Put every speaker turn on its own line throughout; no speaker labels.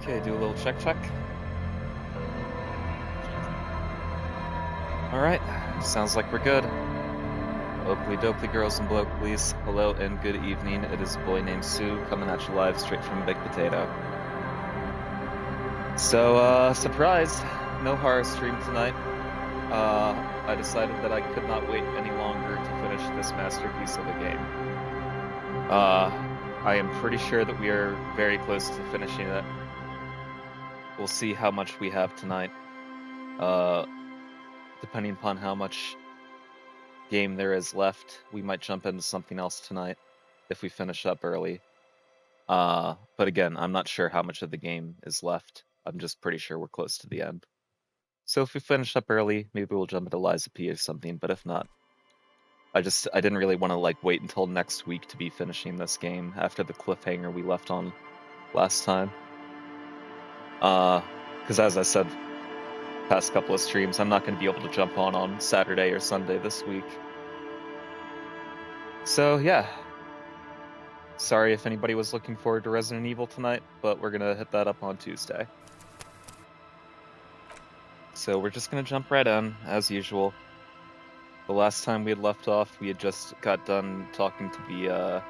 Okay, do a little check. Alright, sounds like we're good. Oakley dokley girls and blokeleys, hello and good evening. It is a boy named Sue coming at you live straight from Big Potato. So, surprise, no horror stream tonight. I decided that I could not wait any longer to finish this masterpiece of a game. I am pretty sure that we are very close to finishing it. We'll see how much we have tonight. Depending upon how much game there is left, we might jump into something else tonight if we finish up early. But again, I'm not sure how much of the game is left. I'm just pretty sure we're close to the end. So if we finish up early, maybe we'll jump into Elyisum or something, but if not, I didn't really want to wait until next week to be finishing this game after the cliffhanger we left on last time. Because as I said, past couple of streams, I'm not going to be able to jump on Saturday or Sunday this week. So yeah, sorry if anybody was looking forward to Resident Evil tonight, but we're going to hit that up on Tuesday. So we're just going to jump right in, as usual. The last time we had left off, we had just got done talking to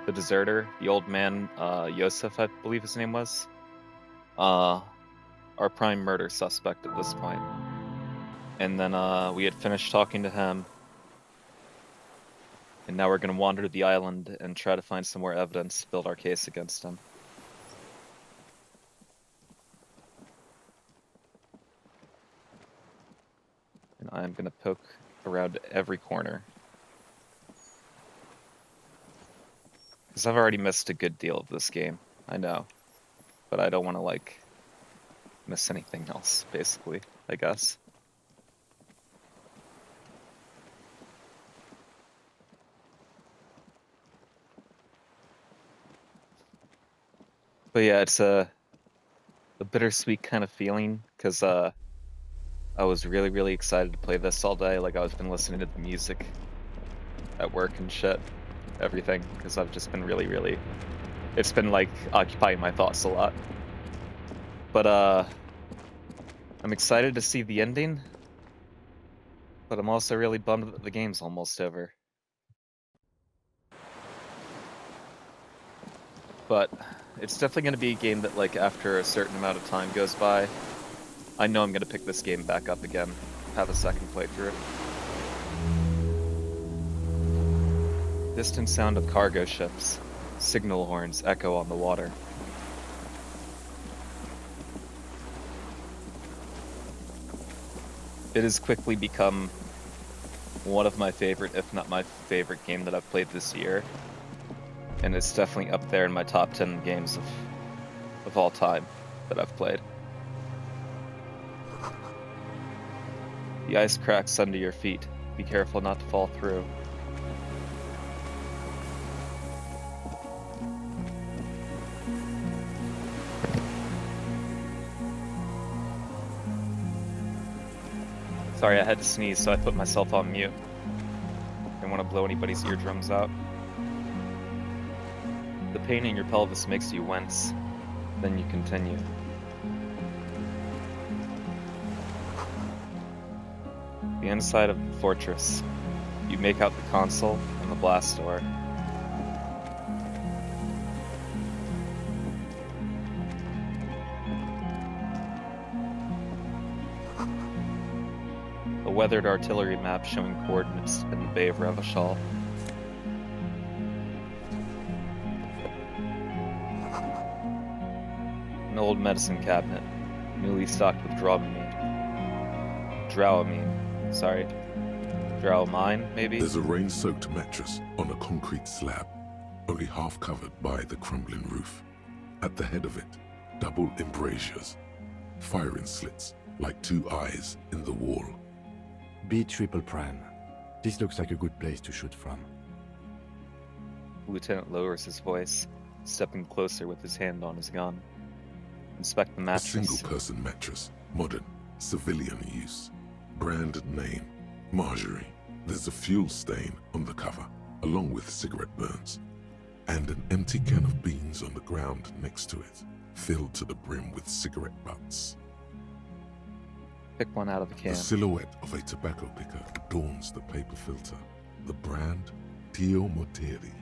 the deserter, the old man, Yosef, I believe his name was. Our prime murder suspect at this point. And then we had finished talking to him. And now we're going to wander to the island and try to find some more evidence to build our case against him. And I'm going to poke around every corner. Because I've already missed a good deal of this game, I know. But I don't want to, miss anything else, basically, I guess. But yeah, it's a bittersweet kind of feeling, because I was really, really excited to play this all day. I've been listening to the music at work and shit, everything, because I've just been really, really... It's been, occupying my thoughts a lot. But, I'm excited to see the ending, but I'm also really bummed that the game's almost over. But it's definitely going to be a game that, after a certain amount of time goes by, I know I'm going to pick this game back up again, have a second playthrough. Distant sound of cargo ships. Signal horns echo on the water. It has quickly become one of my favorite, if not my favorite game that I've played this year. And it's definitely up there in my top 10 games of all time that I've played. The ice cracks under your feet. Be careful not to fall through. Sorry, I had to sneeze, so I put myself on mute. Didn't want to blow anybody's eardrums out. The pain in your pelvis makes you wince. Then you continue. The inside of the fortress. You make out the console and the blast door. A weathered artillery map showing coordinates in the Bay of Revachol. An old medicine cabinet, newly stocked with Dramamine, maybe?
There's a rain-soaked mattress on a concrete slab, only half covered by the crumbling roof. At the head of it, double embrasures, firing slits like two eyes in the wall.
B triple prime. This looks like a good place to shoot from.
Lieutenant lowers his voice, stepping closer with his hand on his gun. Inspect the
A
mattress.
single-person mattress, modern, civilian use. Brand name, Marjorie. There's a fuel stain on the cover, along with cigarette burns, and an empty can of beans on the ground next to it. filled to the brim with cigarette butts.
Pick one out of the can.
The silhouette of a tobacco picker adorns the paper filter. The brand, Tio Moteri.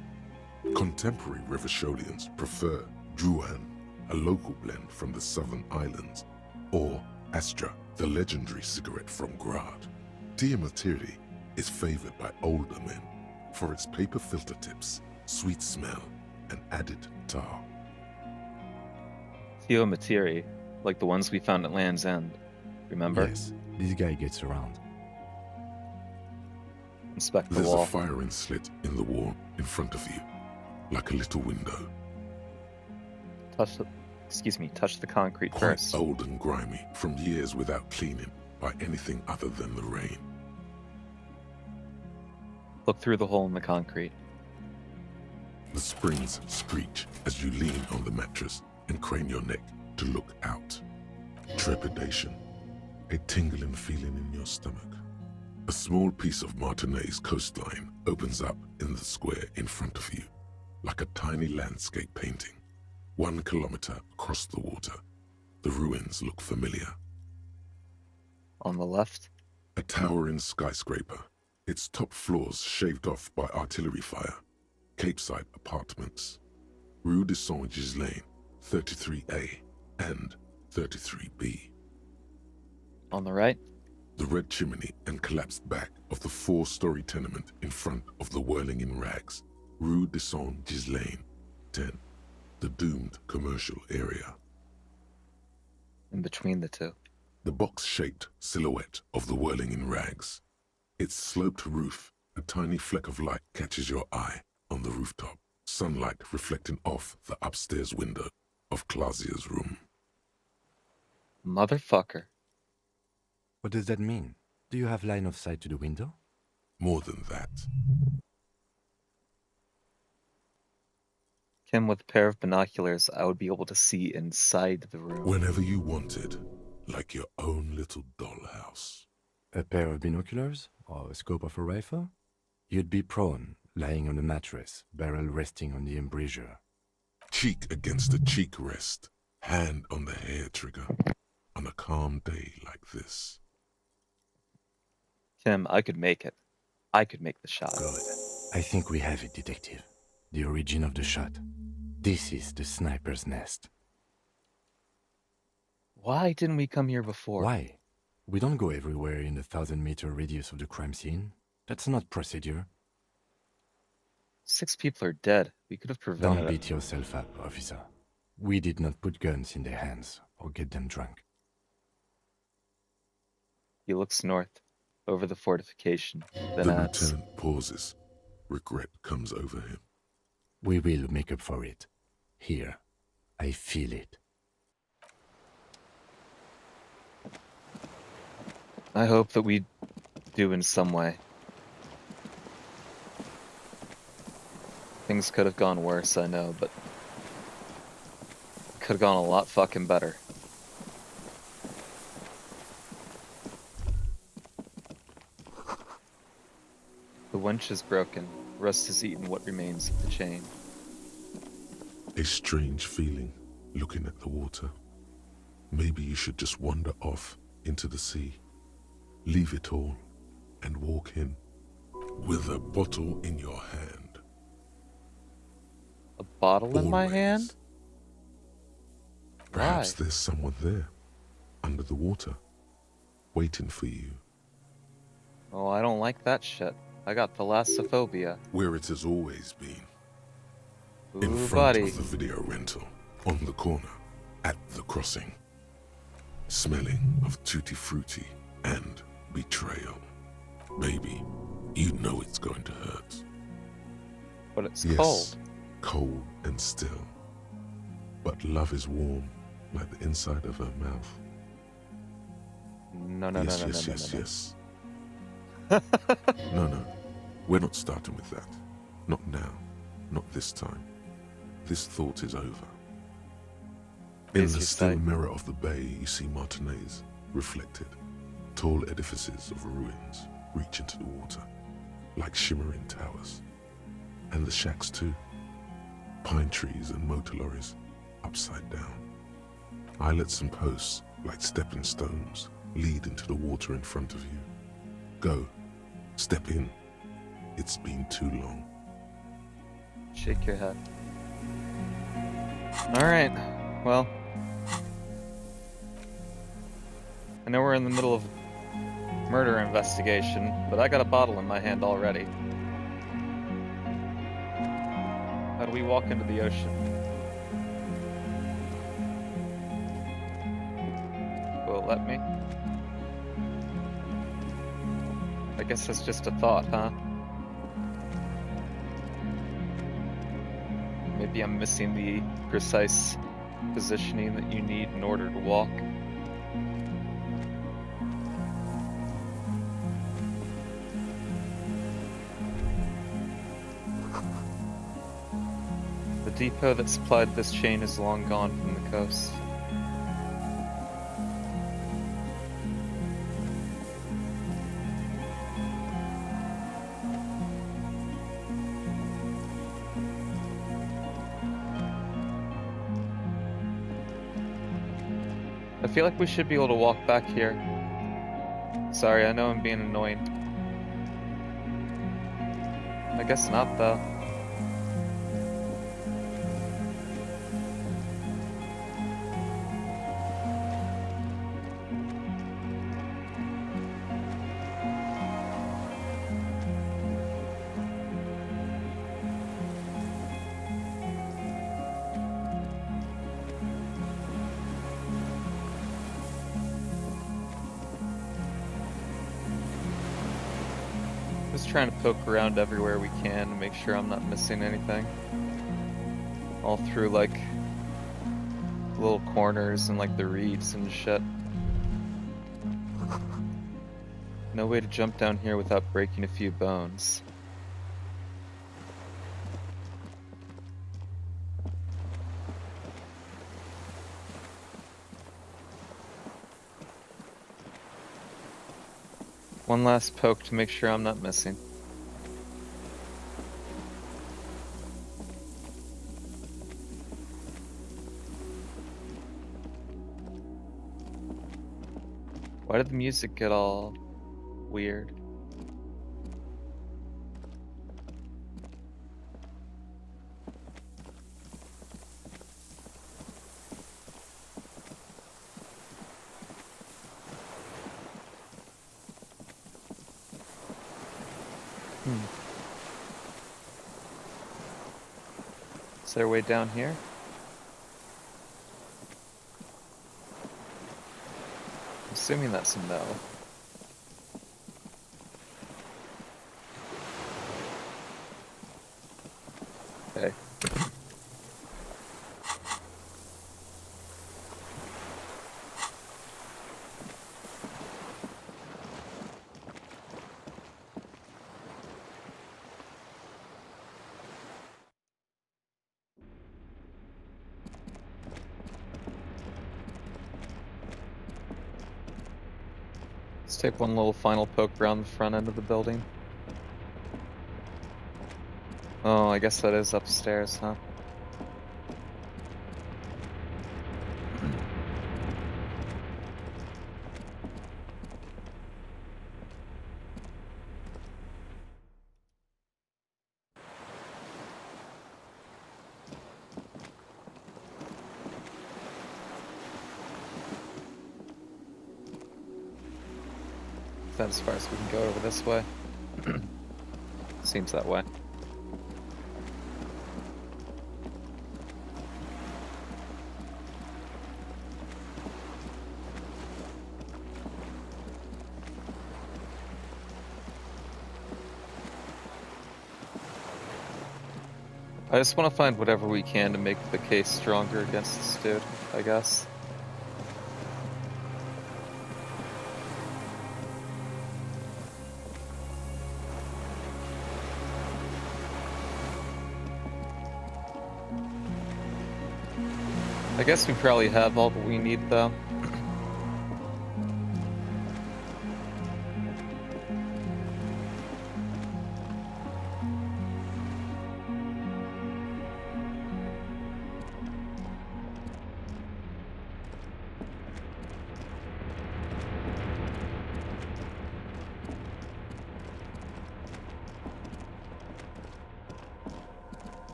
Contemporary Revacholians prefer Juan, a local blend from the southern islands, or Astra, the legendary cigarette from Grad. Tio Moteri is favored by older men for its paper filter tips, sweet smell, and added tar.
Tio Materi, like the ones we found at Land's End. Remember?
Yes, this guy gets around.
Inspect the
There's
wall.
a firing slit in the wall in front of you, like a little window.
Touch the concrete
Quite
first.
old and grimy from years without cleaning by anything other than the rain.
Look through the hole in the concrete.
The springs screech as you lean on the mattress and crane your neck to look out. Trepidation, a tingling feeling in your stomach. A small piece of Martinez coastline opens up in the square in front of you, like a tiny landscape painting. 1 kilometer across the water, the ruins look familiar.
On the left,
A towering skyscraper, its top floors shaved off by artillery fire. Capeside apartments. Rue de Saint-Ghislain, 33A and 33B.
on the right,
The red chimney and collapsed back of the 4-story tenement in front of the whirling in rags. Rue de Saint-Ghislain, 10. The doomed commercial area.
in between the two.
The box-shaped silhouette of the whirling in rags. Its sloped roof, a tiny fleck of light catches your eye on the rooftop, sunlight reflecting off the upstairs window of Clausia's room.
Motherfucker.
What does that mean? Do you have line of sight to the window?
More than that,
Kim, with a pair of binoculars, I would be able to see inside the room.
whenever you wanted, like your own little dollhouse.
A pair of binoculars? Or a scope of a rifle? You'd be prone, lying on a mattress, barrel resting on the embrasure.
Cheek against a cheek rest, hand on the hair trigger, on a calm day like this.
Kim, I could make it. I could make the shot.
Good. I think we have it, detective. The origin of the shot. This is the sniper's nest.
Why didn't we come here before?
Why? We don't go everywhere in the 1,000-meter radius of the crime scene. That's not procedure.
6 people are dead. We could have
Don't
prevented it.
beat yourself up, officer. We did not put guns in their hands or get them drunk.
He looks north, over the fortification, then
The
adds,
lieutenant pauses. Regret comes over him.
We will make up for it. Here. I feel it.
I hope that we do in some way. Things could have gone worse, I know, but could have gone a lot fucking better. The winch is broken. Rust has eaten what remains of the chain.
A strange feeling, looking at the water. Maybe you should just wander off into the sea. Leave it all and walk in with a bottle in your hand.
A bottle in my
Always.
hand?
Perhaps
Why?
there's someone there, under the water, waiting for you.
Oh, I don't like that shit. I got thalassophobia.
Where it has always been. In
Ooh,
front
buddy.
of the video rental, on the corner, at the crossing. Smelling of tutti frutti and betrayal. Baby, you know it's going to hurt.
But it's
Yes,
cold.
cold and still. But love is warm, like the inside of her mouth.
No, no,
yes,
no, no,
yes,
no,
yes,
no,
yes. No, we're not starting with that. Not now, not this time. This thought is over. In
Is
the
your
still
sight?
mirror of the bay, you see Martinez, reflected. Tall edifices of ruins reach into the water, like shimmering towers. And the shacks too. Pine trees and motor lorries, upside down. Islets and posts, like stepping stones, lead into the water in front of you. Go. Step in. It's been too long.
Shake your head. Alright, well. I know we're in the middle of a murder investigation, but I got a bottle in my hand already. How do we walk into the ocean? Will it let me? I guess that's just a thought, huh? Maybe I'm missing the precise positioning that you need in order to walk. The depot that supplied this chain is long gone from the coast. I feel like we should be able to walk back here. Sorry, I know I'm being annoying. I guess not, though. Just trying to poke around everywhere we can to make sure I'm not missing anything. All through, like, little corners and, like, the reeds and shit. No way to jump down here without breaking a few bones. One last poke to make sure I'm not missing. Why did the music get all weird? Is there a way down here? I'm assuming that's a no. Okay. Let's take one little final poke around the front end of the building. Oh, I guess that is upstairs, huh? Is that as far as we can go over this way? Seems that way. I just want to find whatever we can to make the case stronger against this dude, I guess. I guess we probably have all that we need, though.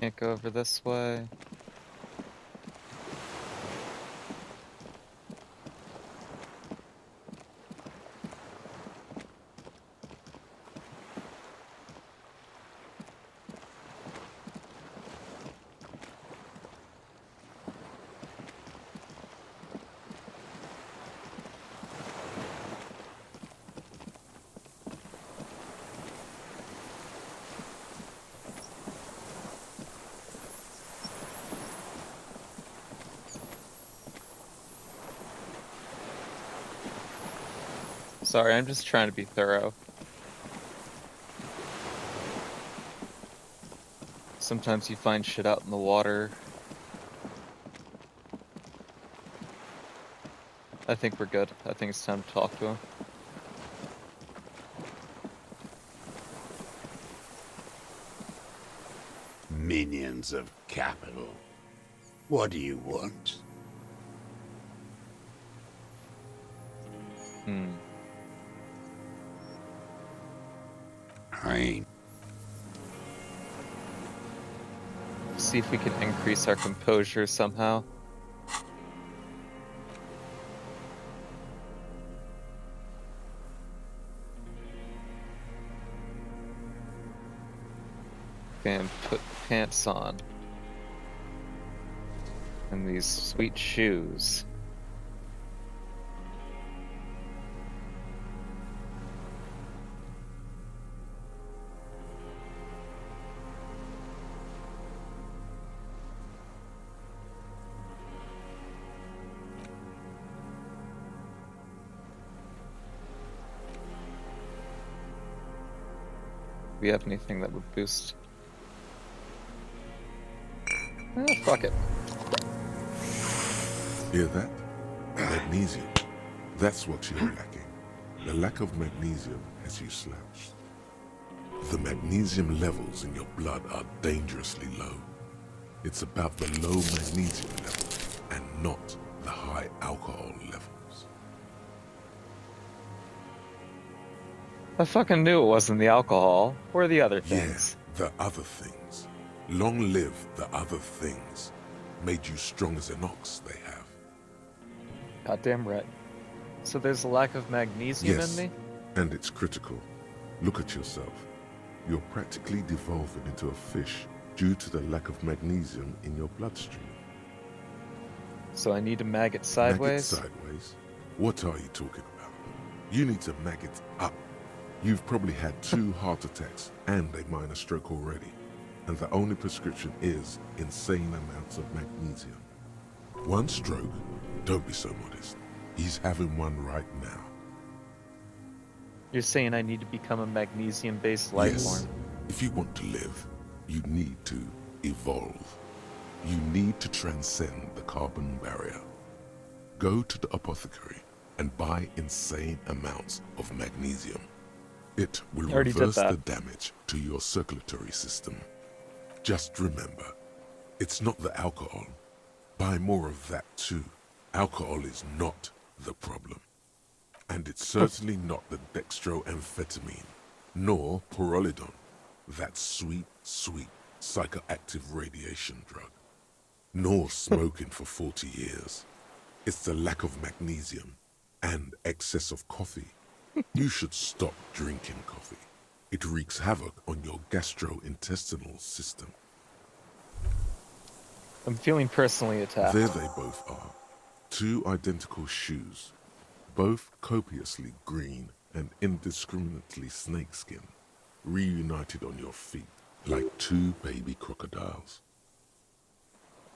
Can't go over this way. Sorry, I'm just trying to be thorough. Sometimes you find shit out in the water. I think we're good. I think it's time to talk to him.
Minions of capital. What do you want? I ain't.
See if we can increase our composure somehow. And put pants on. And these sweet shoes. Do we have anything that would boost? Fuck it.
Hear that? Magnesium. That's what you're lacking. The lack of magnesium has you slouched. The magnesium levels in your blood are dangerously low. It's about the low magnesium levels and not the high alcohol levels.
I fucking knew it wasn't the alcohol or the other
Yeah,
things.
the other things. Long live the other things. Made you strong as an ox, they have.
Goddamn right. So there's a lack of magnesium
Yes,
in me?
and it's critical. Look at yourself. You're practically devolving into a fish due to the lack of magnesium in your bloodstream.
So I need to mag it sideways?
Mag it sideways? What are you talking about? You need to mag it up. You've probably had 2 heart attacks and a minor stroke already, and the only prescription is insane amounts of magnesium. 1 stroke? Don't be so modest. He's having one right now.
You're saying I need to become a magnesium-based life
Yes.
form?
If you want to live, you need to evolve. You need to transcend the carbon barrier. Go to the apothecary and buy insane amounts of magnesium. It will
Already did
reverse
that.
the damage to your circulatory system. Just remember, it's not the alcohol. Buy more of that too. Alcohol is not the problem. And it's certainly not the dextroamphetamine, nor pyrrolidone, that sweet, sweet psychoactive radiation drug. Nor smoking for 40 years. It's the lack of magnesium and excess of coffee. You should stop drinking coffee. It wreaks havoc on your gastrointestinal system.
I'm feeling personally attacked.
There they both are. 2 identical shoes, both copiously green and indiscriminately snakeskin, reunited on your feet like 2 baby crocodiles.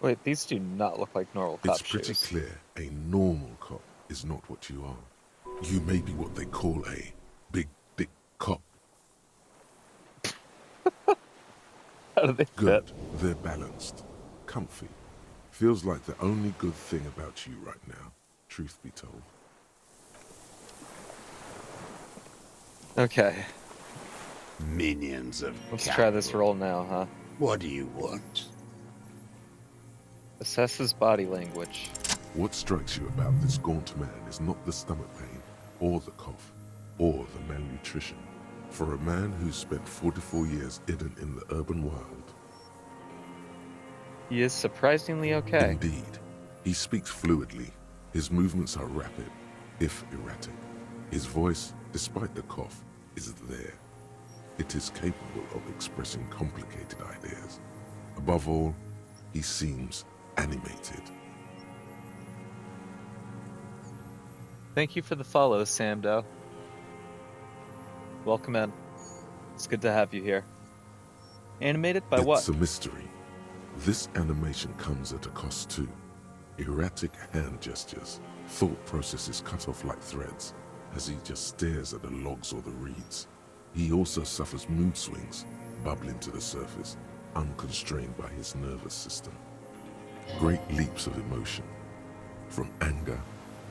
Wait, these do not look like normal cop
It's pretty
shoes.
clear a normal cop is not what you are. You may be what they call a big dick cop.
How do they
Good.
fit?
They're balanced. Comfy. Feels like the only good thing about you right now, truth be told.
Okay,
Minions of
let's
capital.
try this roll now, huh?
What do you want?
Assess his body language.
What strikes you about this gaunt man is not the stomach pain, or the cough, or the malnutrition. For a man who's spent 44 years hidden in the urban wild,
He is surprisingly okay.
Indeed, he speaks fluidly. His movements are rapid, if erratic. His voice, despite the cough, is there. It is capable of expressing complicated ideas. Above all, he seems animated.
Thank you for the follow, Samdo. Welcome in. It's good to have you here. Animated by what?
It's a mystery. This animation comes at a cost too. Erratic hand gestures, thought processes cut off like threads as he just stares at the logs or the reeds. He also suffers mood swings, bubbling to the surface, unconstrained by his nervous system. Great leaps of emotion, from anger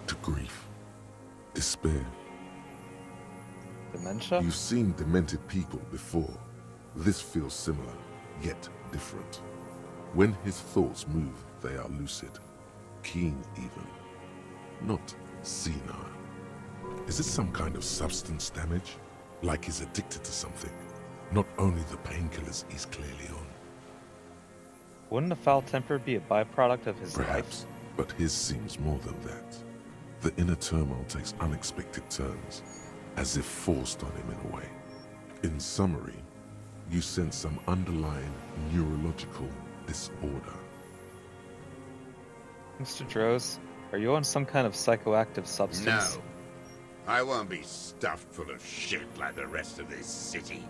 to grief, despair.
Dementia?
You've seen demented people before. This feels similar, yet different. When his thoughts move, they are lucid, keen even, not senile. Is it some kind of substance damage? Like he's addicted to something? Not only the painkillers he's clearly on.
Wouldn't a foul temper be a byproduct of his
Perhaps, but his seems more than that. The inner turmoil takes unexpected turns, as if forced on him in a way. In summary, you sense some underlying neurological disorder.
life? Mr. Droz, are you on some kind of psychoactive substance?
No. I won't be stuffed full of shit like the rest of this city.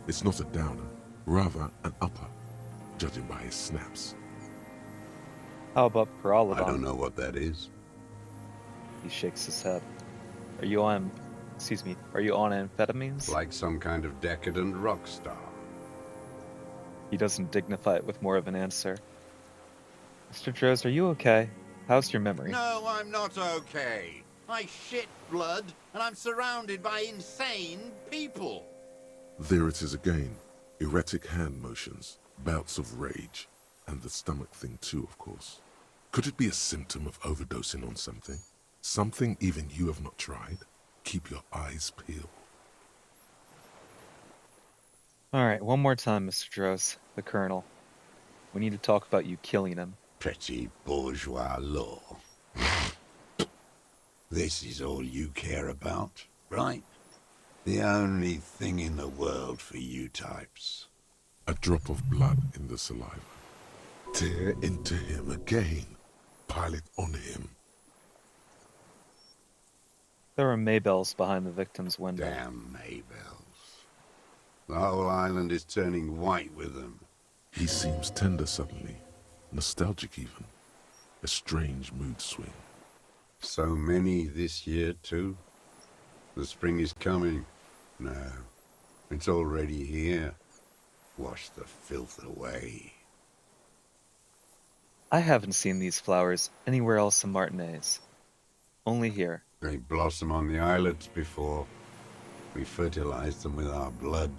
It's not a downer, rather an upper, judging by his snaps.
How about Peralodon?
I don't know what that is.
He shakes his head. Are you on amphetamines?
Like some kind of decadent rock star.
He doesn't dignify it with more of an answer. Mr. Droz, are you okay? How's your memory?
No, I'm not okay. I shit blood, and I'm surrounded by insane people.
There it is again. Erratic hand motions, bouts of rage, and the stomach thing too, of course. Could it be a symptom of overdosing on something? Something even you have not tried? Keep your eyes peeled.
Alright, one more time, Mr. Droz, the Colonel. We need to talk about you killing him.
Petty bourgeois law. This is all you care about, right? The only thing in the world for you types.
A drop of blood in the saliva. Tear into him again. Pile it on him.
There are Maybells behind the victim's window.
Damn Maybells. The whole island is turning white with them.
He seems tender suddenly. Nostalgic even. A strange mood swing.
So many this year, too. The spring is coming. No, it's already here. Wash the filth away.
I haven't seen these flowers anywhere else in Martinez. Only here.
They blossom on the islets before. We fertilize them with our blood.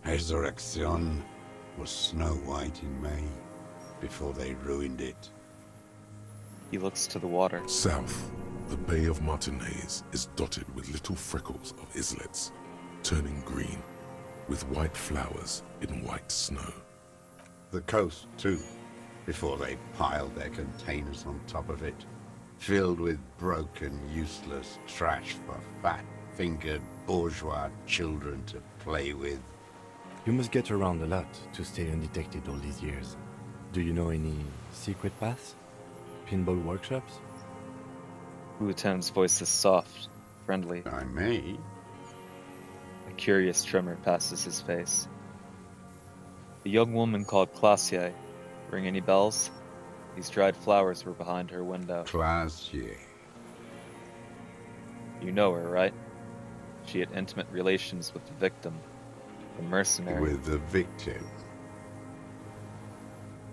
Resurrection was snow white in May, before they ruined it.
He looks to the water.
South, the Bay of Martinez is dotted with little freckles of islets, turning green, with white flowers in white snow.
The coast, too, before they piled their containers on top of it, filled with broken, useless trash for fat-fingered bourgeois children to play with.
You must get around a lot to stay undetected all these years. Do you know any secret paths? Pinball workshops?
Lieutenant's voice is soft, friendly.
I may.
A curious tremor passes his face. A young woman called Classier. Ring any bells? These dried flowers were behind her window.
Classier.
You know her, right? She had intimate relations with the victim, the mercenary.
With the victim.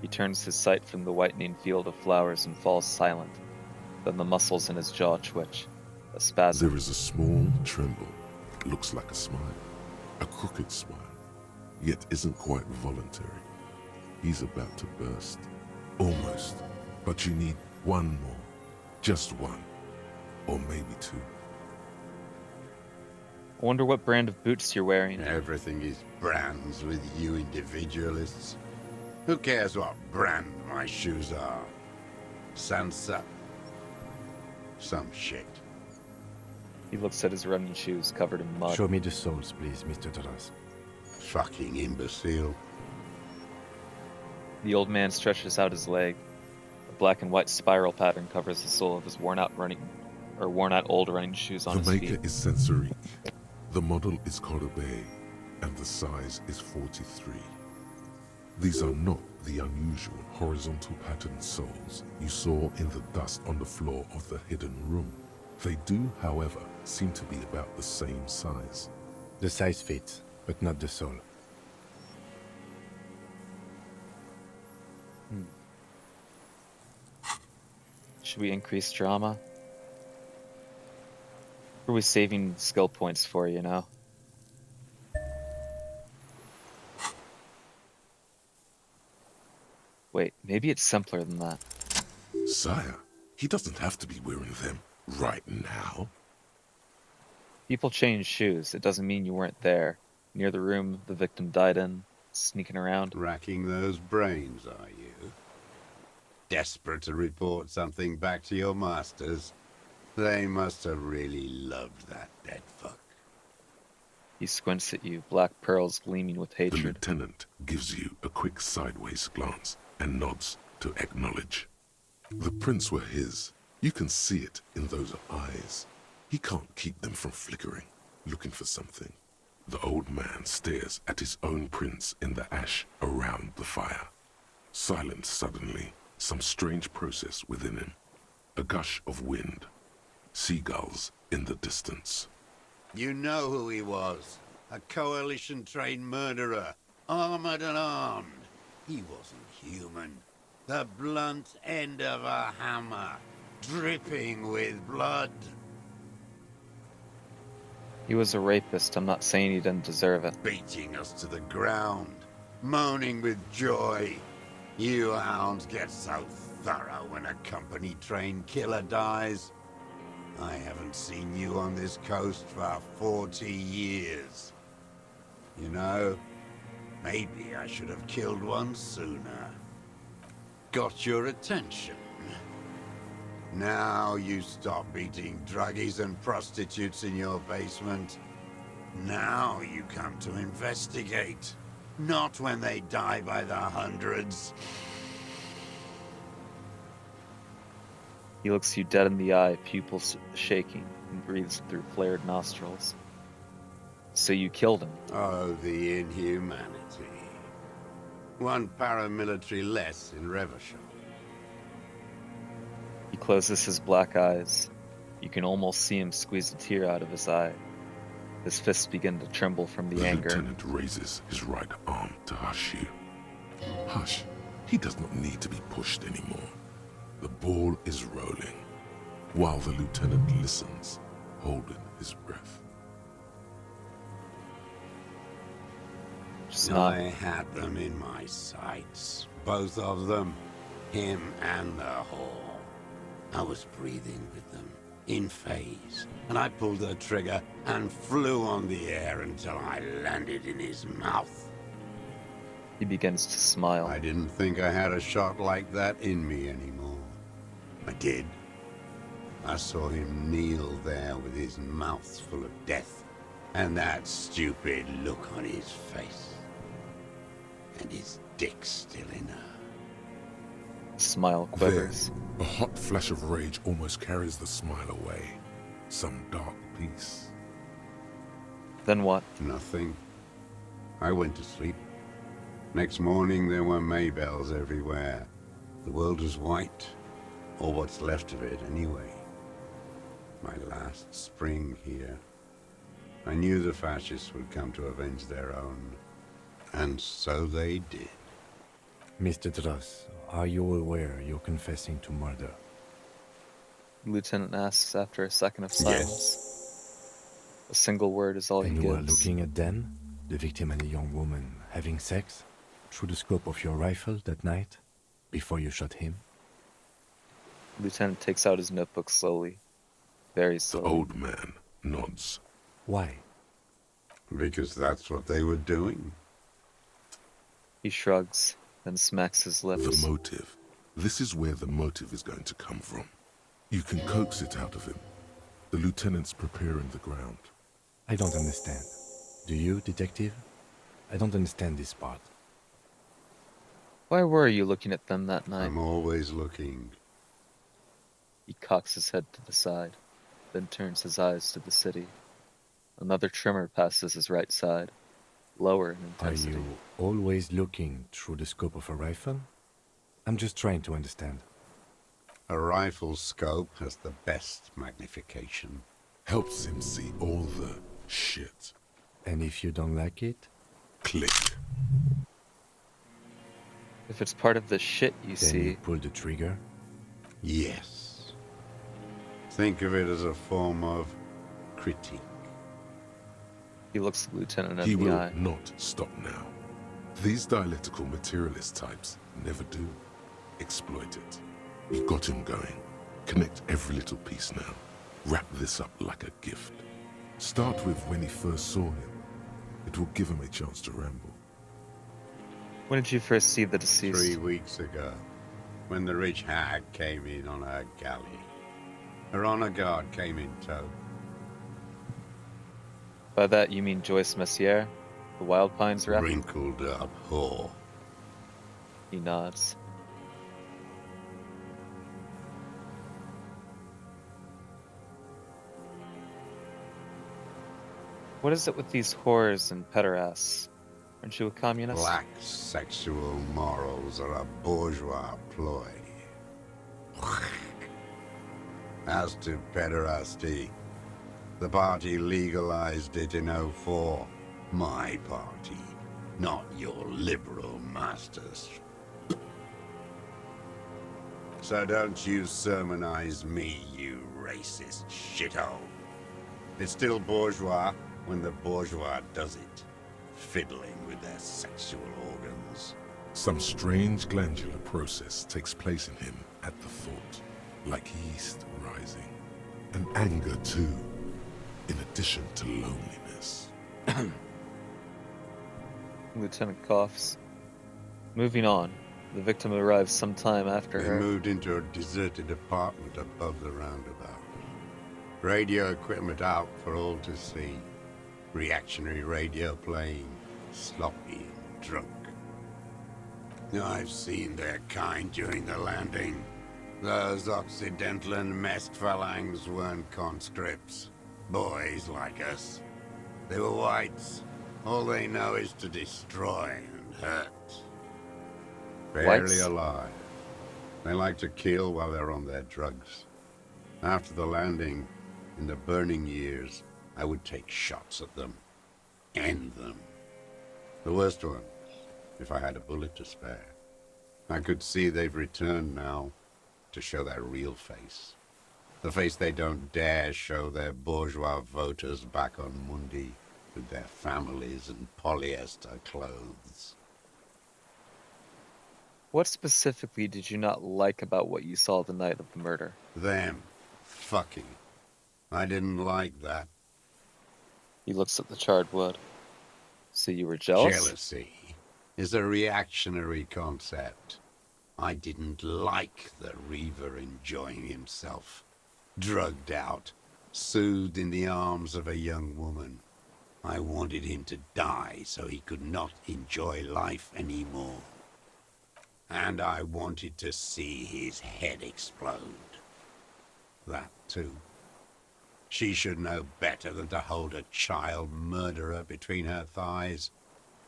He turns his sight from the whitening field of flowers and falls silent. Then the muscles in his jaw twitch. A spasm.
There is a small tremble. Looks like a smile. A crooked smile. Yet isn't quite voluntary. He's about to burst. Almost. But you need one more. Just one. Or maybe two.
I wonder what brand of boots you're wearing.
Everything is brands with you individualists. Who cares what brand my shoes are? Sansa? Some shit.
He looks at his running shoes covered in mud.
Show me the soles, please, Mr. Taras.
Fucking imbecile.
The old man stretches out his leg. A black and white spiral pattern covers the sole of his worn out old running shoes on
The
his
maker
feet.
is Sensorique. The model is called a-boy, and the size is 43. These are not the unusual horizontal patterned soles you saw in the dust on the floor of the hidden room. They do, however, seem to be about the same size.
The size fits, but not the sole.
Should we increase drama? Or are we saving skill points for, you know? Wait, maybe it's simpler than that.
Sire, he doesn't have to be wearing them right now.
People change shoes. It doesn't mean you weren't there, near the room the victim died in, sneaking around.
Racking those brains, are you? Desperate to report something back to your masters? They must have really loved that dead fuck.
He squints at you, black pearls gleaming with
The
hatred.
lieutenant gives you a quick sideways glance and nods to acknowledge. The prints were his. You can see it in those eyes. He can't keep them from flickering, looking for something. The old man stares at his own prints in the ash around the fire. Silent suddenly, some strange process within him. A gush of wind. Seagulls in the distance.
You know who he was. A coalition-trained murderer. Armored and armed. He wasn't human. The blunt end of a hammer. Dripping with blood.
He was a rapist. I'm not saying he didn't deserve it.
Beating us to the ground. Moaning with joy. You hounds get so thorough when a company-trained killer dies. I haven't seen you on this coast for 40 years. You know, maybe I should have killed one sooner. Got your attention. Now you stop beating druggies and prostitutes in your basement. Now you come to investigate. Not when they die by the hundreds.
He looks you dead in the eye, pupils shaking, and breathes through flared nostrils. So you killed him.
Oh, the inhumanity. One paramilitary less in Revachol.
He closes his black eyes. You can almost see him squeeze a tear out of his eye. His fists begin to tremble from the
The
anger.
lieutenant raises his right arm to hush you. Hush. He does not need to be pushed anymore. The ball is rolling, while the lieutenant listens, holding his breath.
Just
I
not.
had them in my sights. Both of them. Him and the whore. I was breathing with them, in phase, and I pulled the trigger and flew on the air until I landed in his mouth.
He begins to smile.
I didn't think I had a shot like that in me anymore. I did. I saw him kneel there with his mouth full of death, and that stupid look on his face. And his dick still in her.
Smile
There,
quivers.
a hot flash of rage almost carries the smile away. Some dark peace.
Then what?
Nothing. I went to sleep. Next morning there were Maybells everywhere. The world was white. Or what's left of it, anyway. My last spring here. I knew the fascists would come to avenge their own. And so they did.
Mr. Taras, are you aware you're confessing to murder?
The lieutenant asks after a second of silence. A single word is all he
And you were
gives.
looking at them, the victim and a young woman, having sex, through the scope of your rifle that night, before you shot him?
The lieutenant takes out his notebook slowly. Very
The
slowly.
old man nods.
Why?
Because that's what they were doing.
He shrugs. then smacks his
The
lips.
motive. This is where the motive is going to come from. You can coax it out of him. The lieutenant's preparing the ground.
I don't understand. Do you, detective? I don't understand this part.
Why were you looking at them that night?
I'm always looking.
He cocks his head to the side, then turns his eyes to the city. Another tremor passes his right side, lower in
Are
intensity.
you always looking through the scope of a rifle? I'm just trying to understand.
A rifle scope has the best magnification.
Helps him see all the shit.
And if you don't like it,
Click.
If it's part of the shit you
then
see,
you pull the trigger.
Yes. Think of it as a form of critique.
he looks the lieutenant
He
in the
will
eye.
not stop now. These dialectical materialist types never do. Exploit it. You got him going. Connect every little piece now. Wrap this up like a gift. Start with when he first saw him. It will give him a chance to ramble.
When did you first see the deceased?
3 weeks ago, when the rich hag came in on her galley. Her honor guard came in tow.
By that you mean Joyce Messier, the Wild Pines rep?
Wrinkled up whore.
He nods. What is it with these whores and pederasts? Aren't you a communist?
Black sexual morals are a bourgeois ploy. As to pederasty, the party legalized it in '04. My party, not your liberal masters. So don't you sermonize me, you racist shithole. It's still bourgeois when the bourgeois does it, fiddling with their sexual organs.
Some strange glandular process takes place in him at the thought, like yeast rising. And anger too, in addition to loneliness.
Lieutenant coughs. Moving on. The victim arrives sometime after
They
her.
moved into a deserted apartment above the roundabout. Radio equipment out for all to see. Reactionary radio playing, sloppy and drunk. I've seen their kind during the landing. Those Occidental and masked phalangs weren't conscripts. Boys like us. They were whites. All they know is to destroy and hurt. Barely
Whites?
alive. They like to kill while they're on their drugs. After the landing, in the burning years, I would take shots at them. End them. The worst ones, if I had a bullet to spare. I could see they've returned now to show their real face. The face they don't dare show their bourgeois voters back on Mundi with their families and polyester clothes.
What specifically did you not like about what you saw the night of the murder?
Them. Fucking. I didn't like that.
He looks at the charred wood. So you were jealous?
Jealousy is a reactionary concept. I didn't like the Reaver enjoying himself. Drugged out, soothed in the arms of a young woman. I wanted him to die so he could not enjoy life anymore. And I wanted to see his head explode. That too. She should know better than to hold a child murderer between her thighs.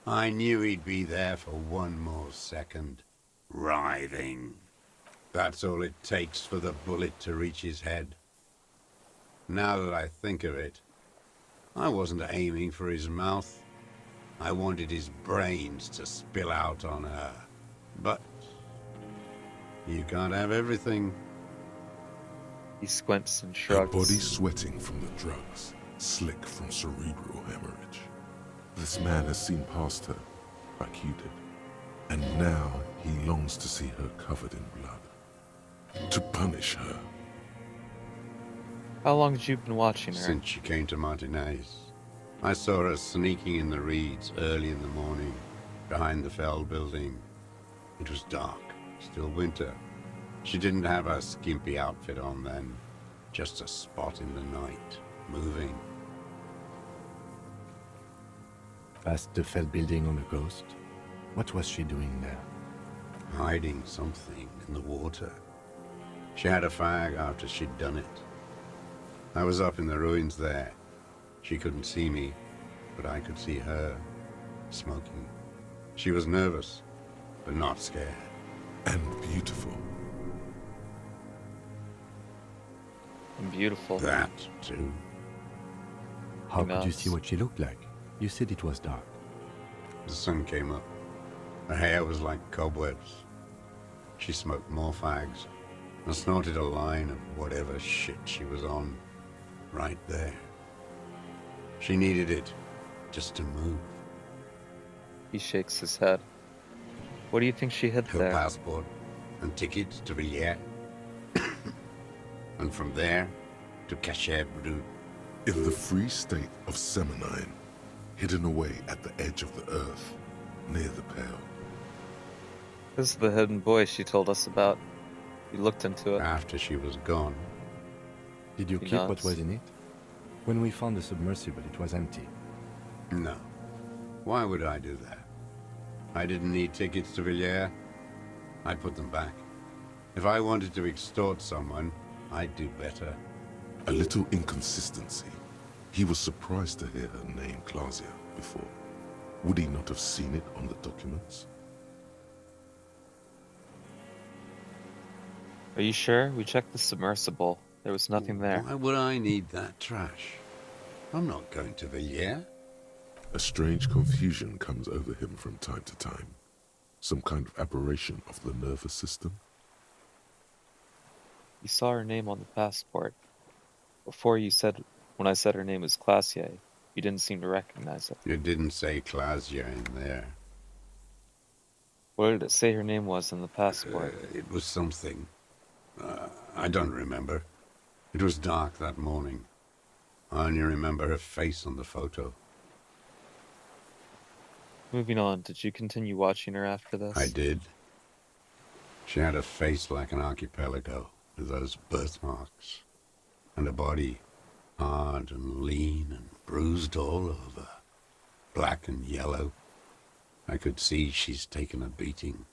I knew he'd be there for one more second. Writhing. That's all it takes for the bullet to reach his head. Now that I think of it, I wasn't aiming for his mouth. I wanted his brains to spill out on her. But you can't have everything.
He squints and
Her
shrugs.
body sweating from the drugs, slick from cerebral hemorrhage. This man has seen past her, like you did. And now he longs to see her covered in blood. To punish her.
How long have you been watching her?
Since she came to Martinez. I saw her sneaking in the reeds early in the morning, behind the Fell building. It was dark, still winter. She didn't have a skimpy outfit on then, just a spot in the night, moving.
Past the felt building on the coast. What was she doing there?
Hiding something in the water. She had a fag after she'd done it. I was up in the ruins there. She couldn't see me, but I could see her, smoking. She was nervous, but not scared.
And beautiful.
And beautiful.
That, too.
How
Who
could you
knows?
see what she looked like? You said it was dark.
The sun came up. Her hair was like cobwebs. She smoked more fags and snorted a line of whatever shit she was on, right there. She needed it just to move.
He shakes his head. What do you think she hid
Her
there?
passport and tickets to Villiers. And from there to Cachet Brut.
In the free state of Seminine, hidden away at the edge of the earth, near the Pale.
This is the hidden boy she told us about. We looked into it.
After she was gone,
Did you
He
keep what
nods.
was in it? When we found the submersible, it was empty.
no. Why would I do that? I didn't need tickets to Villiers. I put them back. If I wanted to extort someone, I'd do better.
A little inconsistency. He was surprised to hear her name Clausia before. Would he not have seen it on the documents?
Are you sure? We checked the submersible. There was nothing there.
Why would I need that trash? I'm not going to Villiers.
A strange confusion comes over him from time to time. Some kind of aberration of the nervous system.
You saw her name on the passport. Before when I said her name was Classier, you didn't seem to recognize it.
You didn't say Clausia in there.
What did it say her name was in the passport?
It was something. I don't remember. It was dark that morning. I only remember her face on the photo.
Moving on, did you continue watching her after this?
I did. She had a face like an archipelago, with those birthmarks. And a body, hard and lean and bruised all over. Black and yellow. I could see she's taken a beating.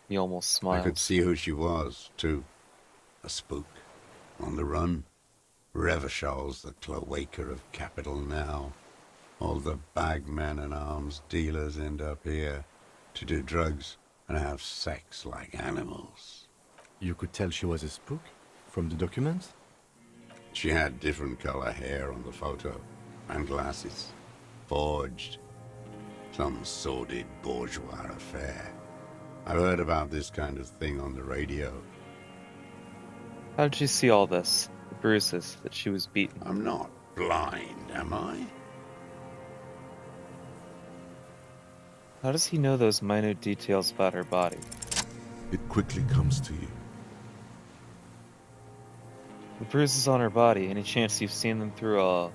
He almost
I
smiled.
could see who she was, too. A spook. On the run. Revachol's the cloaca of capital now. All the bagmen and arms dealers end up here to do drugs and have sex like animals.
You could tell she was a spook? From the documents?
She had different color hair on the photo, and glasses. Forged. Some sordid bourgeois affair. I've heard about this kind of thing on the radio.
How did you see all this? The bruises, that she was beaten.
I'm not blind, am I?
How does he know those minute details about her body?
It quickly comes to you.
The bruises on her body, any chance you've seen them through a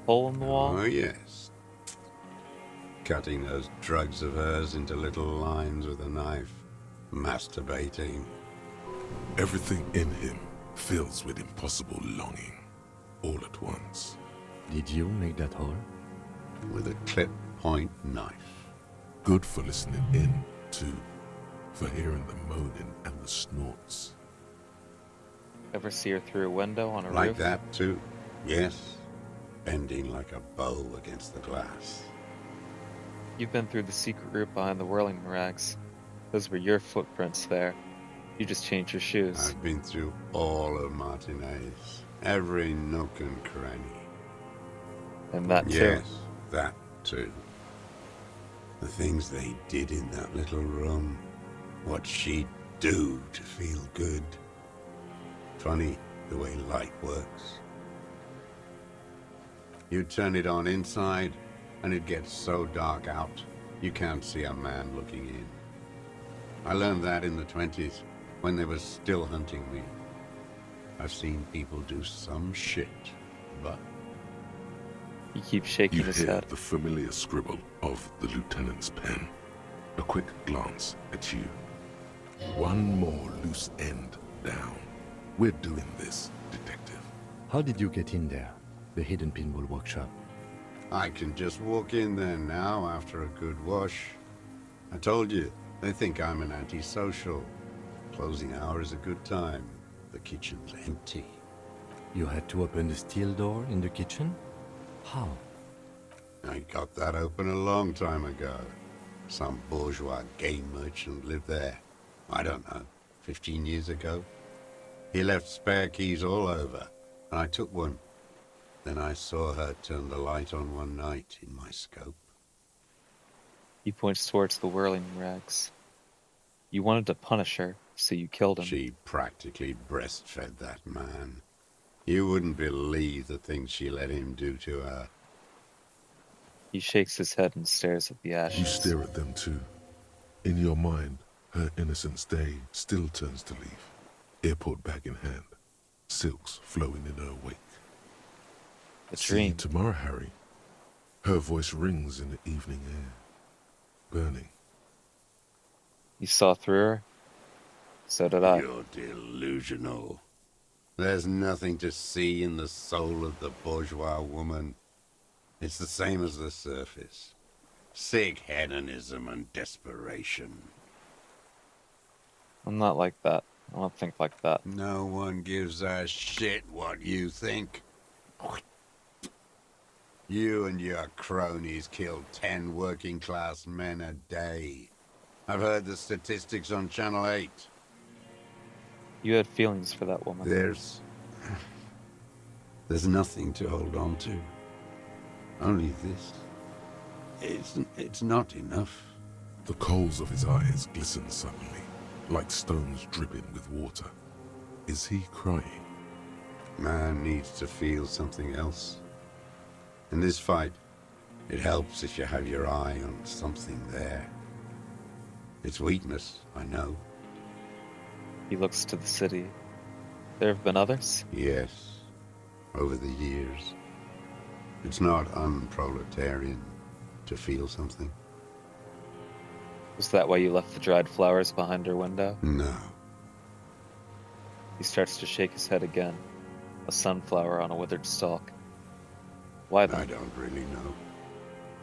hole in the wall?
Oh, yes. Cutting those drugs of hers into little lines with a knife. Masturbating.
Everything in him fills with impossible longing, all at once.
Did you make that hole?
With a clip point knife.
Good for listening in, too. For hearing the moaning and the snorts.
Ever see her through a window on a
Like
roof?
that, too. Yes. Bending like a bow against the glass.
You've been through the secret route behind the whirling rags. Those were your footprints there. You just changed your shoes.
I've been through all of Martinez. Every nook and cranny.
And that too.
Yes, that too. The things they did in that little room. What she'd do to feel good. Funny the way light works. You turn it on inside, and it gets so dark out, you can't see a man looking in. I learned that in the 20s, when they were still hunting me. I've seen people do some shit, but
He keeps shaking
You
his
hear
head.
the familiar scribble of the lieutenant's pen. A quick glance at you. One more loose end down. We're doing this, detective.
How did you get in there? The hidden pinball workshop.
I can just walk in there now after a good wash. I told you, they think I'm an antisocial. Closing hour is a good time. The kitchen's empty.
You had to open the steel door in the kitchen? How?
I got that open a long time ago. Some bourgeois game merchant lived there. I don't know, 15 years ago. He left spare keys all over, and I took one. Then I saw her turn the light on one night in my scope.
He points towards the whirling rags. You wanted to punish her, so you killed him.
She practically breastfed that man. You wouldn't believe the things she let him do to her.
He shakes his head and stares at the ashes.
You stare at them too. In your mind, her innocence day still turns to leaf. Airport bag in hand, silks flowing in her wake.
A
See
dream.
you tomorrow, Harry. Her voice rings in the evening air, burning.
You saw through her? So did I.
You're delusional. There's nothing to see in the soul of the bourgeois woman. It's the same as the surface. Sick hedonism and desperation.
I'm not like that. I don't think like that.
No one gives a shit what you think. You and your cronies kill 10 working-class men a day. I've heard the statistics on Channel 8.
You had feelings for that woman.
There's nothing to hold on to. Only this. It's not enough.
The coals of his eyes glisten suddenly, like stones dripping with water. Is he crying?
Man needs to feel something else. In this fight, it helps if you have your eye on something there. It's weakness, I know.
He looks to the city. There have been others?
Yes, over the years. It's not unproletarian to feel something.
Was that why you left the dried flowers behind her window?
No.
He starts to shake his head again. A sunflower on a withered stalk. Why
I
then?
don't really know.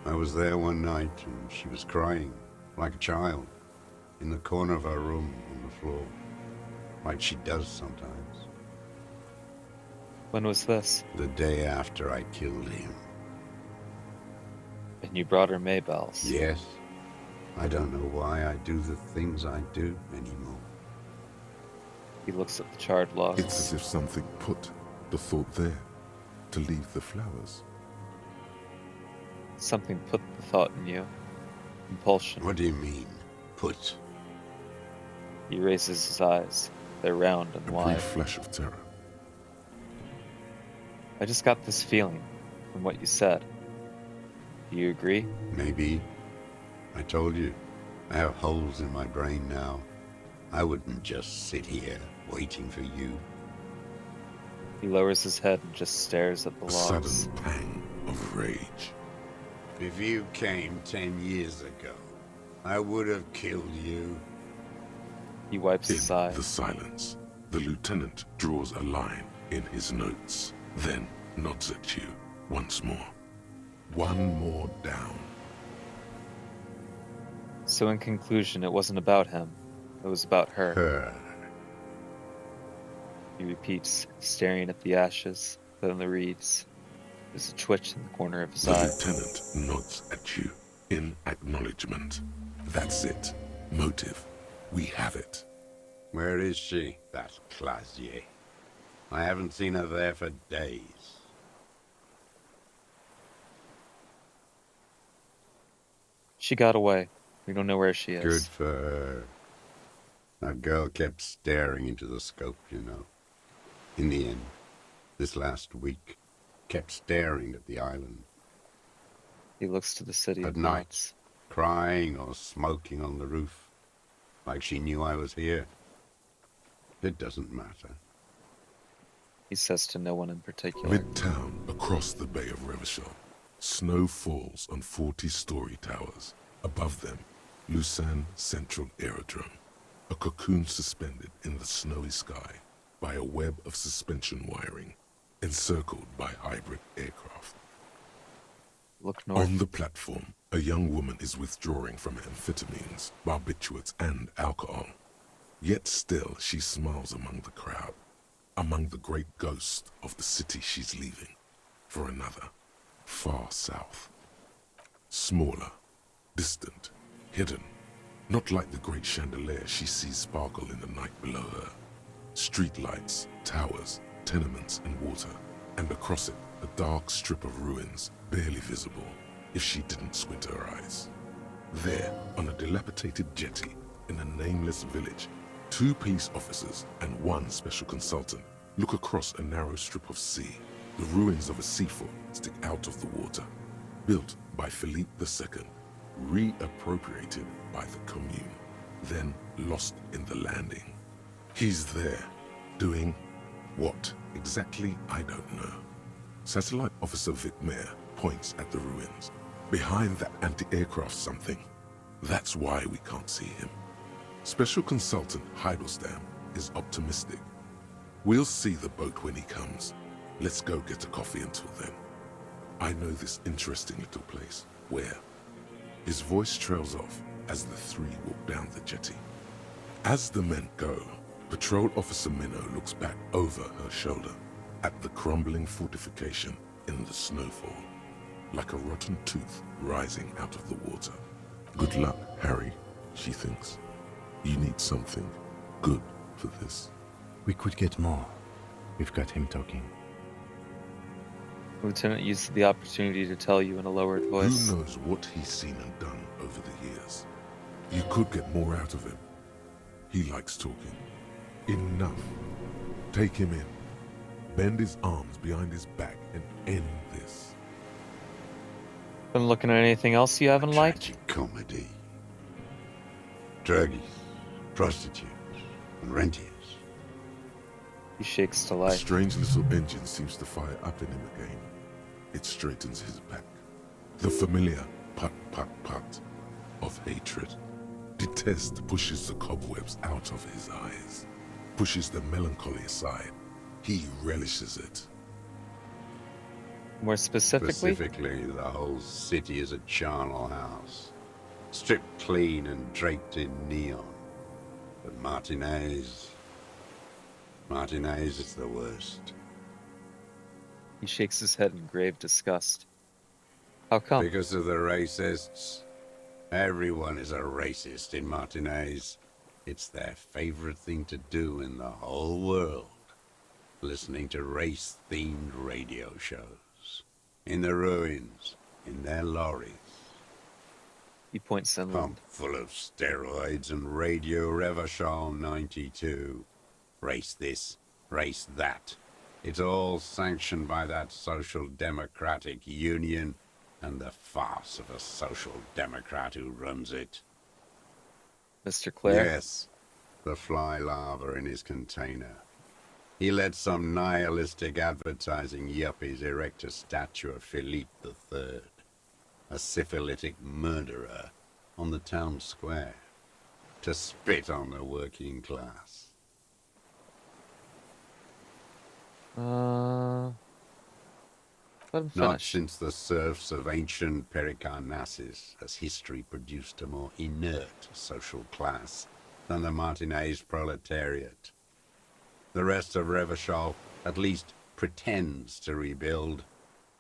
I was there one night and she was crying, like a child, in the corner of her room on the floor, like she does sometimes.
When was this?
The day after I killed him.
And you brought her Maybells.
Yes. I don't know why I do the things I do anymore.
He looks at the charred logs.
It's as if something put the thought there, to leave the flowers.
Something put the thought in you. Compulsion.
What do you mean, put?
He raises his eyes. They're round and
A
wide.
brief flash of terror.
I just got this feeling from what you said. Do you agree?
Maybe. I told you, I have holes in my brain now. I wouldn't just sit here waiting for you.
He lowers his head and just stares at the
A
logs.
sudden pang of rage.
If you came 10 years ago, I would have killed you.
He wipes his
In
eye.
the silence, the lieutenant draws a line in his notes, then nods at you once more. One more down.
So in conclusion, it wasn't about him. It was about her.
Her.
He repeats, staring at the ashes, then the reeds. There's a twitch in the corner of his
The
eye.
lieutenant nods at you in acknowledgement. That's it. Motive. We have it.
Where is she, that Clasier? I haven't seen her there for days.
She got away. We don't know where she is.
Good for her. That girl kept staring into the scope, you know. In the end, this last week, kept staring at the island.
He looks to the city
At
of
night.
nights.
Crying or smoking on the roof, like she knew I was here. It doesn't matter.
He says to no one in particular.
Midtown, across the Bay of Revachol, snow falls on 40-story towers. Above them, Elyisum Central Aerodrome, a cocoon suspended in the snowy sky by a web of suspension wiring, encircled by hybrid aircraft.
Look north.
On the platform, a young woman is withdrawing from amphetamines, barbiturates, and alcohol. Yet still she smiles among the crowd, among the great ghosts of the city she's leaving, for another, far south. Smaller, distant, hidden, not like the great chandelier she sees sparkle in the night below her. Streetlights, towers, tenements, and water, and across it, a dark strip of ruins, barely visible if she didn't squint her eyes. There, on a dilapidated jetty, in a nameless village, 2 police officers and 1 special consultant look across a narrow strip of sea. The ruins of a seafort stick out of the water, built by Philippe II, reappropriated by the Commune, then lost in the landing. He's there, doing what exactly, I don't know. Satellite Officer Vic Mayer points at the ruins. Behind that anti-aircraft something. That's why we can't see him. Special Consultant Heidelstein is optimistic. We'll see the boat when he comes. Let's go get a coffee until then. I know this interesting little place. Where? His voice trails off as the 3 walk down the jetty. As the men go, Patrol Officer Minnow looks back over her shoulder at the crumbling fortification in the snowfall, like a rotten tooth rising out of the water. Good luck, Harry, she thinks. You need something good for this.
We could get more. We've got him talking.
Lieutenant used the opportunity to tell you in a lowered voice.
Who knows what he's seen and done over the years? You could get more out of him. He likes talking. Enough. Take him in. Bend his arms behind his back and end this.
Been looking at anything else you haven't liked?
Tragic comedy. Druggies, prostitutes, and rentiers.
He shakes to
A
life.
strange little engine seems to fire up in him again. It straightens his back. The familiar pat-pat-pat of hatred. Detest pushes the cobwebs out of his eyes. Pushes the melancholy aside. He relishes it.
More specifically?
Specifically, the whole city is a charnel house. Stripped clean and draped in neon. But Martinez is the worst.
He shakes his head in grave disgust. How come?
Because of the racists. Everyone is a racist in Martinez. It's their favorite thing to do in the whole world. Listening to race-themed radio shows. In the ruins, in their lorries.
He points inland.
Pumped full of steroids and Radio Revachol 92. Race this, race that. It's all sanctioned by that Social Democratic Union and the farce of a Social Democrat who runs it.
Mr. Clare?
Yes, the fly larva in his container. He let some nihilistic advertising yuppies erect a statue of Philippe III, a syphilitic murderer, on the town square, to spit on the working class.
Let him
Not
finish.
since the serfs of ancient Pericarnassus has history produced a more inert social class than the Martinez proletariat. The rest of Revachol at least pretends to rebuild.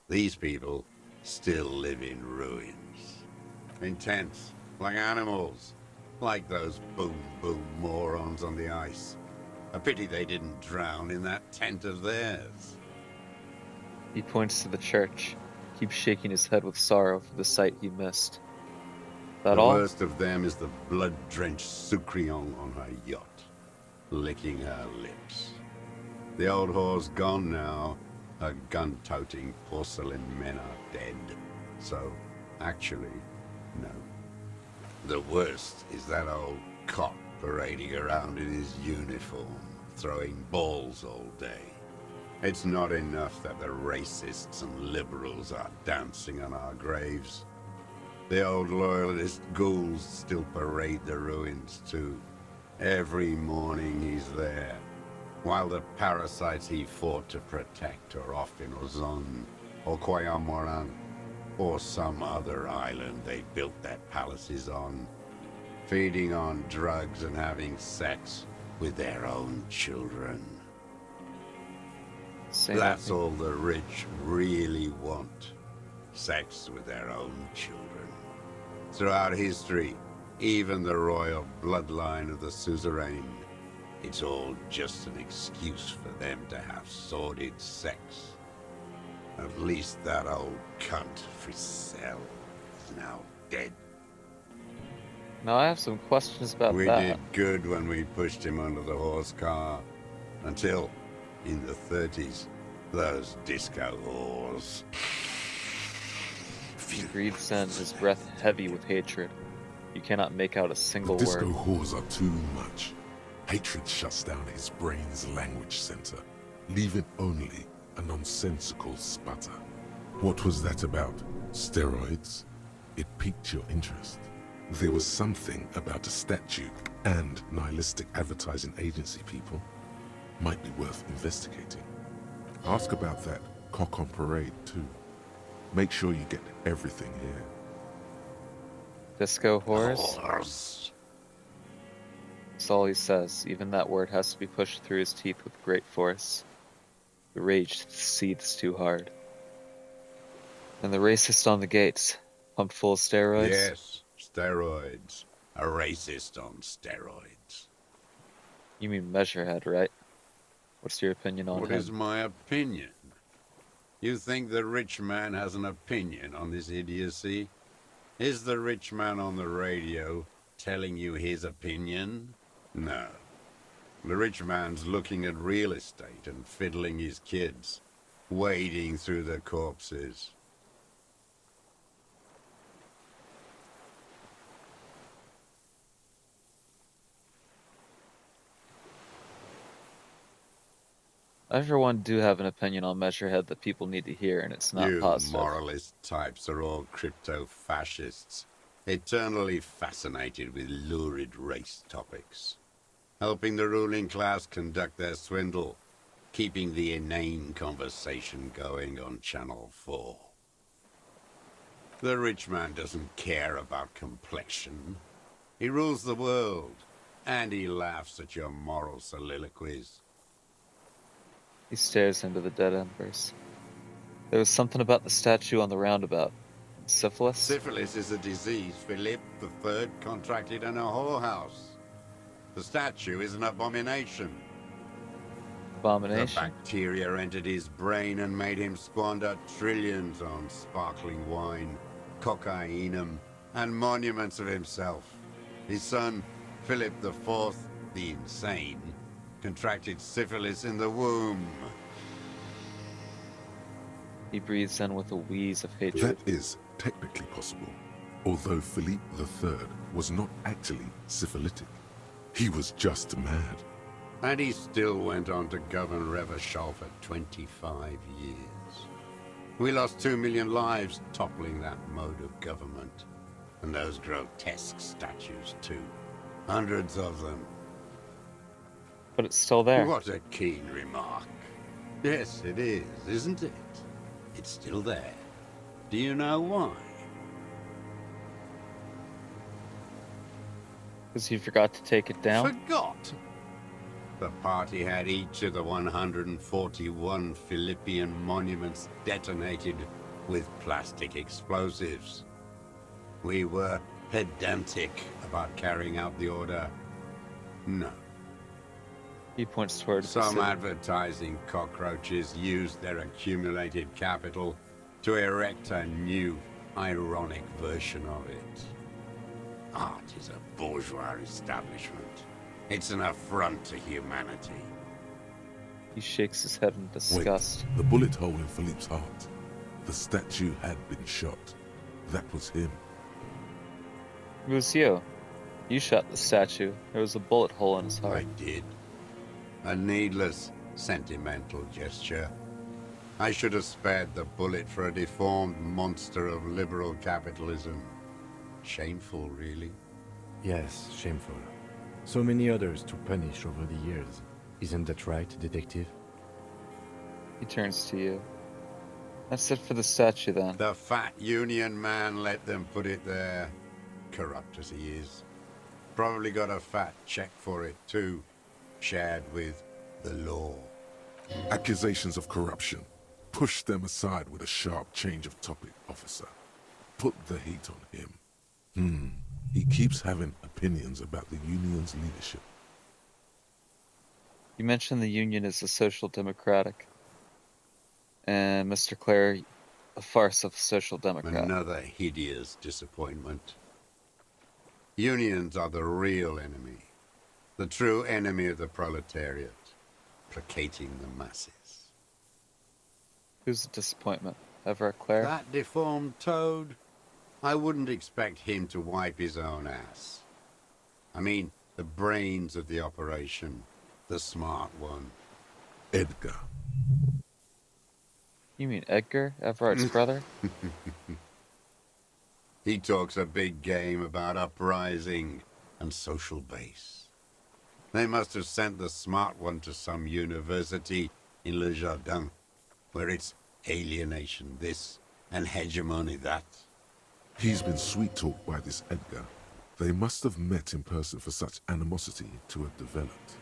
These people still live in ruins. In tents, like animals. Like those boom-boom morons on the ice. A pity they didn't drown in that tent of theirs.
He points to the church, keeps shaking his head with sorrow for the sight he missed. That
The
all?
worst of them is the blood-drenched Sucrion on her yacht, licking her lips. The old whore's gone now. Her gun-toting porcelain men are dead. So, actually, no. The worst is that old cop parading around in his uniform, throwing balls all day. It's not enough that the racists and liberals are dancing on our graves. The old loyalist ghouls still parade the ruins too. Every morning he's there, while the parasites he fought to protect are off in Ozon, or Koyamoran, or some other island they built their palaces on, feeding on drugs and having sex with their own children. That's all the rich really want. Sex with their own children. Throughout history, even the royal bloodline of the suzerain, it's all just an excuse for them to have sordid sex. At least that old cunt Frisell is now dead.
Now I have some questions about
We
that.
did good when we pushed him under the horse car. Until, in the 30s, those disco whores.
He breathes in, his breath heavy with hatred. You cannot make out a
The
single
disco
word.
whores are too much. Hatred shuts down his brain's language center, leaving only a nonsensical sputter. What was that about? Steroids? It piqued your interest. There was something about a statue and nihilistic advertising agency people. Might be worth investigating. Ask about that cock on parade too. Make sure you get everything here.
Disco whores?
Whores.
That's all he says. Even that word has to be pushed through his teeth with great force. The rage seethes too hard. And the racist on the gates, pumped full of steroids?
Yes, steroids. A racist on steroids.
You mean Measurehead, right? What's your opinion on
What
him?
is my opinion? You think the rich man has an opinion on this idiocy? Is the rich man on the radio telling you his opinion? No. The rich man's looking at real estate and fiddling his kids, wading through the corpses.
I for one do have an opinion on Measurehead that people need to hear, and it's not
You
positive.
moralist types are all crypto-fascists, eternally fascinated with lurid race topics, helping the ruling class conduct their swindle, keeping the inane conversation going on Channel 4. The rich man doesn't care about complexion. He rules the world, and he laughs at your moral soliloquies.
He stares into the dead embers. There was something about the statue on the roundabout. Syphilis?
Syphilis is a disease Philip III contracted in a whorehouse. The statue is an abomination. The
Abomination?
bacteria entered his brain and made him squander trillions on sparkling wine, cocainum, and monuments of himself. His son, Philip IV, the insane, contracted syphilis in the womb.
He breathes in with a wheeze of hatred.
That is technically possible, although Philippe III was not actually syphilitic. He was just mad.
And he still went on to govern Revachol for 25 years. We lost 2 million lives toppling that mode of government. And those grotesque statues too. Hundreds of them.
But it's still there.
What a keen remark. Yes, it is, isn't it? It's still there. Do you know why?
Because you forgot to take it down?
Forgot. The party had each of the 141 Philippian monuments detonated with plastic explosives. We were pedantic about carrying out the order. No.
He points toward the
Some
city.
advertising cockroaches used their accumulated capital to erect a new, ironic version of it. Art is a bourgeois establishment. It's an affront to humanity.
He shakes his head in disgust.
Wait, the bullet hole in Philippe's heart. The statue had been shot. That was him.
It was you. You shot the statue. There was a bullet hole in his
I
heart.
did. A needless, sentimental gesture. I should have spared the bullet for a deformed monster of liberal capitalism. Shameful, really.
Yes, shameful. So many others to punish over the years. Isn't that right, detective?
He turns to you. That's it for the statue, then.
The fat union man let them put it there. Corrupt as he is. Probably got a fat check for it, too. Shared with the law.
Accusations of corruption. Push them aside with a sharp change of topic, officer. Put the heat on him. He keeps having opinions about the union's leadership.
You mentioned the Union is a social democratic. And Mr. Clare, a farce of a social democrat.
Another hideous disappointment. Unions are the real enemy. The true enemy of the proletariat. Placating the masses.
Who's a disappointment? Everett Clare?
That deformed toad? I wouldn't expect him to wipe his own ass. I mean, the brains of the operation. The smart one.
Edgar.
You mean Edgar, Everett's brother?
He talks a big game about uprising and social base. They must have sent the smart one to some university in Le Jardin, where it's alienation this and hegemony that.
He's been sweet-talked by this Edgar. They must have met in person for such animosity to have developed.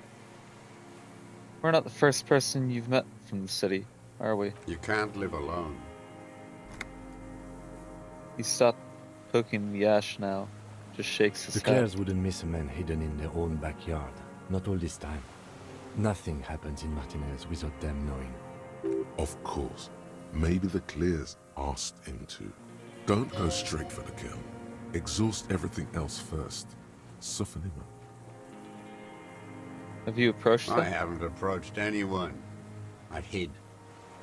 We're not the first person you've met from the city, are we?
You can't live alone.
He stopped poking the ash now. Just shakes his
The
head.
Clares wouldn't miss a man hidden in their own backyard. Not all this time. Nothing happens in Martinez without them knowing.
Of course. Maybe the Clears asked him to. Don't go straight for the kill. Exhaust everything else first. Soften him up.
Have you approached
I
them?
haven't approached anyone. I hid.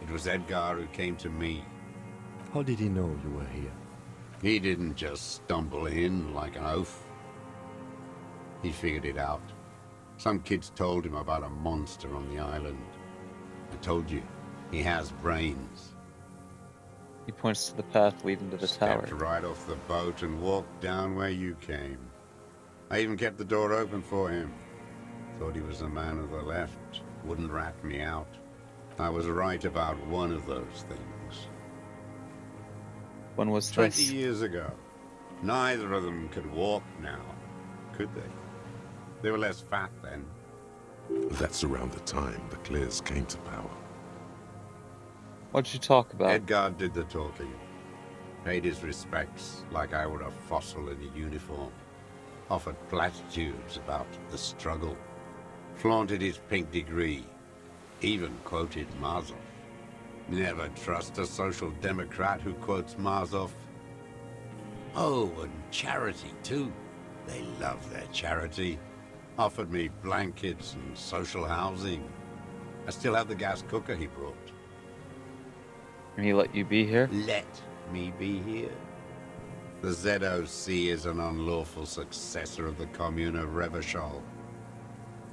It was Edgar who came to me.
How did he know you were here?
He didn't just stumble in like an oaf. He figured it out. Some kids told him about a monster on the island. I told you, he has brains.
He points to the path leading to the tower.
Stepped right off the boat and walked down where you came. I even kept the door open for him. Thought he was a man of the left. Wouldn't rat me out. I was right about one of those things.
When was
20
this?
years ago. Neither of them could walk now, could they? They were less fat then.
That's around the time the Clears came to power.
What'd you talk about?
Edgar did the talking. Paid his respects like I were a fossil in a uniform. Offered platitudes about the struggle. Flaunted his pink degree. Even quoted Marzoff. Never trust a social democrat who quotes Marzoff. Oh, and charity too. They love their charity. Offered me blankets and social housing. I still have the gas cooker he brought.
And he let you be here?
Let me be here. The ZOC is an unlawful successor of the Commune of Revachol.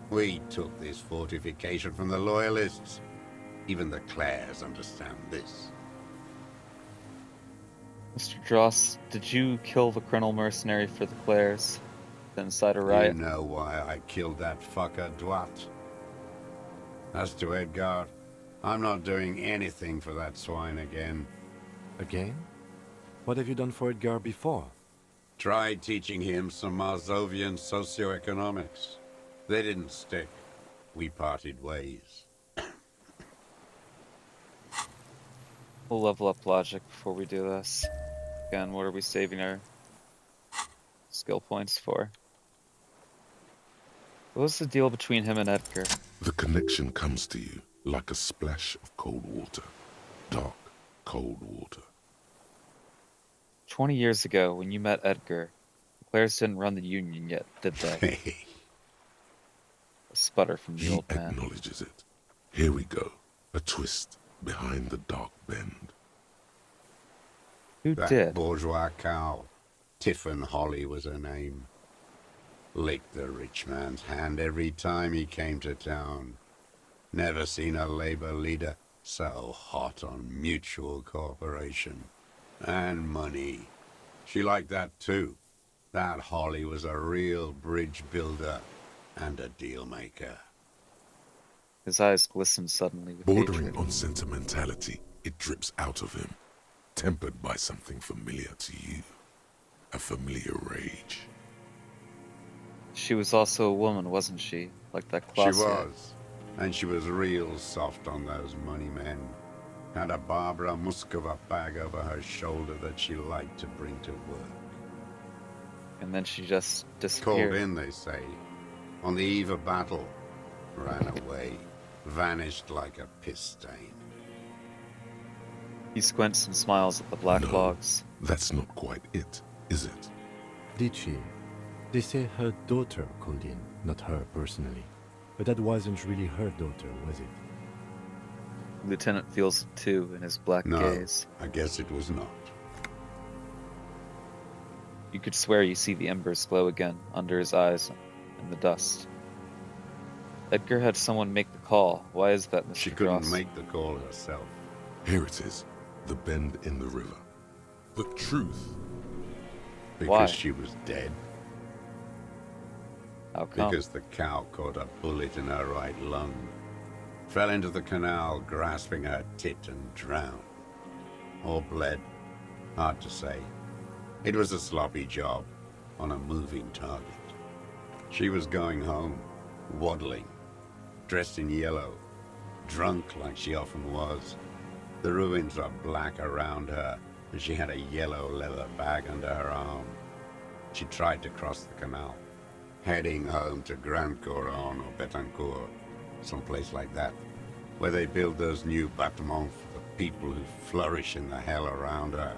We took this fortification from the Loyalists. Even the Clares understand this.
Mr. Dross, did you kill the criminal mercenary for the Clares? Then incite a riot?
You know why I killed that fucker, Dwat. As to Edgar, I'm not doing anything for that swine again.
Again? What have you done for Edgar before?
Tried teaching him some Marzovian socioeconomics. They didn't stick. We parted ways.
We'll level up logic before we do this. Again, what are we saving our skill points for? What was the deal between him and Edgar?
The connection comes to you like a splash of cold water. Dark, cold water.
20 years ago, when you met Edgar, the Clares didn't run the Union yet, did they? A sputter from the
He
old man.
acknowledges it. Here we go. A twist behind the dark bend.
Who
That
did?
bourgeois cow. Tiffin Holly was her name. Licked the rich man's hand every time he came to town. Never seen a labor leader so hot on mutual cooperation. And money. She liked that too. That Holly was a real bridge builder and a deal maker.
His eyes glistened suddenly with
Bordering
hatred.
on sentimentality, it drips out of him, tempered by something familiar to you. A familiar rage.
She was also a woman, wasn't she? Like that
She
Klaus had.
was. And she was real soft on those money men. Had a Barbara Muscova bag over her shoulder that she liked to bring to work.
And then she just
Called
disappeared.
in, they say, on the eve of battle. Ran away. Vanished like a piss stain.
He squints and smiles at the black
No.
logs.
That's not quite it, is it?
Did she? They say her daughter called in, not her personally. But that wasn't really her daughter, was it?
Lieutenant feels it too in his black
No,
gaze.
I guess it was not.
You could swear you see the embers glow again under his eyes in the dust. Edgar had someone make the call. Why is that, Mr.
She couldn't
Cross?
make the call herself.
Here it is, the bend in the river. The truth.
Because
Why?
she was dead.
How come?
Because the cow caught a bullet in her right lung. Fell into the canal, grasping her tit and drowned. Or bled. Hard to say. It was a sloppy job, on a moving target. She was going home, waddling, dressed in yellow, drunk like she often was. The ruins are black around her, and she had a yellow leather bag under her arm. She tried to cross the canal, heading home to Grand Couronne or Betancourt, someplace like that, where they build those new bâtiments for the people who flourish in the hell around her,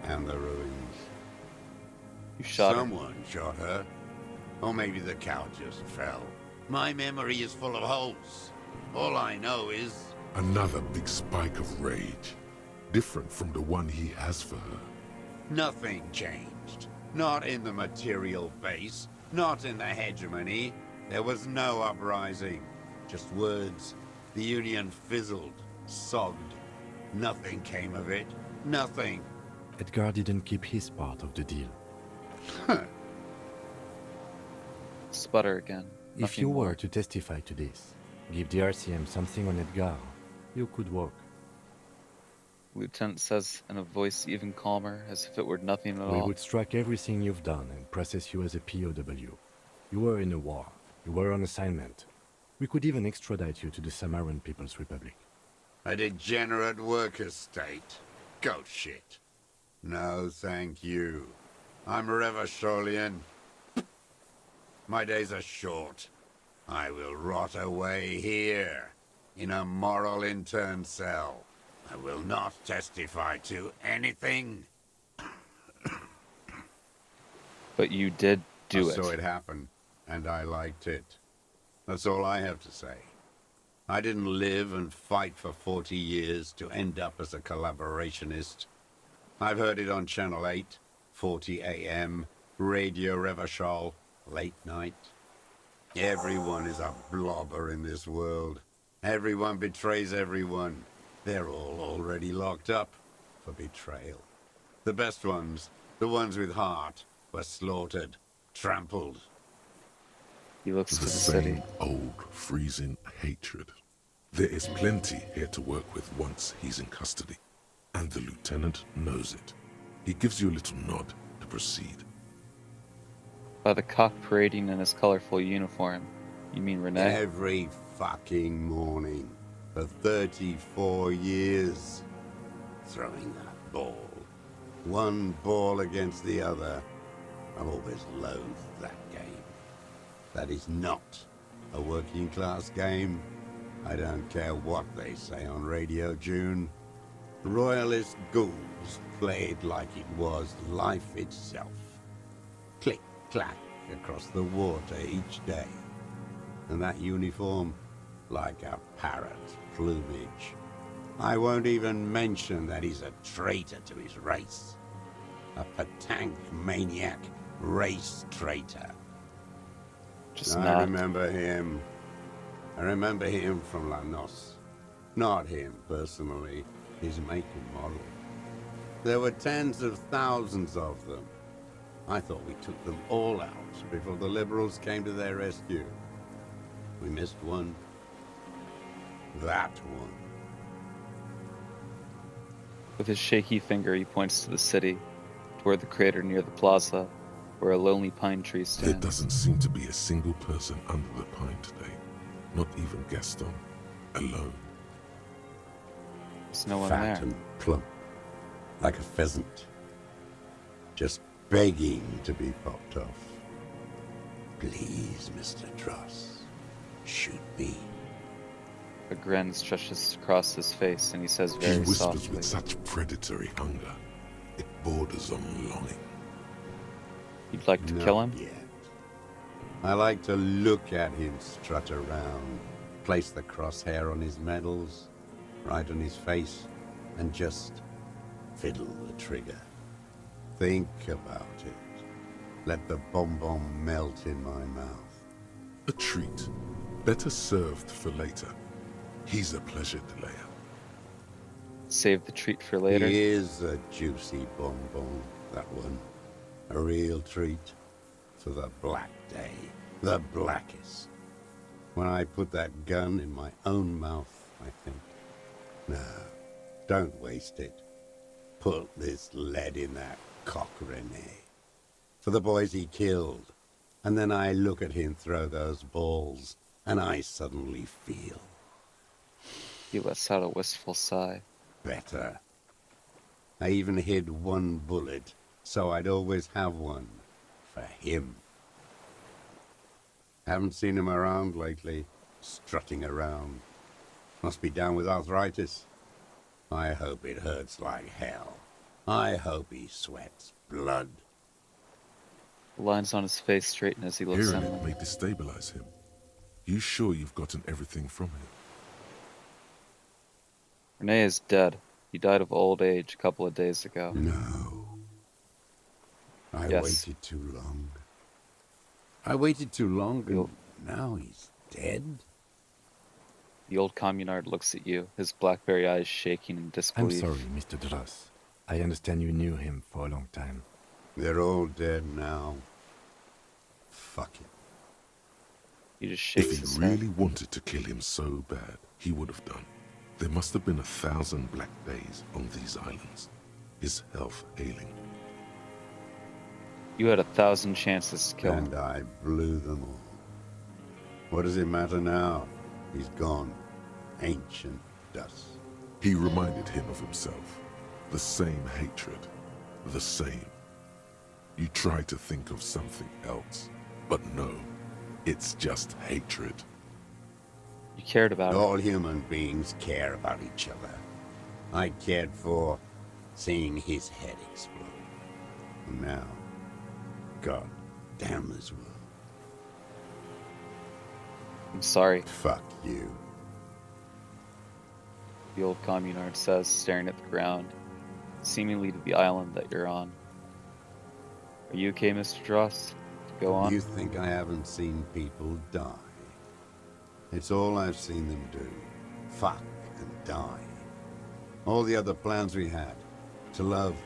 and the ruins.
You shot her.
Someone shot her. Or maybe the cow just fell. My memory is full of holes. All I know is...
Another big spike of rage. Different from the one he has for her.
nothing changed. Not in the material base, not in the hegemony. There was no uprising. Just words. The Union fizzled, sogged. Nothing came of it. Nothing.
Edgar didn't keep his part of the deal.
Sputter again.
If
Nothing
you
more.
were to testify to this, give the RCM something on Edgar, you could walk.
Lieutenant says in a voice even calmer, as if it were nothing at
We
all.
would strike everything you've done and process you as a POW. You were in a war. You were on assignment. We could even extradite you to the Samaran People's Republic.
A degenerate worker state. Go shit. No, thank you. I'm Revacholian. My days are short. I will rot away here, in a moral intern cell. I will not testify to anything.
But you did do
I
it.
saw it happen, and I liked it. That's all I have to say. I didn't live and fight for 40 years to end up as a collaborationist. I've heard it on Channel 8, 40 AM, Radio Revachol, late night. Everyone is a blobber in this world. Everyone betrays everyone. They're all already locked up for betrayal. The best ones, the ones with heart, were slaughtered, trampled.
He looks to
The
the city.
same old freezing hatred. There is plenty here to work with once he's in custody. And the lieutenant knows it. He gives you a little nod to proceed.
By the cock parading in his colorful uniform. You mean Renee?
Every fucking morning for 34 years. Throwing that ball. One ball against the other. I've always loathed that game. That is not a working class game. I don't care what they say on Radio June. Royalist ghouls played like it was life itself. Click, clack across the water each day. And that uniform, like a parrot's plumage. I won't even mention that he's a traitor to his race. A Patank maniac race traitor.
Just
I
not.
remember him. I remember him from La Noce. Not him, personally. His make and model. There were tens of thousands of them. I thought we took them all out before the liberals came to their rescue. We missed one. That one.
With his shaky finger, he points to the city, toward the crater near the plaza, where a lonely pine tree
There
stands.
doesn't seem to be a single person under the pine today. Not even Gaston. Alone.
There's no one
Fat
there.
and plump. Like a pheasant. Just begging to be popped off. Please, Mr. Dross. Shoot me.
A grin stretches across his face, and he says
He
very
whispers
softly,
with such predatory hunger. It borders on longing.
"You'd like to
Not
kill him?"
yet. I like to look at him strut around, place the crosshair on his medals, right on his face, and just fiddle the trigger. Think about it. Let the bonbon melt in my mouth.
A treat. Better served for later. He's a pleasure delayer.
Save the treat for later.
He is a juicy bonbon, that one. A real treat for the black day. The blackest. When I put that gun in my own mouth, I think. No, don't waste it. Put this lead in that cock, René. For the boys he killed. And then I look at him throw those balls, and I suddenly feel
He lets out a wistful sigh.
better. I even hid one bullet, so I'd always have one for him. Haven't seen him around lately, strutting around. Must be down with arthritis. I hope it hurts like hell. I hope he sweats blood.
The lines on his face straighten as he looks
Hearing
inland.
it may destabilize him. You sure you've gotten everything from him?
René is dead. He died of old age a couple of days ago.
No. I
Yes.
waited too long. I waited too long,
You'll-
and now he's dead?
The old communard looks at you, his blackberry eyes shaking in
I'm
disbelief.
sorry, Mr. Dross. I understand you knew him for a long time.
They're all dead now. Fuck it.
He just
If
shakes
he
his
really
head.
wanted to kill him so bad, he would have done. There must have been 1,000 black days on these islands. His health ailing.
You had 1,000 chances to kill him.
And I blew them all. What does it matter now? He's gone. Ancient dust.
He reminded him of himself. The same hatred. The same. You try to think of something else, but no. It's just hatred.
You cared about him.
All human beings care about each other. I cared for seeing his head explode. And now, God damn this world.
I'm sorry,
Fuck you.
the old communard says, staring at the ground, seemingly to the island that you're on. Are you okay, Mr. Dross? To go on?
You think I haven't seen people die? It's all I've seen them do. Fuck and die. All the other plans we had. To love.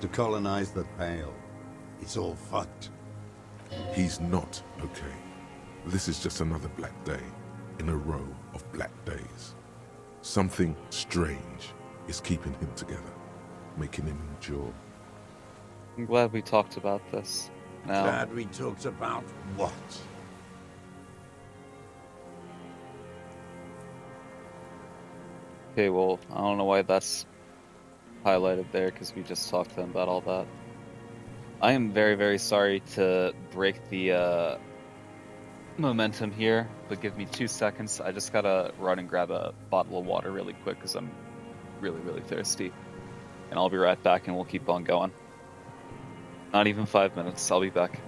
To colonize the Pale. It's all fucked.
He's not okay. This is just another black day in a row of black days. Something strange is keeping him together, making him endure.
I'm glad we talked about this. Now,
Glad we talked about what?
okay, well, I don't know why that's highlighted there, because we just talked to them about all that. I am very, very sorry to break the momentum here, but give me 2 seconds. I just gotta run and grab a bottle of water really quick, because I'm really, really thirsty. And I'll be right back, and we'll keep on going. Not even 5 minutes. I'll be back.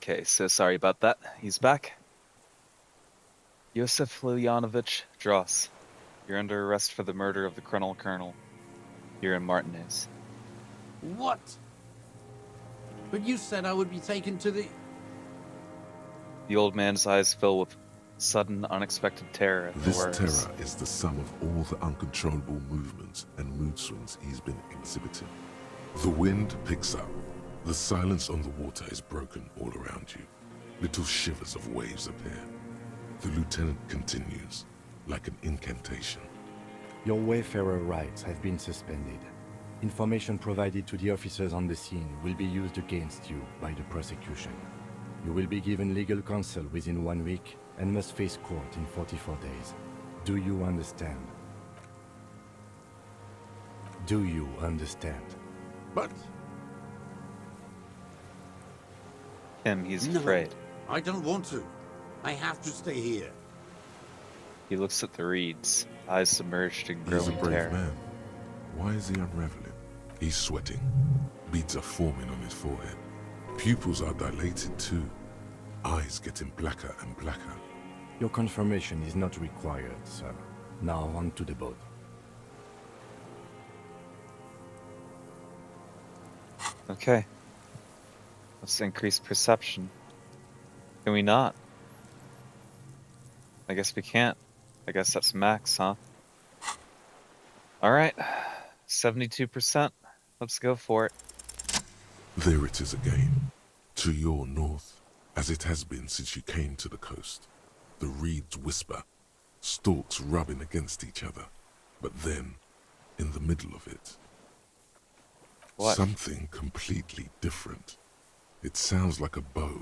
Okay, so sorry about that. He's back. Yosef Lilyanovich Dross. You're under arrest for the murder of the Colonel. You're in Martinez.
What? But you said I would be taken to the...
The old man's eyes fill with sudden, unexpected terror at the
This
words.
terror is the sum of all the uncontrollable movements and mood swings he's been exhibiting. The wind picks up. The silence on the water is broken all around you. Little shivers of waves appear. The lieutenant continues, like an incantation.
Your wayfarer rights have been suspended. Information provided to the officers on the scene will be used against you by the prosecution. You will be given legal counsel within 1 week and must face court in 44 days. Do you understand? Do you understand?
But...
Kim, he's
No,
afraid.
I don't want to. I have to stay here.
He looks at the reeds, eyes submerged in
He's a
growing
brave
terror.
man. Why is he unraveling? He's sweating. Beads are forming on his forehead. Pupils are dilated too. Eyes getting blacker and blacker.
Your confirmation is not required, sir. Now on to the boat.
Okay. Let's increase perception. Can we not? I guess we can't. I guess that's max, huh? Alright. 72%. Let's go for it.
There it is again, to your north, as it has been since you came to the coast. The reeds whisper, stalks rubbing against each other, but then, in the middle of it,
What?
something completely different. It sounds like a bow,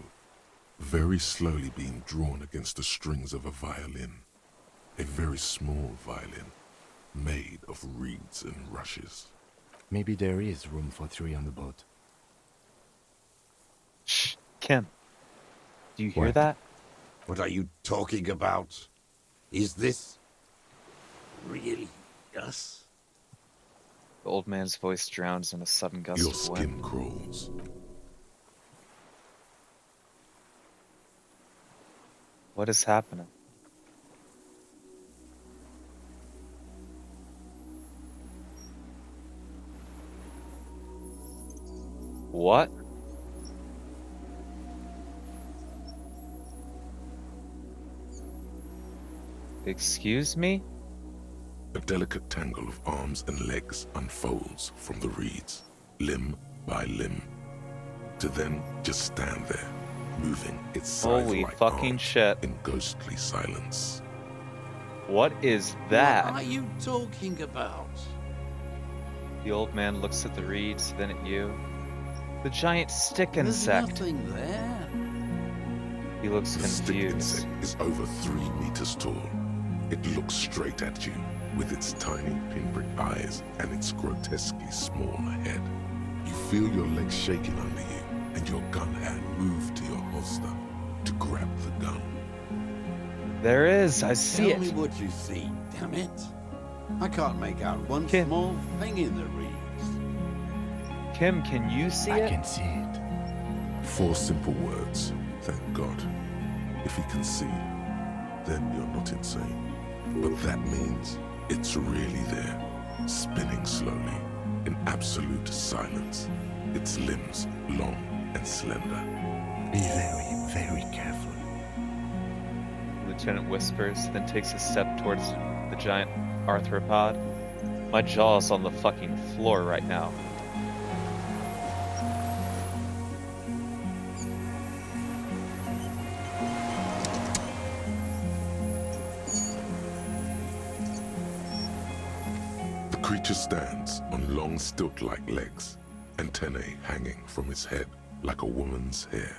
very slowly being drawn against the strings of a violin. A very small violin, made of reeds and rushes.
Maybe there is room for 3 on the boat.
Shh. Kim. Do you hear
What?
that?
What are you talking about? Is this... really us?
The old man's voice drowns in a sudden gust
Your
of wind.
skin crawls.
What is happening? What? Excuse me?
A delicate tangle of arms and legs unfolds from the reeds, limb by limb, to then just stand there, moving its
Holy
scythe-like
fucking
arms
shit.
in ghostly silence.
What is
What
that?
are you talking about?
The old man looks at the reeds, then at you. The giant stick
There's
insect.
nothing there.
He looks
The stick
confused.
insect is over 3 meters tall. It looks straight at you, with its tiny pinprick eyes and its grotesquely small head. You feel your legs shaking under you, and your gun hand move to your holster to grab the gun.
There is, I see
Tell me
it.
what you see, damn it. I can't make out one
Kim.
small thing in the reeds.
Kim, can you see
I
it?
can see it.
4 simple words, thank God. If he can see, then you're not insane. But that means it's really there, spinning slowly, in absolute silence, its limbs long and slender.
Be very, very careful.
Lieutenant whispers, then takes a step towards the giant arthropod. My jaw's on the fucking floor right now.
The creature stands on long stilt-like legs, antennae hanging from its head like a woman's hair,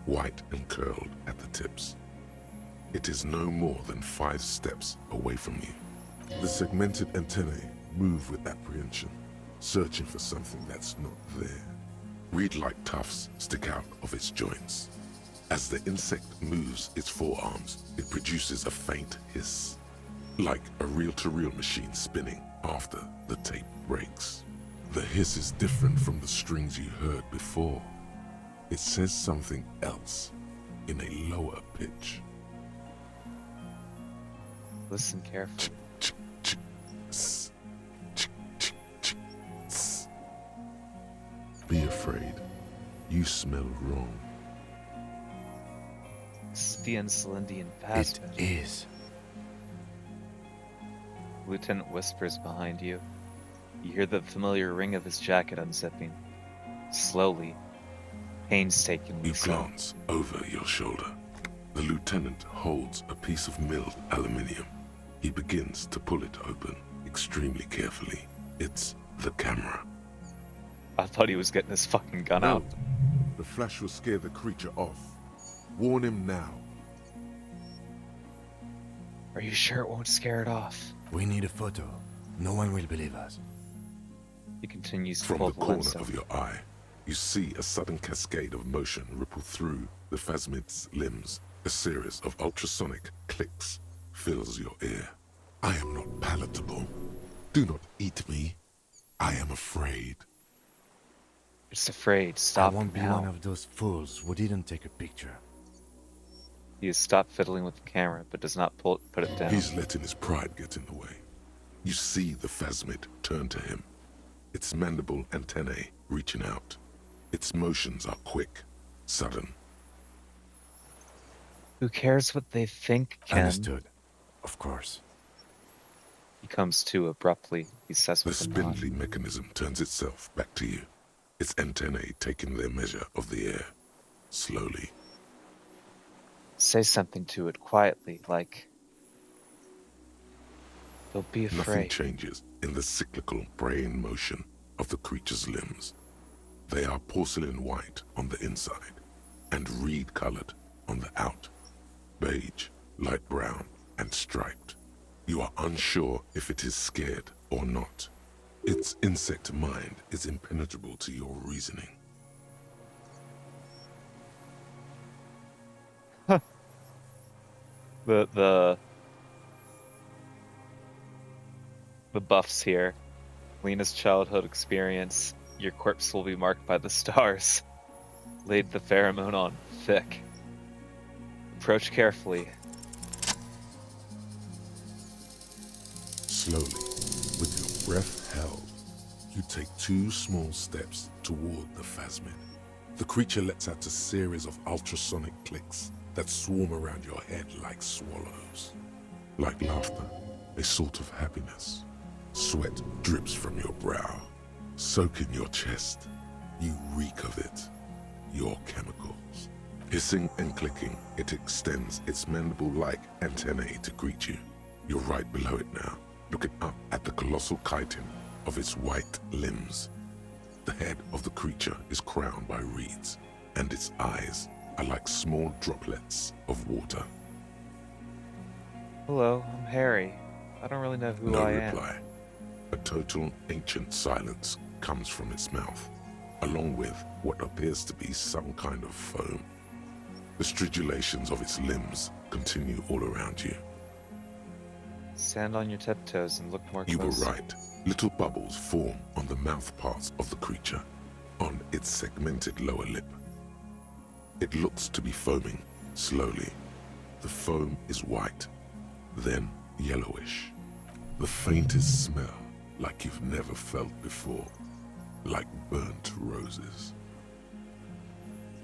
white and curled at the tips. It is no more than 5 steps away from you. The segmented antennae move with apprehension, searching for something that's not there. Reed-like tufts stick out of its joints. As the insect moves its forearms, it produces a faint hiss, like a reel-to-reel machine spinning after the tape breaks. The hiss is different from the strings you heard before. It says something else in a lower pitch.
Listen carefully.
Be afraid. You smell wrong.
This is the Insulindian
It
Phasmid.
is.
Lieutenant whispers behind you. You hear the familiar ring of his jacket unzipping. Slowly, painstakingly
You
so.
glance over your shoulder. The lieutenant holds a piece of milled aluminium. He begins to pull it open extremely carefully. It's the camera.
I thought he was getting his fucking gun
No.
out.
The flash will scare the creature off. Warn him now.
Are you sure it won't scare it off?
We need a photo. No one will believe us.
He continues to
From
pull
the
the lens
corner of
out.
your eye, you see a sudden cascade of motion ripple through the Phasmid's limbs. A series of ultrasonic clicks fills your ear. I am not palatable. Do not eat me. I am afraid.
It's afraid. Stop
I won't be
now.
one of those fools who didn't take a picture.
He has stopped fiddling with the camera, but does not put it down.
He's letting his pride get in the way. You see the Phasmid turn to him, its mandible antennae reaching out. Its motions are quick, sudden.
Who cares what they think, Ken?
Understood. Of course.
He comes to abruptly. He says
The
with a nod.
spindly mechanism turns itself back to you, its antennae taking their measure of the air, slowly.
Say something to it quietly, like, "Don't be
Nothing
afraid."
changes in the cyclical brain motion of the creature's limbs. They are porcelain white on the inside and reed-colored on the out. Beige, light brown, and striped. You are unsure if it is scared or not. Its insect mind is impenetrable to your reasoning.
The buffs here. Lena's childhood experience. Your corpse will be marked by the stars. Laid the pheromone on thick. Approach carefully.
Slowly, with your breath held, you take 2 small steps toward the Phasmid. The creature lets out a series of ultrasonic clicks that swarm around your head like swallows. Like laughter, a sort of happiness. Sweat drips from your brow, soaking your chest. You reek of it, your chemicals. Hissing and clicking, it extends its mandible-like antennae to greet you. You're right below it now, looking up at the colossal chitin of its white limbs. The head of the creature is crowned by reeds, and its eyes are like small droplets of water.
Hello, I'm Harry. I don't really know who
No
I
reply. A total ancient silence comes from its mouth, along with what appears to be some kind of foam. The stridulations of its limbs continue all around you.
am. Stand on your tiptoes and look more
You were
closely.
right. Little bubbles form on the mouth parts of the creature, on its segmented lower lip. It looks to be foaming, slowly. The foam is white, then yellowish. The faintest smell like you've never felt before, like burnt roses.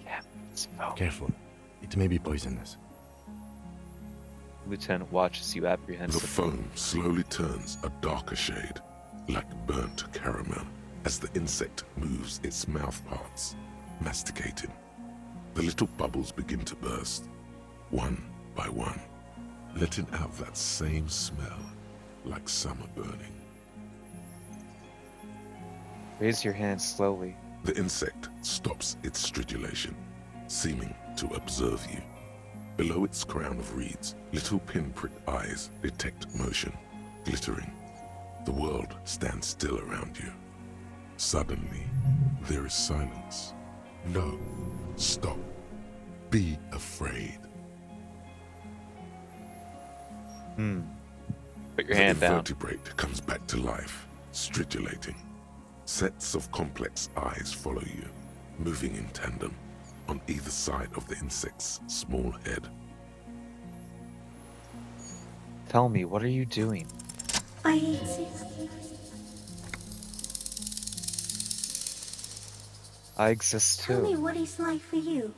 Yeah, it's foam.
Careful. It may be poisonous.
Lieutenant watches you
The
apprehensively.
foam slowly turns a darker shade, like burnt caramel, as the insect moves its mouth parts, masticating. The little bubbles begin to burst, one by one, letting out that same smell, like summer burning.
Raise your hand slowly.
The insect stops its stridulation, seeming to observe you. Below its crown of reeds, little pinprick eyes detect motion, glittering. The world stands still around you. Suddenly, there is silence. No, stop. Be afraid.
Put your
The
hand down.
invertebrate comes back to life, stridulating. Sets of complex eyes follow you, moving in tandem. on either side of the insect's small head.
Tell me, what are you doing?
I exist.
I exist
Tell me
too.
what it's like for you.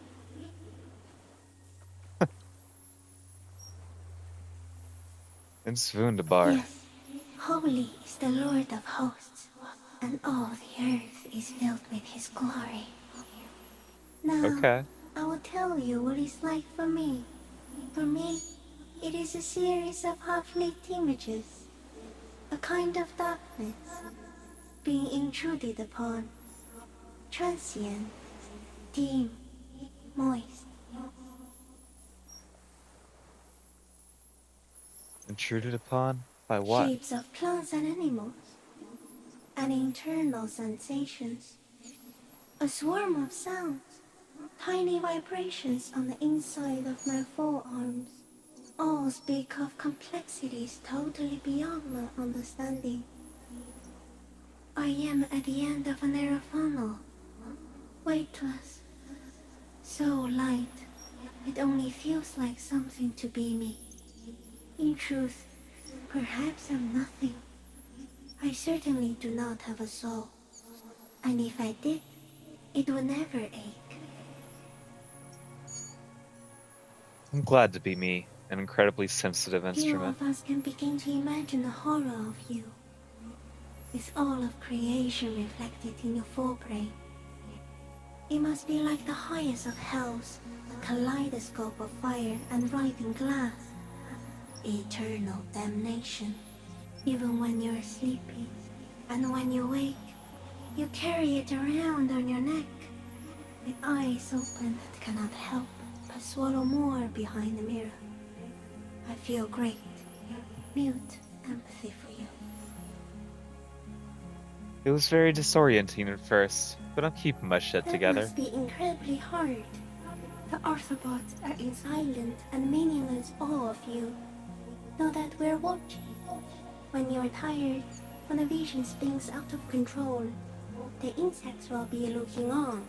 It's Wunderbar.
Yes, holy is the Lord of hosts, and all the earth is filled with his glory. Now,
Okay.
I will tell you what it's like for me. For me, it is a series of half-lit images, a kind of darkness, being intruded upon, transient, dim, moist.
Intruded upon? By what?
Shapes of plants and animals, and internal sensations. A swarm of sounds, tiny vibrations on the inside of my forearms. All speak of complexities totally beyond my understanding. I am at the end of a narrow funnel, weightless, so light, it only feels like something to be me. In truth, perhaps I'm nothing. I certainly do not have a soul, and if I did, it would never ache.
I'm glad to be me, an incredibly sensitive
Few
instrument.
of us can begin to imagine the horror of you, with all of creation reflected in your forebrain. It must be like the highest of hells, a kaleidoscope of fire and writhing glass. Eternal damnation. Even when you're sleepy, and when you wake, you carry it around on your neck, with eyes open that cannot help but swallow more behind the mirror. I feel great, mute empathy for you.
It was very disorienting at first, but I'm keeping my shit
That
together.
must be incredibly hard. The Arthropods are in silent and meaningless awe of you. Know that we're watching. When you're tired, when the vision spins out of control, the insects will be looking on,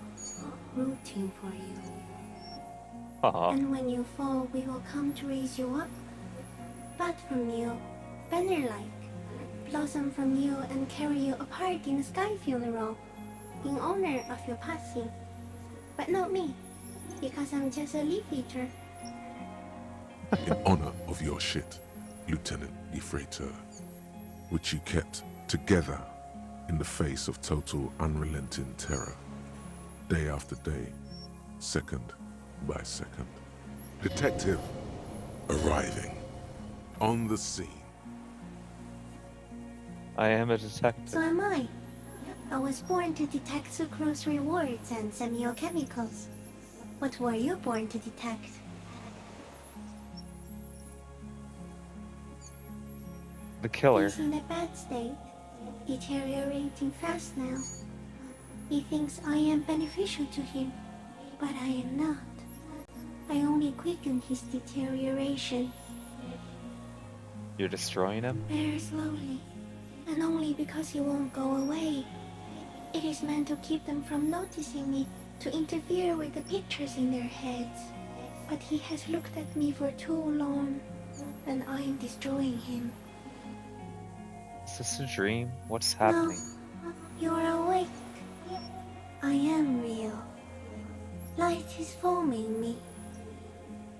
rooting for you.
Aw,
And when you fall, we will come to raise you up. Bud from you, banner-like, blossom from you and carry you apart in a sky funeral, in honor of your passing. But not me, because I'm just a leaf eater.
In honor of your shit, Lieutenant Defraiteur, which you kept together in the face of total unrelenting terror, day after day, second by second. Detective arriving on the scene.
I am a
So
detective.
am I. I was born to detect sucrose rewards and semiochemicals. What were you born to detect?
The killer.
He's in a bad state, deteriorating fast now. He thinks I am beneficial to him, but I am not. I only quicken his deterioration,
You're destroying him?
very slowly, and only because he won't go away. It is meant to keep them from noticing me, to interfere with the pictures in their heads. But he has looked at me for too long, and I am destroying him.
Is this a dream? What's happening?
No, you are awake. I am real. Light is forming me.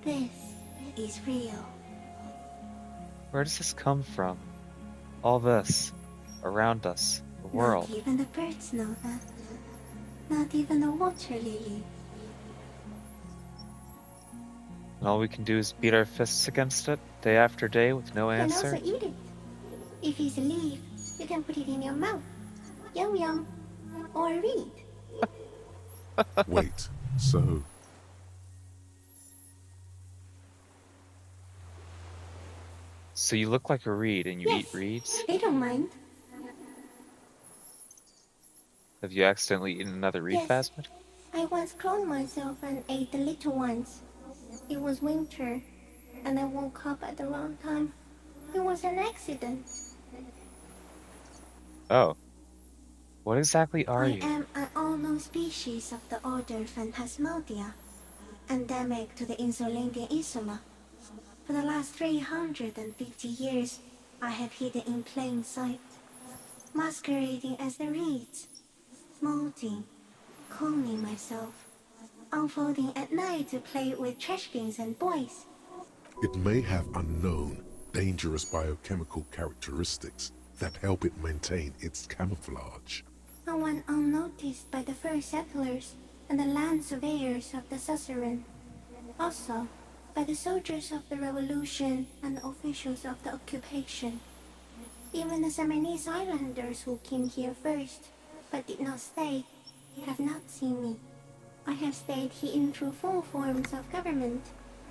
This is real.
Where does this come from? All this, around us, the world.
Not even the birds know that. Not even the water lily.
And all we can do is beat our fists against it, day after day, with no
You can
answer?
also eat it. If it's a leaf, you can put it in your mouth. Yum yum. Or read.
Wait, so
So you look like a reed and you
Yes.
eat reeds?
They don't mind.
Have you accidentally eaten another reed
Yes.
phasmid?
I once cloned myself and ate the little ones. It was winter, and I woke up at the wrong time. It was an accident.
Oh. What exactly are
I
you?
am an well-known species of the order Phantasmodia, endemic to the insular Elyisum. For the last 350 years, I have hidden in plain sight, masquerading as the reeds, molting, cloning myself, unfolding at night to play with trash cans and boys.
It may have unknown, dangerous biochemical characteristics that help it maintain its camouflage.
And went unnoticed by the first settlers and the land surveyors of the suzerain. Also, by the soldiers of the revolution and the officials of the occupation. Even the Seminese islanders who came here first, but did not stay, have not seen me. I have stayed hidden through 4 forms of government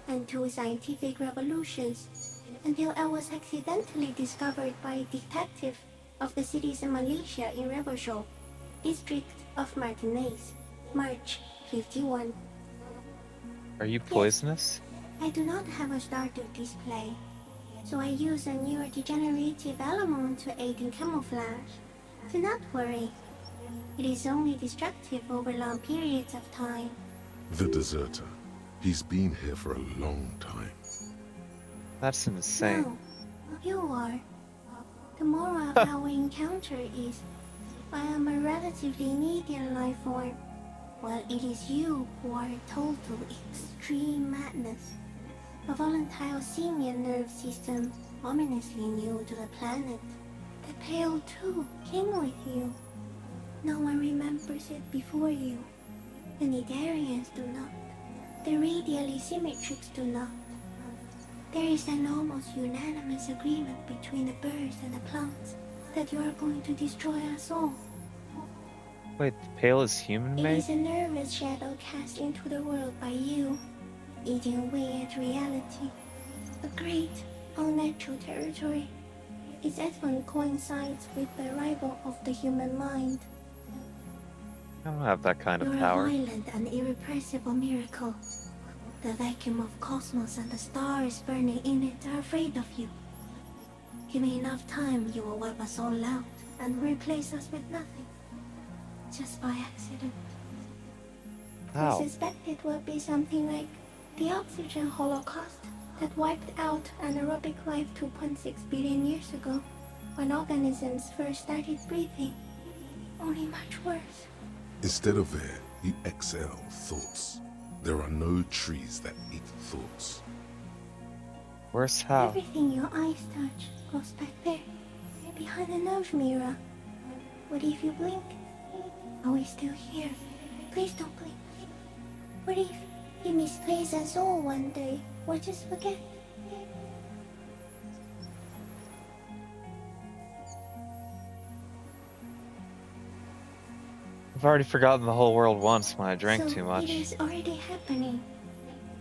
and 2 scientific revolutions, until I was accidentally discovered by a detective of the citizen militia in Reverchol, district of Martinaise, March 51.
Are you poisonous?
I do not have a starter display, so I use a neurodegenerative element to aid in camouflage. Do not worry. It is only destructive over long periods of time.
The deserter. He's been here for a long time.
That's insane.
No, you are. The moral of our encounter is, I am a relatively medium life form, while it is you who are a total extreme madness. A volatile senior nerve system ominously new to the planet. The Pale too came with you. No one remembers it before you. The Nidarians do not. The radially symmetrics do not. There is an almost unanimous agreement between the birds and the plants that you are going to destroy us all.
Wait, the Pale is
It
human-made?
is a nervous shadow cast into the world by you, eating away at reality. A great, unnatural territory. Its advent coincides with the arrival of the human mind.
I don't have that kind of
You're a
power.
violent and irrepressible miracle. The vacuum of cosmos and the stars burning in it are afraid of you. Give me enough time, you will wipe us all out and replace us with nothing. Just by accident. I
How?
suspect it will be something like the oxygen holocaust that wiped out anaerobic life 2.6 billion years ago, when organisms first started breathing. Only much worse.
Instead of air, you exhale thoughts. There are no trees that eat thoughts.
Worse how?
Everything your eyes touch goes back there, behind the nose mirror. What if you blink? Are we still here? Please don't blink. What if you misplace us all one day, or just forget?
I've already forgotten the whole world once when I drank
So
too much.
it is already happening.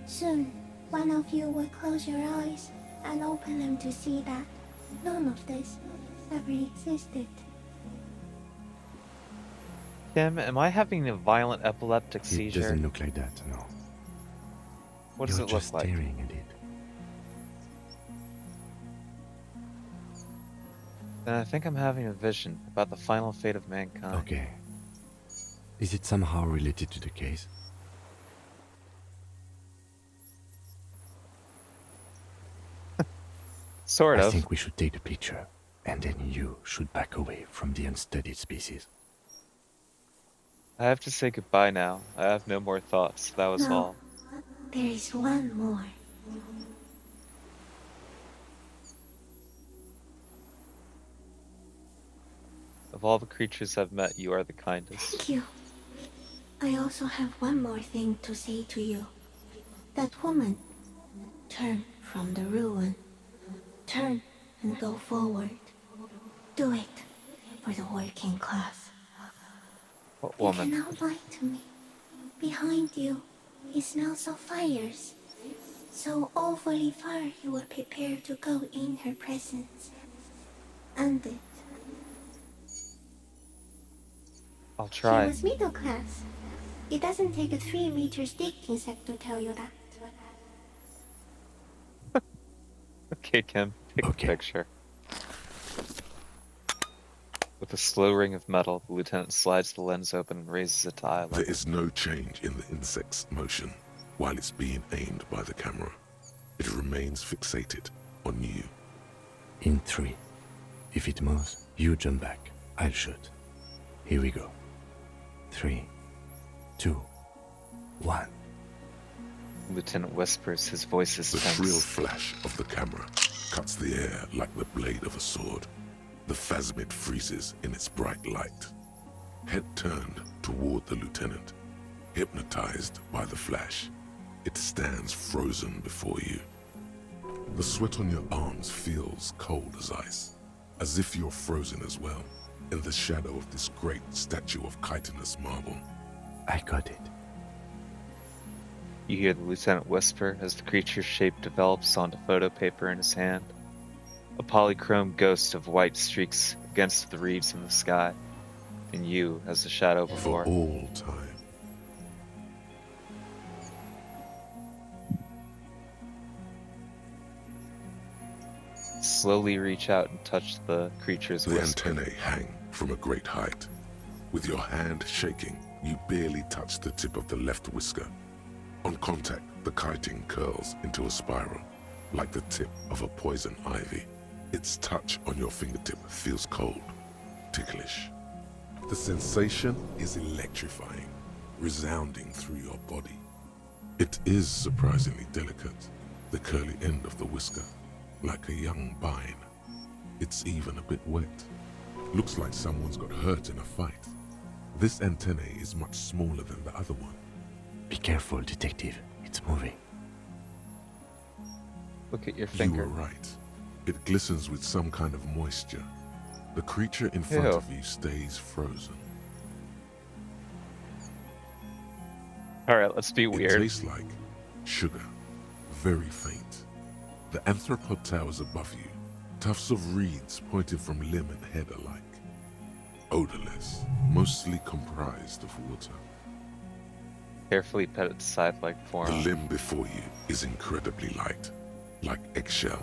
Soon, one of you will close your eyes and open them to see that none of this ever existed.
Tim, am I having a violent epileptic
It
seizure?
doesn't look like that, no.
What does
You're
it look
just
like?
staring at it.
Then I think I'm having a vision about the final fate of mankind.
Okay. Is it somehow related to the case?
Sort
I
of.
think we should take the picture, and then you should back away from the unstudied species.
I have to say goodbye now. I have no more thoughts. That was
No.
all.
There is one more.
Of all the creatures I've met, you are the kindest.
Thank you. I also have one more thing to say to you. That woman, turn from the ruin. Turn and go forward. Do it for the working class.
What
You
woman?
cannot lie to me. Behind you, it smells of fires. So awfully far you were prepared to go in her presence. End it.
I'll
She
try.
was middle class. It doesn't take a 3-meter stick insect to tell you that.
Okay, Kim. Take
Okay.
a picture. With a slow ring of metal, the lieutenant slides the lens open and raises it to eye level.
There is no change in the insect's motion while it's being aimed by the camera. It remains fixated on you.
In 3. If it moves, you jump back. I'll shoot. Here we go. 3, 2, 1.
The lieutenant whispers, his voice is
The
tense.
shrill flash of the camera cuts the air like the blade of a sword. The phasmid freezes in its bright light. Head turned toward the lieutenant, hypnotized by the flash. It stands frozen before you. The sweat on your arms feels cold as ice, as if you're frozen as well, in the shadow of this great statue of chitinous marble.
I got it.
You hear the lieutenant whisper as the creature's shape develops onto photo paper in his hand. A polychrome ghost of white streaks against the reeds in the sky, and you as a shadow before.
For all time.
Slowly reach out and touch the creature's
The
whisper.
antennae hang from a great height. With your hand shaking, you barely touch the tip of the left whisker. On contact, the chitin curls into a spiral, like the tip of a poison ivy. Its touch on your fingertip feels cold, ticklish. The sensation is electrifying, resounding through your body. It is surprisingly delicate, the curly end of the whisker, like a young vine. It's even a bit wet. Looks like someone's got hurt in a fight. This antennae is much smaller than the other one.
Be careful, detective. It's moving.
Look at your
You
finger.
were right. It glistens with some kind of moisture. The creature in front
Ew.
of you stays frozen.
Alright, let's be
It
weird.
tastes like sugar, very faint. The anthropod towers above you, tufts of reeds pointed from limb and head alike. Odorless, mostly comprised of water.
Carefully pet its side-like
The
forearm.
limb before you is incredibly light, like eggshell.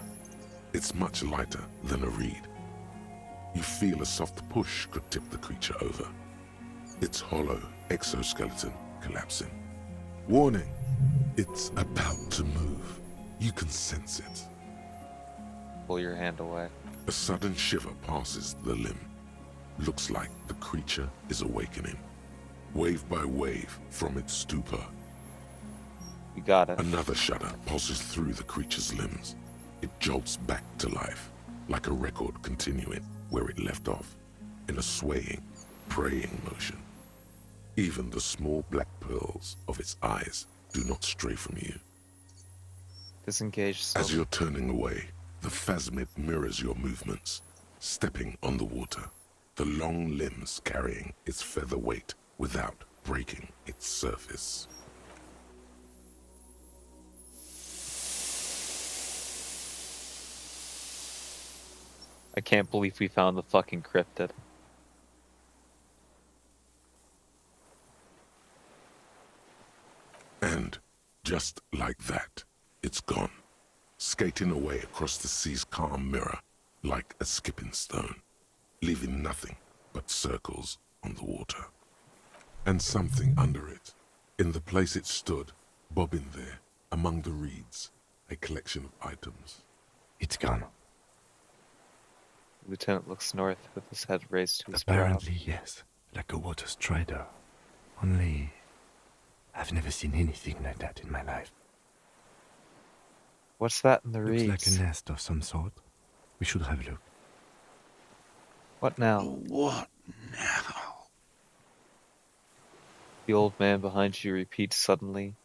It's much lighter than a reed. You feel a soft push could tip the creature over. Its hollow exoskeleton collapsing. Warning! It's about to move. You can sense it.
Pull your hand away.
A sudden shiver passes the limb. Looks like the creature is awakening, wave by wave from its stupor.
You got it.
Another shudder pulses through the creature's limbs. It jolts back to life, like a record continuing where it left off, in a swaying, praying motion. Even the small black pearls of its eyes do not stray from you.
Disengage
As
slowly.
you're turning away, the phasmid mirrors your movements, stepping on the water, the long limbs carrying its feather weight without breaking its surface.
I can't believe we found the fucking cryptid.
And just like that, it's gone, skating away across the sea's calm mirror like a skipping stone, leaving nothing but circles on the water. And something under it, in the place it stood, bobbing there, among the reeds, a collection of items.
It's gone.
Lieutenant looks north with his head raised to his
Apparently, yes. Like a water strider. Only, I've never seen anything like that in my life.
What's that in the
Looks
reeds?
like a nest of some sort. We should have a look.
What now?
What now?
The old man behind you repeats suddenly.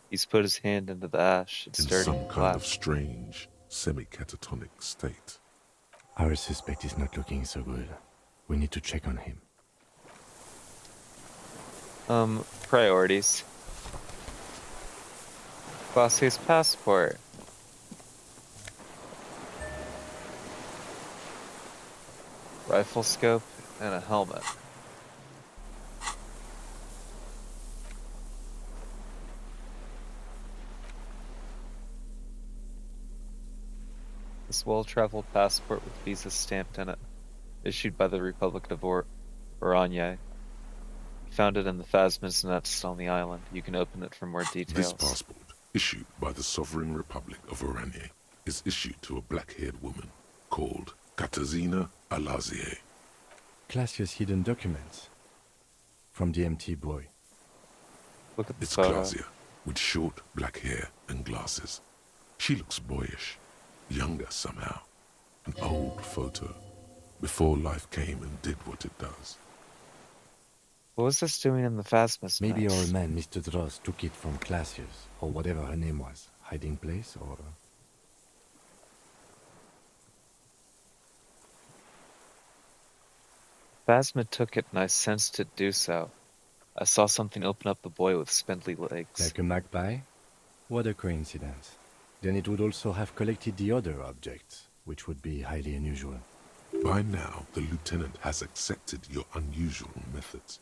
He's put his hand into the ash. It's
In
dirty
some
and
kind
black.
of strange, semi-catatonic state.
Our suspect is not looking so good. We need to check on him.
Priorities. Boss's passport. Rifle scope and a helmet. This well-traveled passport with visa stamped in it. issued by the Republic of Oranje. Found it in the Phasma's nest on the island. You can open it for more
This
details.
passport, issued by the Sovereign Republic of Oranje, is issued to a black-haired woman called Katarzyna Alazie.
Classia's hidden documents. From the MT boy.
Look at the
It's
photo.
Klasia, with short black hair and glasses. She looks boyish, younger somehow. An old photo, before life came and did what it does.
What was this doing in the Phasma's
Maybe our
nest?
man, Mr. Dross, took it from Classia's, or whatever her name was. Hiding place, or...
Phasma took it and I sensed it do so. I saw something open up the boy with spindly legs.
Like a magpie? What a coincidence. Then it would also have collected the other objects, which would be highly unusual.
By now, the lieutenant has accepted your unusual methods.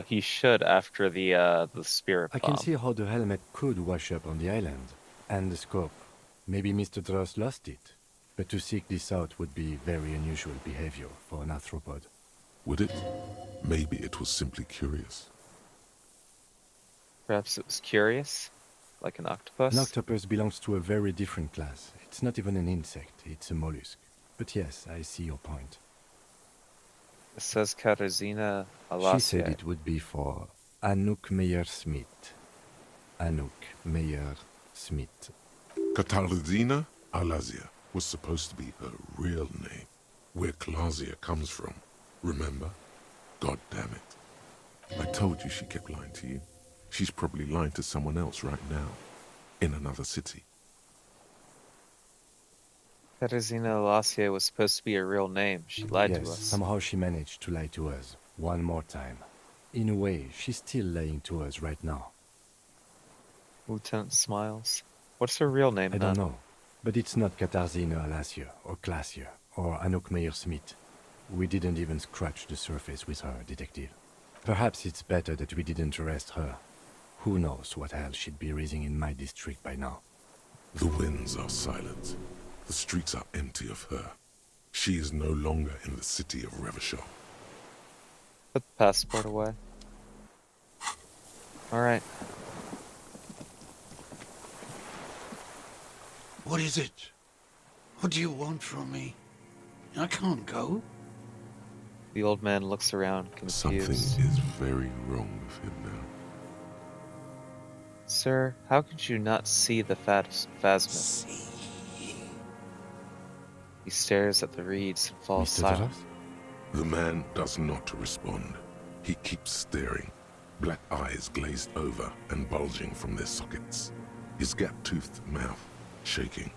He should after the spirit
I
bomb.
can see how the helmet could wash up on the island. And the scope. Maybe Mr. Dross lost it. But to seek this out would be very unusual behavior for an arthropod.
Would it? Maybe it was simply curious.
Perhaps it was curious? Like an octopus?
An octopus belongs to a very different class. It's not even an insect, it's a mollusk. But yes, I see your point.
It says Katarzyna
She said
Alazie.
it would be for Anouk Meyer-Smith. Anouk Meyer-Smith.
Katarzyna Alazie was supposed to be her real name, where Klasia comes from. Remember? God damn it. I told you she kept lying to you. She's probably lying to someone else right now, in another city.
Katarzyna Alazie was supposed to be her real name. She lied
Yes,
to us.
somehow she managed to lie to us. One more time. In a way, she's still lying to us right now.
Lieutenant smiles. What's her real name
I
then?
don't know. But it's not Katarzyna Alazie, or Klasia, or Anouk Meyer-Smith. We didn't even scratch the surface with her, detective. Perhaps it's better that we didn't arrest her. Who knows what hell she'd be raising in my district by now.
The winds are silent. The streets are empty of her. She is no longer in the city of Revachol.
Put the passport away. Alright.
What is it? What do you want from me? I can't go.
The old man looks around,
Something
confused.
is very wrong with him now.
Sir, how could you not see the Phasma?
See.
He stares at the reeds and falls
Mr.
silent.
Dross?
The man does not respond. He keeps staring, black eyes glazed over and bulging from their sockets. His gap-toothed mouth shaking,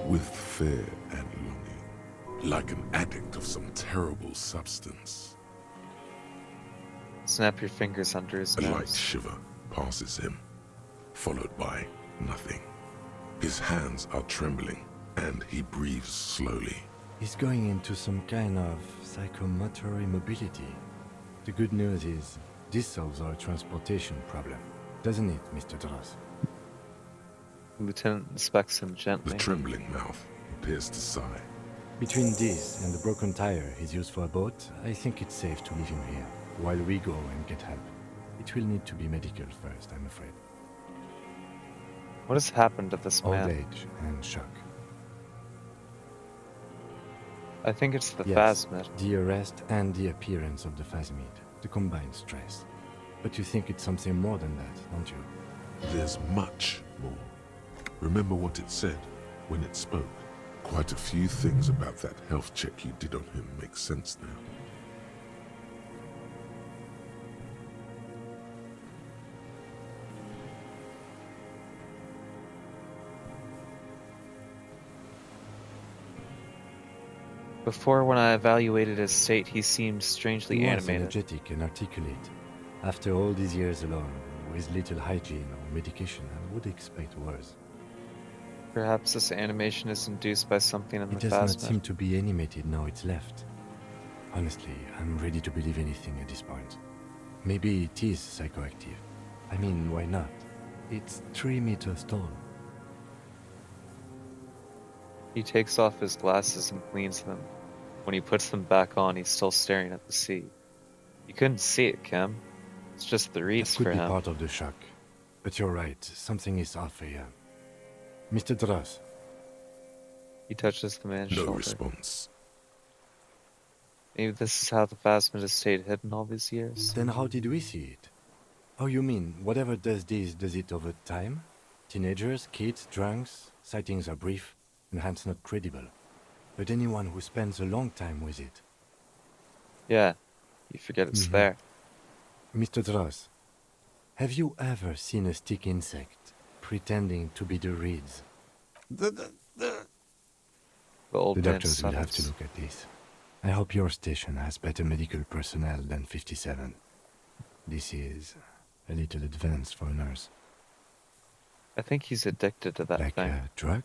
with fear and longing, like an addict of some terrible substance.
Snap your fingers under his
A light
nose.
shiver passes him, followed by nothing. His hands are trembling, and he breathes slowly.
He's going into some kind of psychomotor immobility. The good news is, this solves our transportation problem. Doesn't it, Mr. Dross?
The lieutenant inspects him
The
gently.
trembling mouth appears to sigh.
Between this and the broken tire he's used for a boat, I think it's safe to leave him here, while we go and get help. It will need to be medical first, I'm afraid.
What has happened to this
Old
man?
age and shock.
I think it's the
Yes,
Phasmid.
the arrest and the appearance of the Phasmid, the combined stress. But you think it's something more than that, don't you?
There's much more. Remember what it said when it spoke? Quite a few things about that health check you did on him make sense now.
Before, when I evaluated his state, he seemed strangely
He was
animated.
energetic and articulate. After all these years alone, with little hygiene or medication, I would expect worse.
Perhaps this animation is induced by something in
It
the
does not
Phasmid.
seem to be animated now it's left. Honestly, I'm ready to believe anything at this point. Maybe it is psychoactive. I mean, why not? It's 3 meters tall.
He takes off his glasses and cleans them. When he puts them back on, he's still staring at the sea. You couldn't see it, Kim. It's just the
That
reeds
could
for
be
him.
part of the shock. But you're right, something is off here. Mr. Dross,
He touches the man's
No
shoulder.
response.
Maybe this is how the phasmid has stayed hidden all these years.
then how did we see it? Oh, you mean, whatever does this, does it over time? Teenagers, kids, drunks, sightings are brief, and hence not credible. But anyone who spends a long time with it.
Yeah, you forget it's
Mhm.
there.
Mr. Dross, have you ever seen a stick insect pretending to be the reeds?
The old
The
man
doctors will have to
stutters.
look at this. I hope your station has better medical personnel than 57. This is a little advanced for a nurse.
I think he's addicted to that
Like
thing.
a drug?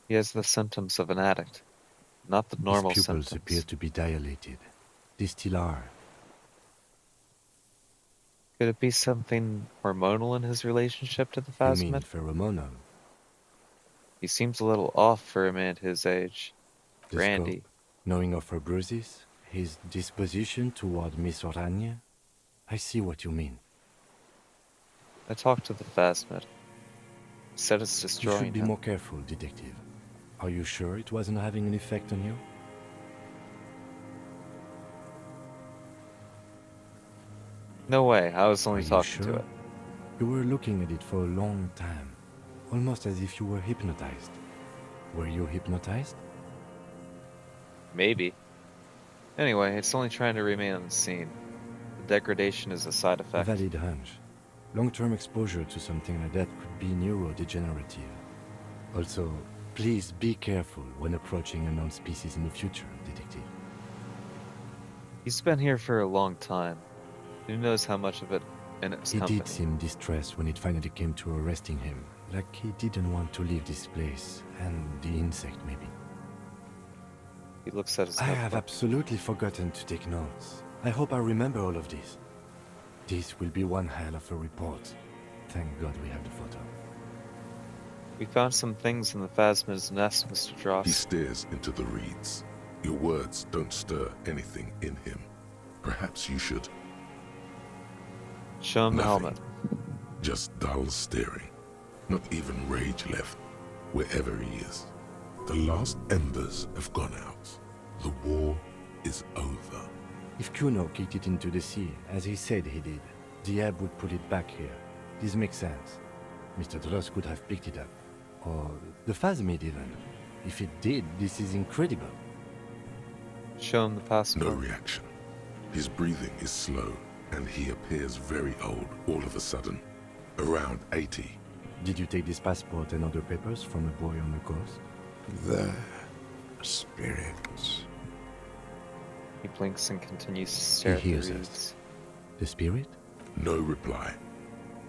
He has the symptoms of an addict, not the normal
His pupils
symptoms.
appear to be dilated. They still are.
Could it be something hormonal in his relationship to the
You mean
phasmid?
pheromonal?
He seems a little off for a man his age.
The
Randy.
scope? Knowing of her bruises? His disposition toward Miss Oranje? I see what you mean.
I talked to the phasmid. He said it's
You
destroying
should be
him.
more careful, detective. Are you sure it wasn't having an effect on you?
No way, I was only
Are you
talking to
sure?
it.
You were looking at it for a long time, almost as if you were hypnotized. Were you hypnotized?
Maybe. Anyway, it's only trying to remain on the scene. The degradation is a side
A
effect.
valid hunch. Long-term exposure to something like that could be neurodegenerative. Also, please be careful when approaching a known species in the future, detective.
He's been here for a long time. Who knows how much of it in its
He
company?
did seem distressed when it finally came to arresting him, like he didn't want to leave this place, and the insect maybe.
He looks at his
I have
notebook.
absolutely forgotten to take notes. I hope I remember all of this. This will be one hell of a report. Thank God we have the photo.
We found some things in the phasmid's nest, Mr.
He
Dross.
stares into the reeds. Your words don't stir anything in him. Perhaps you should.
Show him the
Nothing.
helmet.
Just dull staring. Not even rage left, wherever he is. The last embers have gone out. The war is over.
If Kuno kicked it into the sea, as he said he did, the ebb would put it back here. This makes sense. Mr. Dross could have picked it up. Or the phasmid even. If it did, this is incredible.
Show him the
No
passport.
reaction. His breathing is slow, and he appears very old all of a sudden. Around 80.
Did you take this passport and other papers from a boy on the coast?
The spirits.
He blinks and continues to stare at the
hears us.
reeds.
The spirit?
No reply.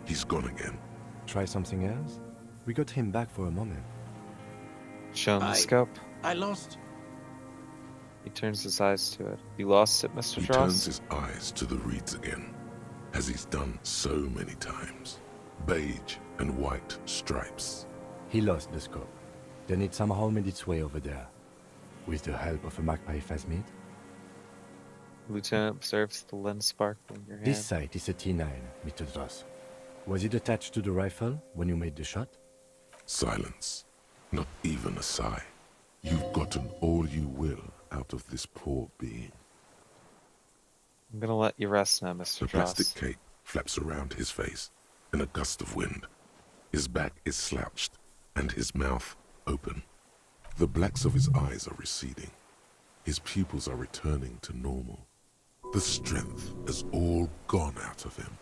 He's gone again.
Try something else? We got him back for a moment.
Show him the
I-
scope.
I lost.
He turns his eyes to it. You lost it, Mr.
He
Dross?
turns his eyes to the reeds again, as he's done so many times. Beige and white stripes.
He lost the scope. Then it somehow made its way over there. With the help of a magpie phasmid.
Lieutenant observes the lens sparkle in your hand.
This sight is a T9, Mr. Dross. Was it attached to the rifle when you made the shot?
Silence. Not even a sigh. You've gotten all you will out of this poor being.
I'm gonna let you rest now, Mr.
The
Dross.
plastic cape flaps around his face in a gust of wind. His back is slouched and his mouth open. The blacks of his eyes are receding. His pupils are returning to normal. The strength has all gone out of him.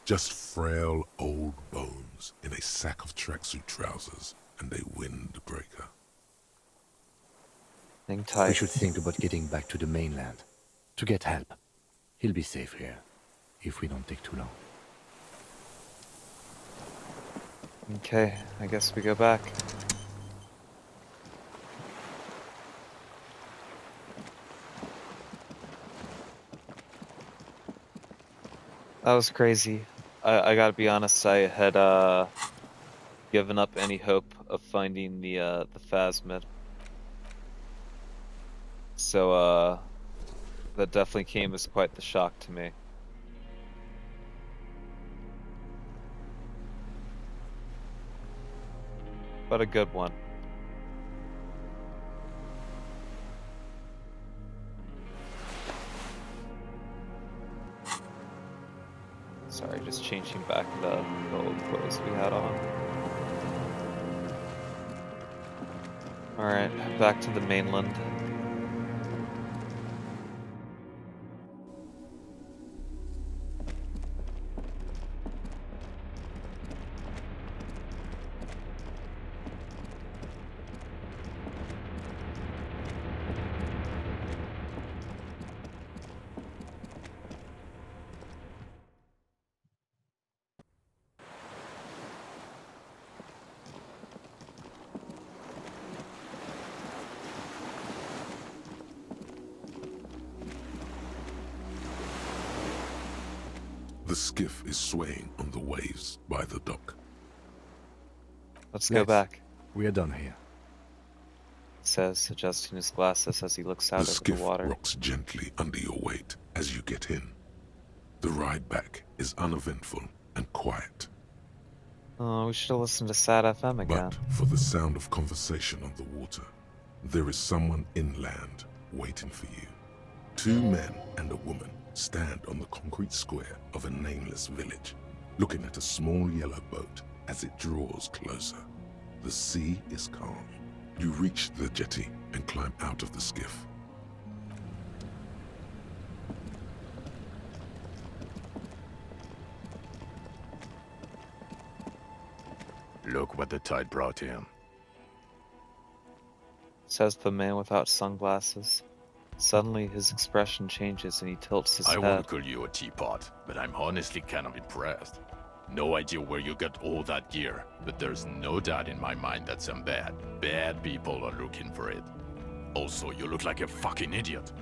Just frail old bones in a sack of tracksuit trousers and a windbreaker.
Hang
We
tight.
should think about getting back to the mainland. To get help. He'll be safe here. If we don't take too long.
Okay, I guess we go back. That was crazy. I gotta be honest, I had given up any hope of finding the phasmid. So, that definitely came as quite the shock to me. But a good one. Sorry, just changing back the old clothes we had on. Alright, back to the mainland.
The skiff is swaying on the waves by the dock.
Let's go back,
We are done here.
he says, adjusting his glasses as he looks out
The
over the
skiff
water.
rocks gently under your weight as you get in. The ride back is uneventful and quiet,
Oh, we should have listened to Sad FM again.
but for the sound of conversation on the water, there is someone inland waiting for you. 2 men and a woman stand on the concrete square of a nameless village, looking at a small yellow boat as it draws closer. The sea is calm. You reach the jetty and climb out of the skiff.
Look what the tide brought him.
Says the man without sunglasses. Suddenly, his expression changes and he tilts his
I
head.
won't call you a teapot, but I'm honestly kind of impressed. No idea where you got all that gear, but there's no doubt in my mind that some bad people are looking for it. Also, you look like a fucking idiot.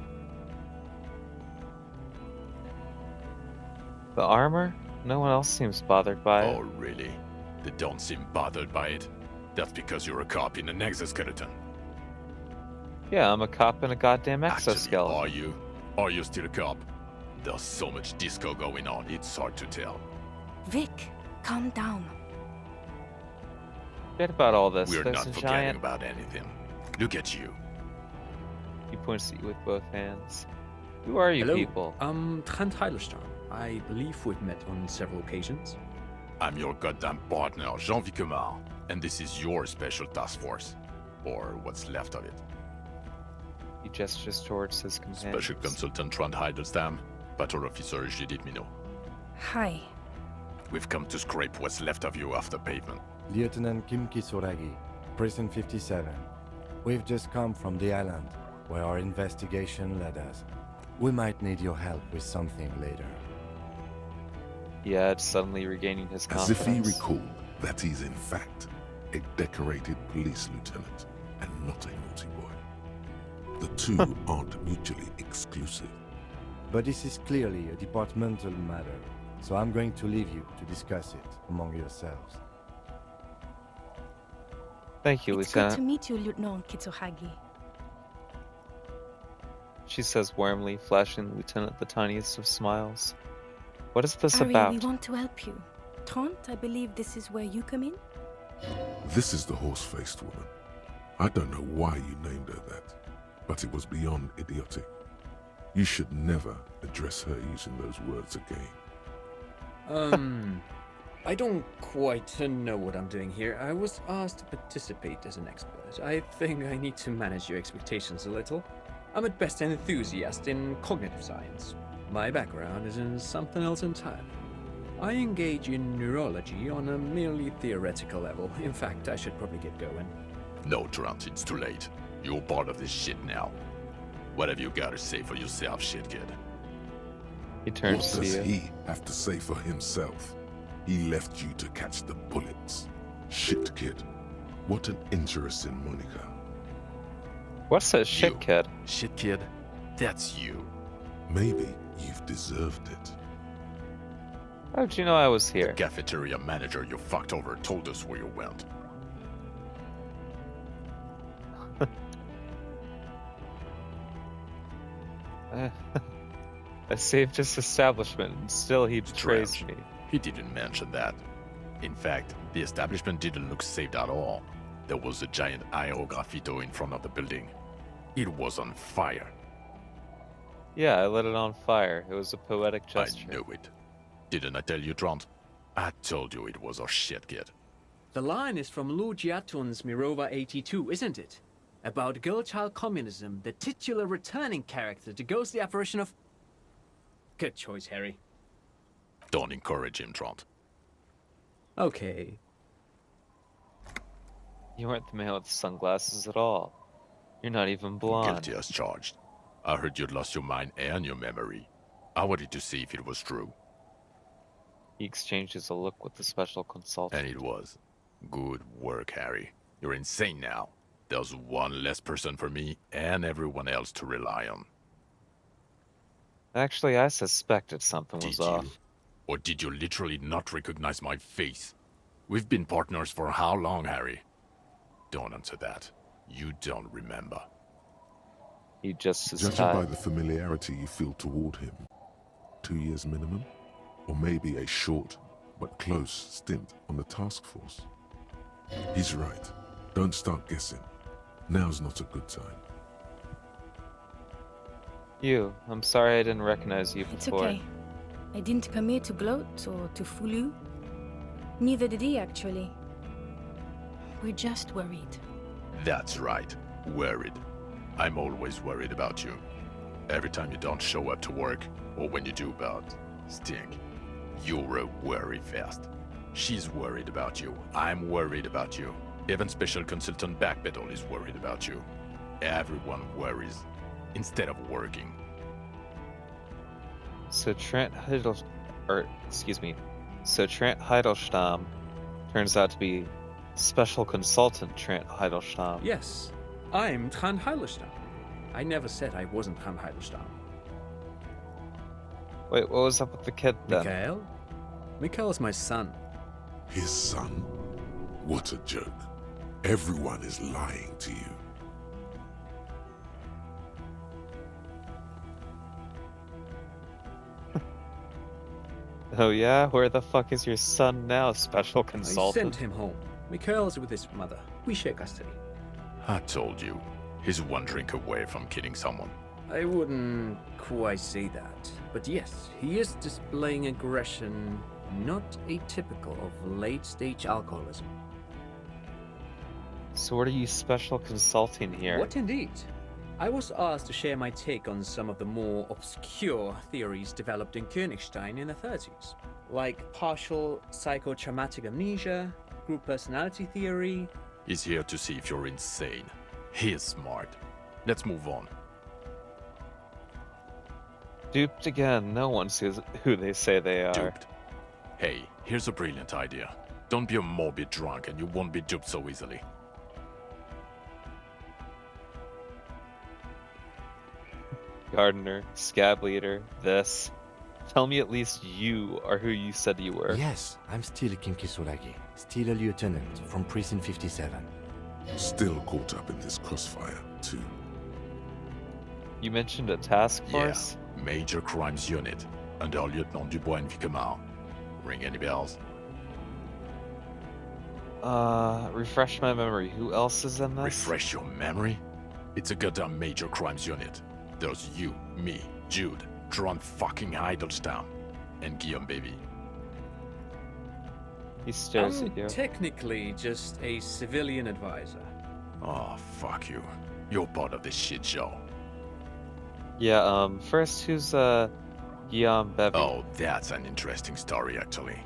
The armor? No one else seems bothered by it.
Oh, really? They don't seem bothered by it? That's because you're a cop in an exoskeleton.
Yeah, I'm a cop in a goddamn
Actually,
exoskeleton.
are you? Are you still a cop? There's so much disco going on, it's hard to tell.
Vic, calm down.
Forget about all this.
We're
There's
not
a
forgetting
giant...
about anything. Look at you.
He points at you with both hands. Who are you
Hello,
people?
Trent Heilerstein. I believe we've met on several occasions.
I'm your goddamn partner, Jean-Vic Kemar, and this is your special task force. Or what's left of it.
He gestures towards his companions.
Special Consultant Trent Heilerstam, Patrol Officer Judith Minot.
Hi.
We've come to scrape what's left of you off the pavement.
Lieutenant Kim Kisuragi, Prison 57. We've just come from the island, where our investigation led us. We might need your help with something later.
He adds, suddenly regaining his
As if
confidence.
he recalled that he's in fact a decorated police lieutenant and not a naughty boy. The two aren't mutually exclusive.
But this is clearly a departmental matter, so I'm going to leave you to discuss it among yourselves.
Thank you,
It's good to
Lieutenant.
meet you, Lieutenant Kitsuhagi.
She says warmly, flashing the lieutenant the tiniest of smiles. What is this
Ari,
about?
we want to help you. Trent, I believe this is where you come in?
This is the horse-faced woman. I don't know why you named her that, but it was beyond idiotic. You should never address her using those words again.
I don't quite know what I'm doing here. I was asked to participate as an expert. I think I need to manage your expectations a little. I'm at best an enthusiast in cognitive science. My background is in something else entirely. I engage in neurology on a merely theoretical level. In fact, I should probably get going.
No, Trent, it's too late. You're part of this shit now. What have you got to say for yourself, shit kid?
He
What
turns to
does
you.
he have to say for himself? He left you to catch the bullets. Shit kid. What an interesting moniker.
What's that shit,
You.
kid?
Shit kid? That's you.
Maybe you've deserved it.
How did you know I was
The
here?
cafeteria manager you fucked over told us where you went.
Uh, I saved his establishment, and still he betrays
Strange.
me.
He didn't mention that. In fact, the establishment didn't look saved at all. There was a giant IO graffito in front of the building. It was on fire.
Yeah, I lit it on fire. It was a poetic gesture.
I knew it. Didn't I tell you, Trant? I told you it was a shit kid.
The line is from Lu Jiatun's Mirova 82, isn't it? About girl-child communism, the titular returning character to ghost the apparition of... Good choice, Harry.
Don't encourage him, Trant.
Okay.
You weren't the man with the sunglasses at all. You're not even blonde.
Guilty as charged. I heard you'd lost your mind and your memory. I wanted to see if it was true.
He exchanges a look with the special consultant.
And it was. Good work, Harry. You're insane now. There's one less person for me and everyone else to rely on.
Actually, I suspected something was
Did you?
off.
Or did you literally not recognize my face? We've been partners for how long, Harry? Don't answer that. You don't remember.
He just is
Judging by
tied.
the familiarity you feel toward him, 2 years minimum? Or maybe a short but close stint on the task force? He's right. Don't start guessing. Now's not a good time.
I'm sorry I didn't recognize you
It's
before.
okay. I didn't come here to gloat or to fool you. Neither did he, actually. We're just worried.
That's right. Worried. I'm always worried about you. Every time you don't show up to work, or when you do but stink, you're a worry fest. She's worried about you. I'm worried about you. Even Special Consultant Backpedal is worried about you. Everyone worries instead of working.
So Trent Heidelstam turns out to be Special Consultant Trent Heidelstam.
Yes, I'm Trant Heidelstam. I never said I wasn't Trant Heidelstam.
Wait, what was up with the kid then?
Mikhail? Mikhail's my son.
His son? What a joke. Everyone is lying to you.
Oh yeah? Where the fuck is your son now, Special
I
Consultant?
sent him home. Mikhail's with his mother. We share custody.
I told you. He's one drink away from killing someone.
I wouldn't quite say that. But yes, he is displaying aggression not atypical of late-stage alcoholism.
So what are you special consulting here?
What indeed? I was asked to share my take on some of the more obscure theories developed in Königstein in the 30s, like partial psychotraumatic amnesia, group personality theory.
He's here to see if you're insane. He's smart. Let's move on.
Duped again. No one sees who they say they are.
Duped. Hey, here's a brilliant idea. Don't be a morbid drunk and you won't be duped so easily.
Gardener, scab leader, this. Tell me at least you are who you said you were.
Yes, I'm still Kim Kisuragi, still a lieutenant from Precinct 57.
Still caught up in this crossfire, too.
You mentioned a task force?
Yeah, Major Crimes Unit, under Lieutenant Dubois and Vicomar. Ring any bells?
Refresh my memory. Who else is in this?
Refresh your memory? It's a goddamn Major Crimes Unit. There's you, me, Jude, Trant fucking Heidelstam, and Guillaume Baby.
He stares
I'm
at you.
technically just a civilian advisor.
Oh, fuck you. You're part of this shit show.
Yeah, first, who's, Guillaume Bevy?
Oh, that's an interesting story, actually.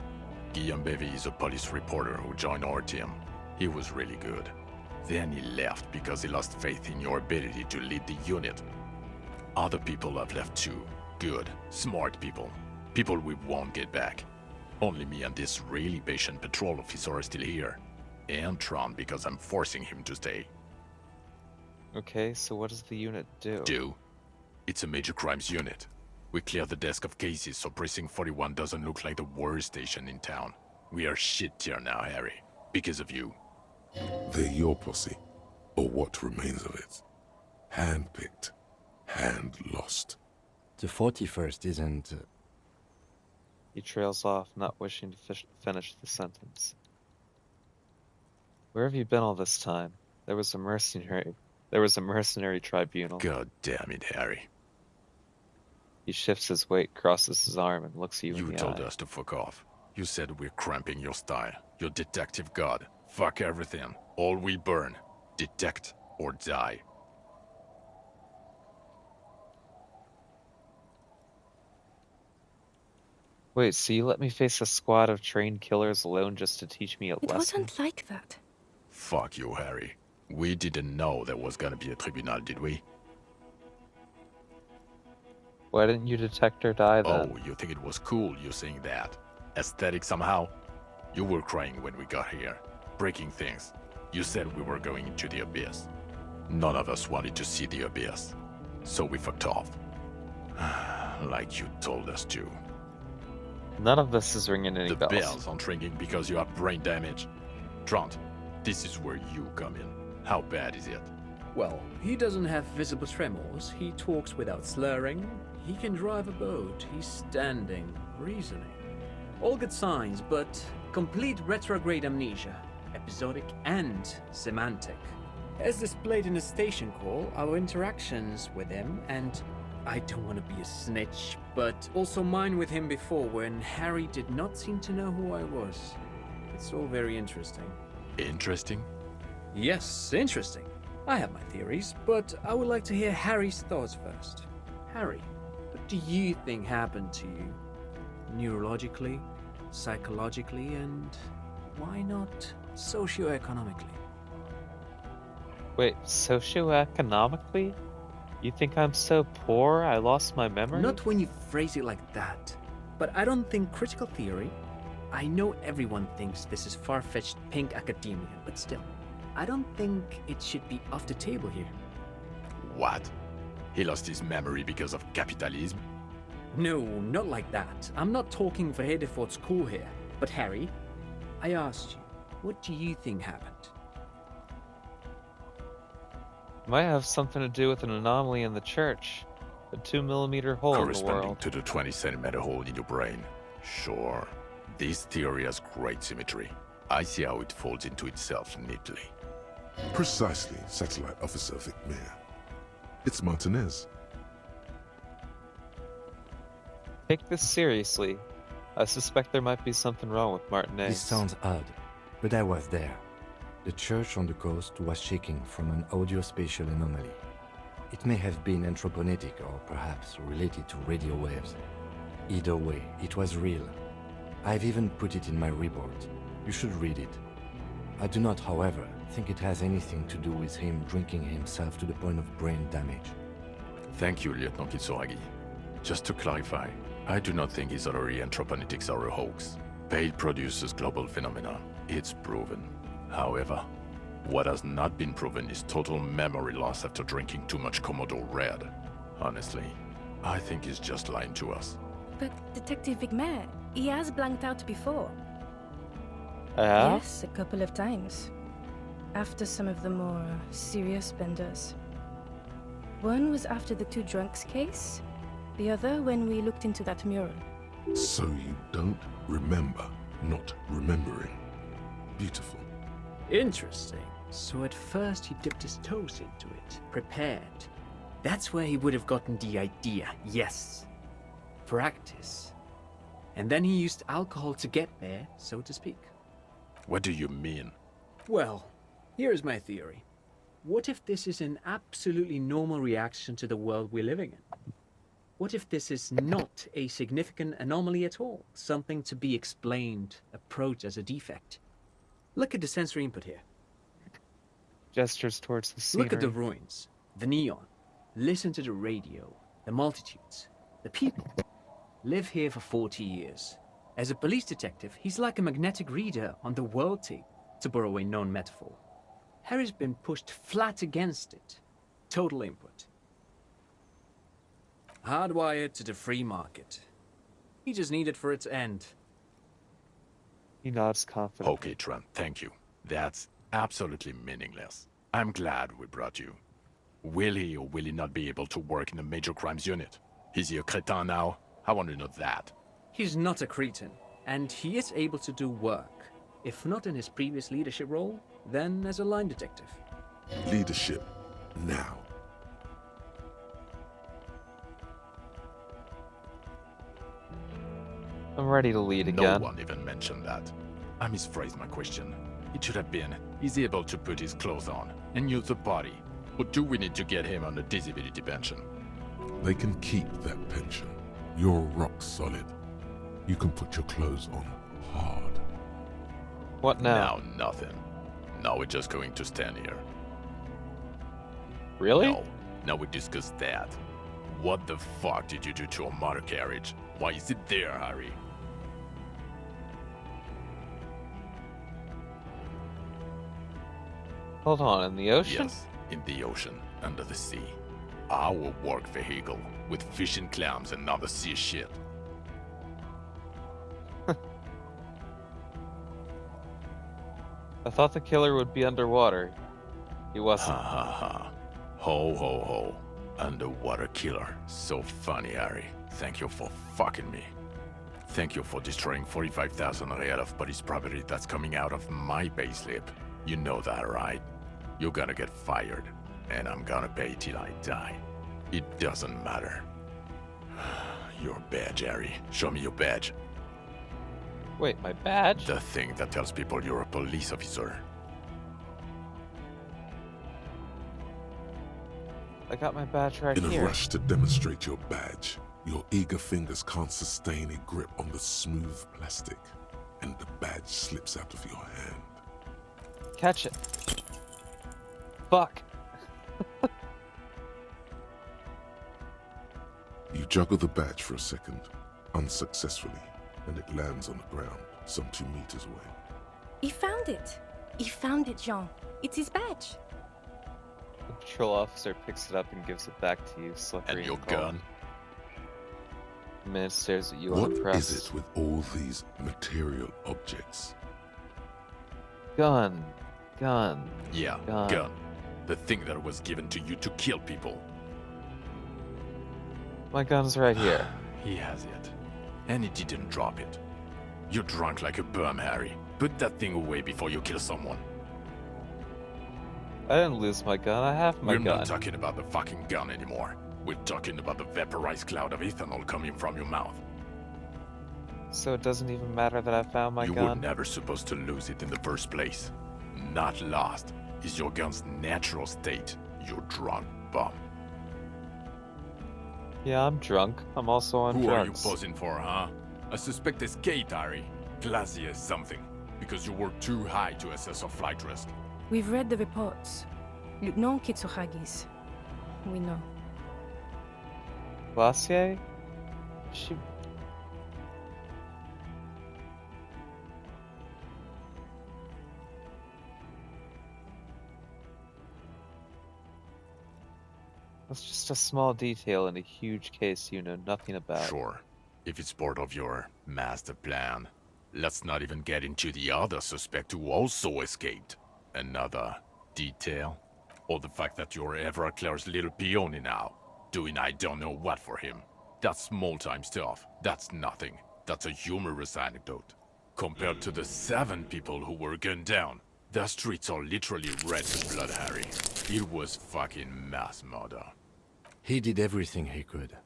Guillaume Bevy is a police reporter who joined our team. He was really good. Then he left because he lost faith in your ability to lead the unit. Other people have left too. Good, smart people. People we won't get back. Only me and this really patient patrol officer are still here. And Trant because I'm forcing him to stay.
Okay, so what does the unit do?
It's a major crimes unit. We clear the desk of cases so Precinct 41 doesn't look like the worst station in town. We are shit tier now, Harry. Because of you.
They're your posse, or what remains of it. Hand-picked, hand-lost.
The 41st isn't...
He trails off, not wishing to finish the sentence. Where have you been all this time? There was a mercenary tribunal.
God damn it, Harry.
He shifts his weight, crosses his arm, and looks you in
You
the
told
eye.
us to fuck off. You said we're cramping your style. Your detective god. Fuck everything. All we burn. Detect or die.
Wait, so you let me face a squad of trained killers alone just to teach me a
It
lesson?
wasn't like that.
Fuck you, Harry. We didn't know there was gonna be a tribunal, did we?
Why didn't you detect or die then?
Oh, you think it was cool you saying that? Aesthetic somehow? You were crying when we got here. Breaking things. You said we were going into the abyss. None of us wanted to see the abyss. So we fucked off. Like you told us to.
None of this is ringing any
The
bells.
bells aren't ringing because you have brain damage. Trant, this is where you come in. How bad is it?
Well, he doesn't have visible tremors, he talks without slurring, he can drive a boat, he's standing, reasoning. All good signs, but complete retrograde amnesia, episodic and semantic. As displayed in the station call, our interactions with him, and I don't want to be a snitch, but also mine with him before when Harry did not seem to know who I was. It's all very interesting.
Interesting?
Yes, interesting. I have my theories, but I would like to hear Harry's thoughts first. Harry, what do you think happened to you? Neurologically, psychologically, and why not socioeconomically?
Wait, socioeconomically? You think I'm so poor I lost my memory?
Not when you phrase it like that. But I don't think critical theory. I know everyone thinks this is far-fetched pink academia, but still, I don't think it should be off the table here.
What? He lost his memory because of capitalism?
No, not like that. I'm not talking Vrede for school here. But Harry, I asked you, what do you think happened?
Might have something to do with an anomaly in the church. A 2mm hole in the
Corresponding
world.
to the 20 cm hole in your brain. Sure. This theory has great symmetry. I see how it folds into itself neatly.
Precisely, Satellite Officer Vicmere. It's Martinez.
Take this seriously. I suspect there might be something wrong with Martinez.
This sounds odd, but I was there. The church on the coast was shaking from an audio-spatial anomaly. It may have been anthroponetic or perhaps related to radio waves. Either way, it was real. I've even put it in my report. You should read it. I do not, however, think it has anything to do with him drinking himself to the point of brain damage.
Thank you, Lieutenant Kitsuragi. Just to clarify, I do not think his other anthroponetics are a hoax. Pale produces global phenomena. It's proven. However, what has not been proven is total memory loss after drinking too much Commodore Red. Honestly, I think he's just lying to us.
But Detective Vicmare, he has blanked out before.
Yeah?
Yes, a couple of times. After some of the more serious benders. One was after the two drunks case, the other when we looked into that mural.
So you don't remember not remembering. Beautiful.
Interesting. So at first he dipped his toes into it, prepared. That's where he would have gotten the idea, yes. Practice. And then he used alcohol to get there, so to speak.
What do you mean?
Well, here's my theory. What if this is an absolutely normal reaction to the world we're living in? What if this is not a significant anomaly at all? Something to be explained, approached as a defect? Look at the sensory input here.
Gestures towards the scenery.
Look at the ruins, the neon. Listen to the radio, the multitudes, the people. Live here for 40 years. As a police detective, he's like a magnetic reader on the world tape, to borrow a known metaphor. Harry's been pushed flat against it. Total input. Hardwired to the free market. He just needed for its end.
He nods confidently.
Okay, Trent, thank you. That's absolutely meaningless. I'm glad we brought you. Will he or will he not be able to work in the major crimes unit? Is he a cretin now? I want to know that.
He's not a cretin, and he is able to do work. If not in his previous leadership role, then as a line detective.
Leadership, now.
I'm ready to lead
No
again.
one even mentioned that. I misphrased my question. It should have been, is he able to put his clothes on and use the body? Or do we need to get him on a disability pension?
They can keep that pension. You're rock solid. You can put your clothes on hard.
What now?
Now nothing. Now we're just going to stand here.
Really?
No, now we discuss that. What the fuck did you do to a motor carriage? Why is it there, Harry?
Hold on, in the ocean?
Yes, in the ocean, under the sea. Our work vehicle, with fishing clams and other sea shit.
I thought the killer would be underwater. He
Ha
wasn't.
ha ha. Ho ho ho. Underwater killer. So funny, Harry. Thank you for fucking me. Thank you for destroying 45,000 real of police property that's coming out of my payslip. You know that, right? You're gonna get fired, and I'm gonna pay till I die. It doesn't matter. Your badge, Harry. Show me your badge.
Wait, my badge?
The thing that tells people you're a police officer.
I got my badge right
In a
here.
rush to demonstrate your badge, your eager fingers can't sustain a grip on the smooth plastic, and the badge slips out of your hand.
Catch it. Fuck.
You juggle the badge for a second, unsuccessfully, and it lands on the ground, some 2 meters away.
He found it. He found it, Jean. It's his badge.
The patrol officer picks it up and gives it back to you, slippery
And your
cold.
gun?
The man stares at you
What
unimpressed.
is it with all these material objects?
Gun. Gun.
Yeah,
Gun.
gun. The thing that was given to you to kill people.
My gun's right here.
He has it. And he didn't drop it. You're drunk like a bum, Harry. Put that thing away before you kill someone.
I didn't lose my gun. I have my
We're
gun.
not talking about the fucking gun anymore. We're talking about the vaporized cloud of ethanol coming from your mouth.
So it doesn't even matter that I found my
You
gun?
were never supposed to lose it in the first place. Not lost is your gun's natural state, you drunk bum.
Yeah, I'm drunk. I'm also on
Who are you
drugs.
posing for, huh? I suspect escape, Harry. Classy as something. Because you were too high to assess a flight risk.
We've read the reports. Lieutenant Kitsuragis. We know.
Glacier? She... That's just a small detail in a huge case you know nothing about.
Sure. If it's part of your master plan. Let's not even get into the other suspect who also escaped. Another detail? Or the fact that you're Evra Claire's little peony now, doing I don't know what for him. That's small-time stuff. That's nothing. That's a humorous anecdote. Compared to the 7 people who were gunned down, the streets are literally red with blood, Harry. It was fucking mass murder.
He did everything he could.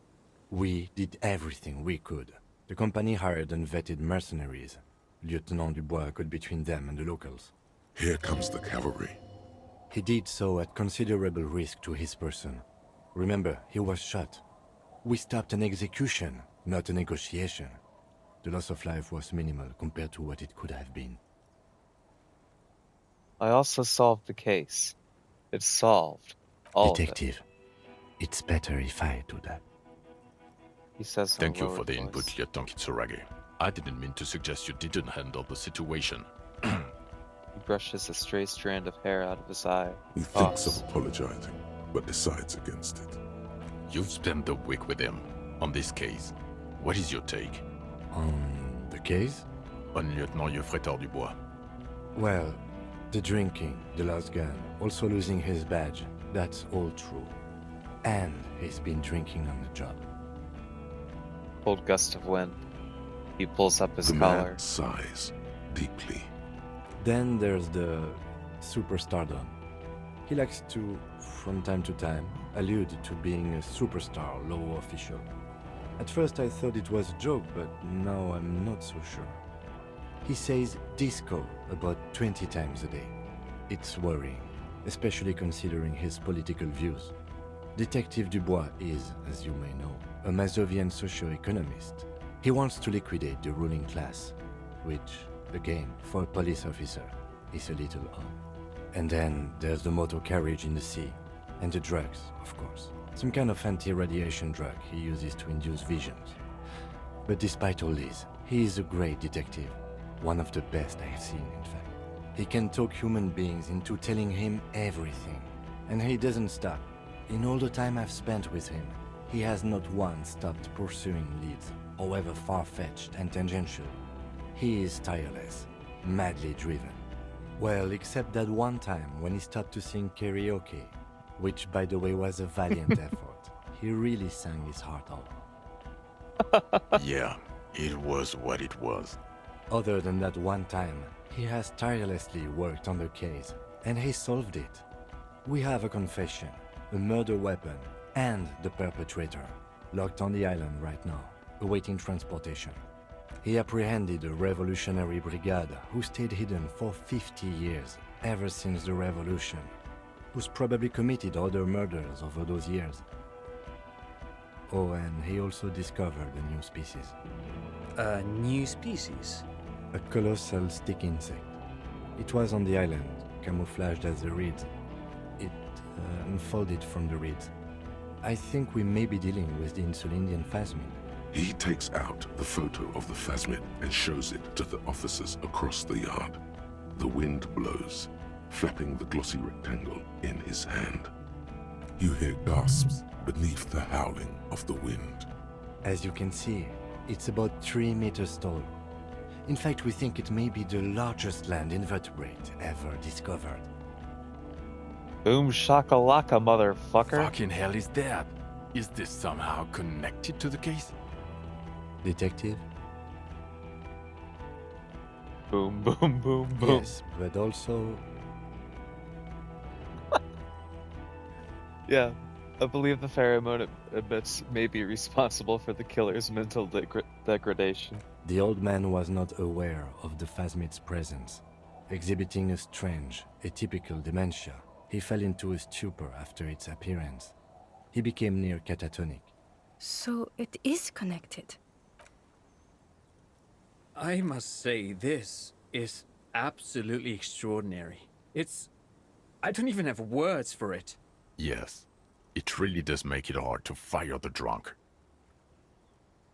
We did everything we could. The company hired and vetted mercenaries. Lieutenant Dubois got between them and the locals.
Here comes the cavalry.
He did so at considerable risk to his person. Remember, he was shot. We stopped an execution, not a negotiation. The loss of life was minimal compared to what it could have been.
I also solved the case. It's solved. All of it.
Detective, it's better if I do that.
He says in a
Thank you
lower
for the
voice.
input, Lieutenant Kitsuragi. I didn't mean to suggest you didn't handle the situation.
He brushes a stray strand of hair out of his eye.
He thinks of apologizing, but decides against it.
You've spent the week with him on this case. What is your take?
On the case?
On Lieutenant Yefretor Dubois.
Well, the drinking, the lost gun, also losing his badge, that's all true. And he's been drinking on the job.
cold gust of wind. He pulls up his
The
collar.
man sighs deeply.
Then there's the superstardom. He likes to, from time to time, allude to being a superstar law official. At first I thought it was a joke, but now I'm not so sure. He says disco about 20 times a day. It's worrying, especially considering his political views. Detective Dubois is, as you may know, a Mazovian socio-economist. He wants to liquidate the ruling class, which, again, for a police officer, is a little odd. And then there's the motor carriage in the sea, and the drugs, of course. Some kind of anti-radiation drug he uses to induce visions. But despite all this, he is a great detective, one of the best I have seen, in fact. He can talk human beings into telling him everything, and he doesn't stop. In all the time I've spent with him, he has not once stopped pursuing leads, however far-fetched and tangential. He is tireless, madly driven. Well, except that one time when he stopped to sing karaoke, which by the way was a valiant effort. He really sang his heart out.
Yeah, it was what it was.
Other than that one time, he has tirelessly worked on the case, and he solved it. We have a confession, a murder weapon, and the perpetrator, locked on the island right now, awaiting transportation. He apprehended a revolutionary brigade who stayed hidden for 50 years, ever since the revolution, who's probably committed other murders over those years. Oh, and he also discovered a new species.
A new species?
A colossal stick insect. It was on the island, camouflaged as a reed. It unfolded from the reeds. I think we may be dealing with the Insulindian phasmid.
He takes out the photo of the phasmid and shows it to the officers across the yard. The wind blows, flapping the glossy rectangle in his hand. You hear gasps beneath the howling of the wind.
As you can see, it's about 3 meters tall. In fact, we think it may be the largest land invertebrate ever discovered.
Boom shakalaka, motherfucker.
Fucking hell is that? Is this somehow connected to the case?
Detective?
Boom, boom, boom, boom.
Yes, but also...
Yeah, I believe the pheromone emits may be responsible for the killer's mental degradation.
The old man was not aware of the phasmid's presence. Exhibiting a strange, atypical dementia, he fell into a stupor after its appearance. He became near catatonic.
So it is connected.
I must say, this is absolutely extraordinary. I don't even have words for it.
Yes, it really does make it hard to fire the drunk.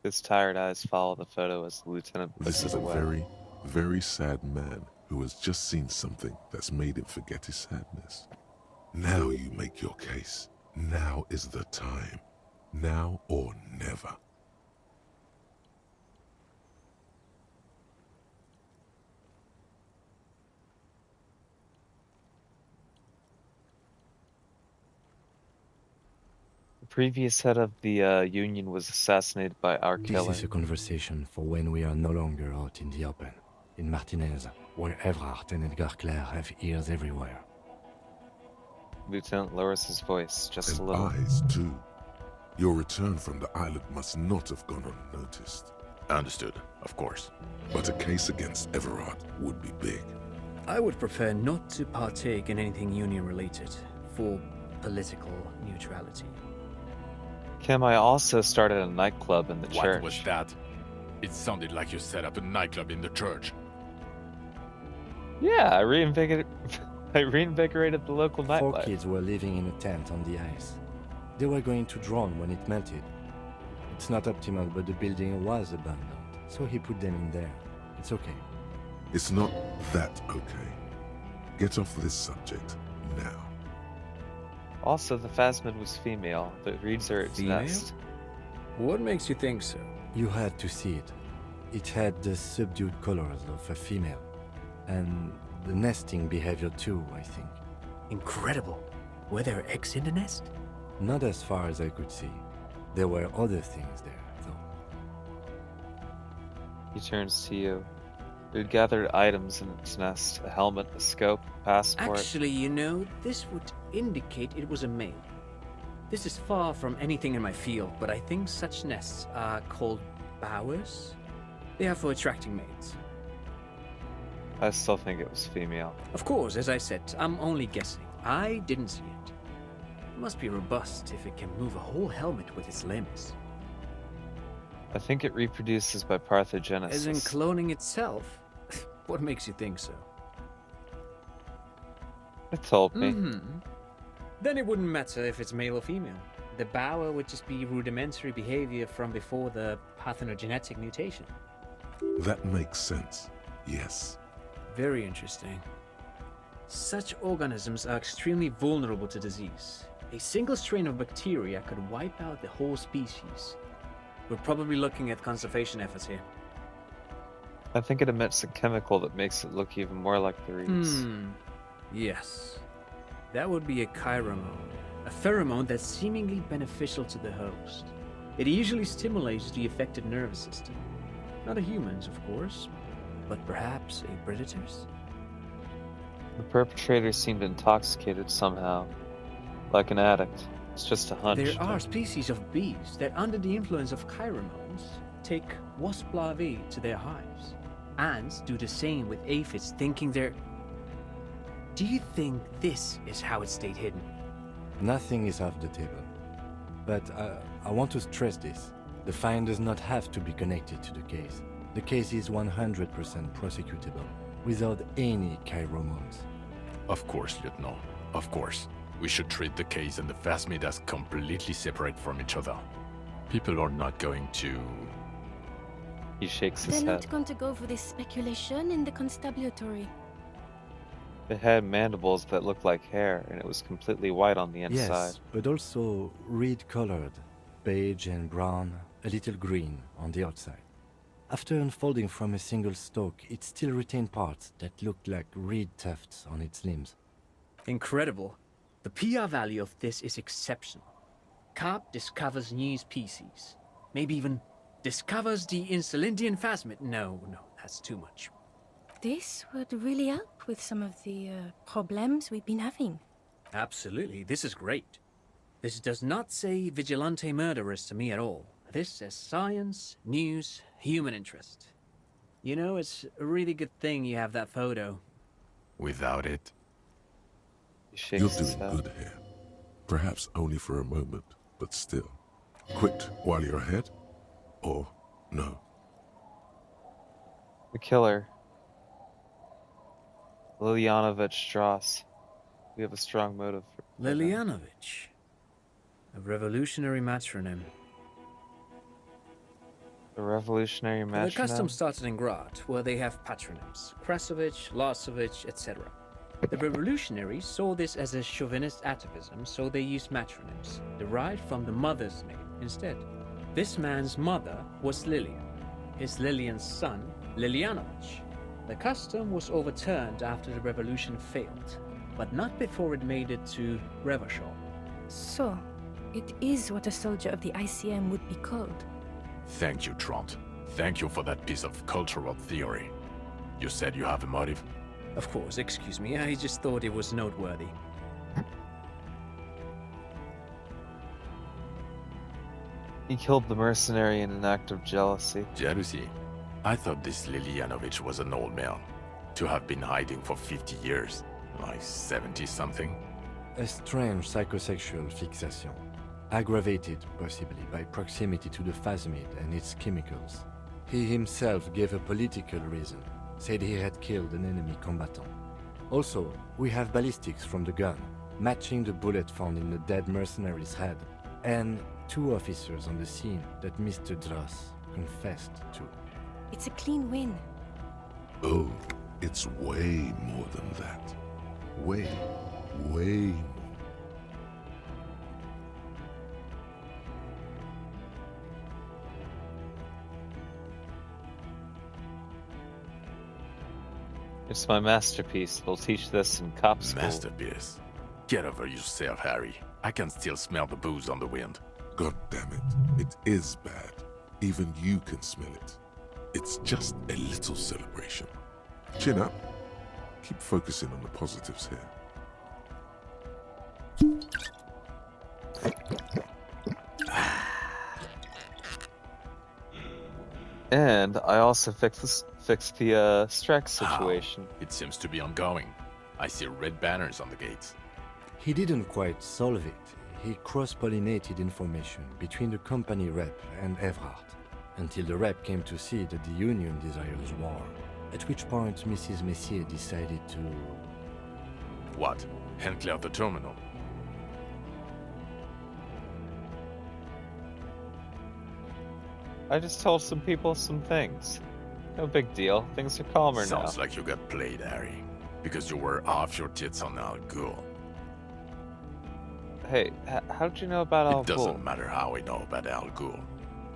His tired eyes follow the photo as the lieutenant
This
pushes
is a
away.
very, very sad man who has just seen something that's made him forget his sadness. Now you make your case. Now is the time. Now or never.
The previous head of the Union was assassinated by our killer.
This is a conversation for when we are no longer out in the open. In Martinez, where Evrard and Edgar Clare have ears everywhere.
Lieutenant lowers his voice just a
And
little.
eyes, too. Your return from the island must not have gone unnoticed.
Understood, of course.
But a case against Everard would be big.
I would prefer not to partake in anything union-related, for political neutrality.
Kim, I also started a nightclub in the
What
church.
was that? It sounded like you set up a nightclub in the church.
Yeah, I reinvigorated the local
4
nightlife.
kids were living in a tent on the ice. They were going to drown when it melted. It's not optimal, but the building was abandoned, so he put them in there. It's okay.
It's not that okay. Get off this subject now.
Also, the phasmid was female. The reeds are its
Female?
nest.
What makes you think so?
You had to see it. It had the subdued colors of a female. And the nesting behavior too, I think.
Incredible. Were there eggs in the nest?
Not as far as I could see. There were other things there, though.
He turns to you. You had gathered items in its nest, a helmet, a scope, a passport.
Actually, you know, this would indicate it was a male. This is far from anything in my field, but I think such nests are called bowers. They are for attracting mates.
I still think it was female.
Of course, as I said, I'm only guessing. I didn't see it. It must be robust if it can move a whole helmet with its limbs.
I think it reproduces by parthenogenesis.
As in cloning itself? What makes you think so?
It told me.
Then it wouldn't matter if it's male or female. The bower would just be rudimentary behavior from before the parthenogenetic mutation.
That makes sense, yes.
Very interesting. Such organisms are extremely vulnerable to disease. A single strain of bacteria could wipe out the whole species. We're probably looking at conservation efforts here.
I think it emits a chemical that makes it look even more like the reeds.
Yes. That would be a chiromone. A pheromone that's seemingly beneficial to the host. It usually stimulates the affected nervous system. Not a human's, of course, but perhaps a predator's?
The perpetrator seemed intoxicated somehow, like an addict. It's just a hunch.
There are species of bees that, under the influence of chiromones, take wasp larvae to their hives. Ants do the same with aphids, thinking they're... Do you think this is how it stayed hidden?
Nothing is off the table. But I want to stress this. The find does not have to be connected to the case. The case is 100% prosecutable, without any chiromones.
Of course, Lieutenant. Of course. We should treat the case and the phasmid as completely separate from each other. People are not going to...
He shakes his
They're
head.
not going to go for this speculation in the constabulary.
It had mandibles that looked like hair, and it was completely white on the inside.
Yes, but also reed-colored, beige and brown, a little green on the outside. After unfolding from a single stalk, it still retained parts that looked like reed tufts on its limbs.
Incredible. The PR value of this is exceptional. Carp discovers new species. Maybe even discovers the Insulindian phasmid. No, that's too much.
This would really help with some of the problems we've been having.
Absolutely, this is great. This does not say vigilante murderers to me at all. This says science, news, human interest. You know, it's a really good thing you have that photo.
Without it,
He shakes
You're
his
doing
head.
good here. Perhaps only for a moment, but still. Quit while you're ahead? Or no?
The killer. Lilyanovich Strauss. We have a strong motive for them.
Lilyanovich. A revolutionary matronym.
A revolutionary
The
metronome.
custom started in Grad, where they have patronyms. Krasovich, Lasovich, etc. The revolutionaries saw this as a chauvinist atavism, so they used matronyms, derived from the mother's name instead. This man's mother was Lilian. His Lilian's son, Lilyanovich. The custom was overturned after the revolution failed, but not before it made it to Revachol.
So, it is what a soldier of the ICM would be called.
thank you, Trant. Thank you for that piece of cultural theory. You said you have a motive?
Of course, excuse me, I just thought it was noteworthy.
He killed the mercenary in an act of jealousy.
Jealousy? I thought this Lilyanovich was an old man. To have been hiding for 50 years. Like 70-something.
A strange psychosexual fixation, aggravated possibly by proximity to the phasmid and its chemicals. He himself gave a political reason, said he had killed an enemy combatant. Also, we have ballistics from the gun, matching the bullet found in the dead mercenary's head, and 2 officers on the scene that Mr. Dross confessed to.
It's a clean win.
Oh, it's way more than that. Way more.
It's my masterpiece. They'll teach this in cop school.
Masterpiece. Get over yourself, Harry. I can still smell the booze on the wind.
God damn it. It is bad. Even you can smell it. It's just a little celebration. Chin up. Keep focusing on the positives here.
And I also fixed the strike situation.
How? It seems to be ongoing. I see red banners on the gates.
He didn't quite solve it. He cross-pollinated information between the company rep and Everhart, until the rep came to see that the Union desires war, at which point Mrs. Messier decided to...
What? Hand clear the terminal.
I just told some people some things. No big deal. Things are calmer now.
Sounds like you got played, Harry. Because you were off your tits on Al Ghul.
Hey, how'd you know about Al
It doesn't
Ghul?
matter how I know about Al Ghul.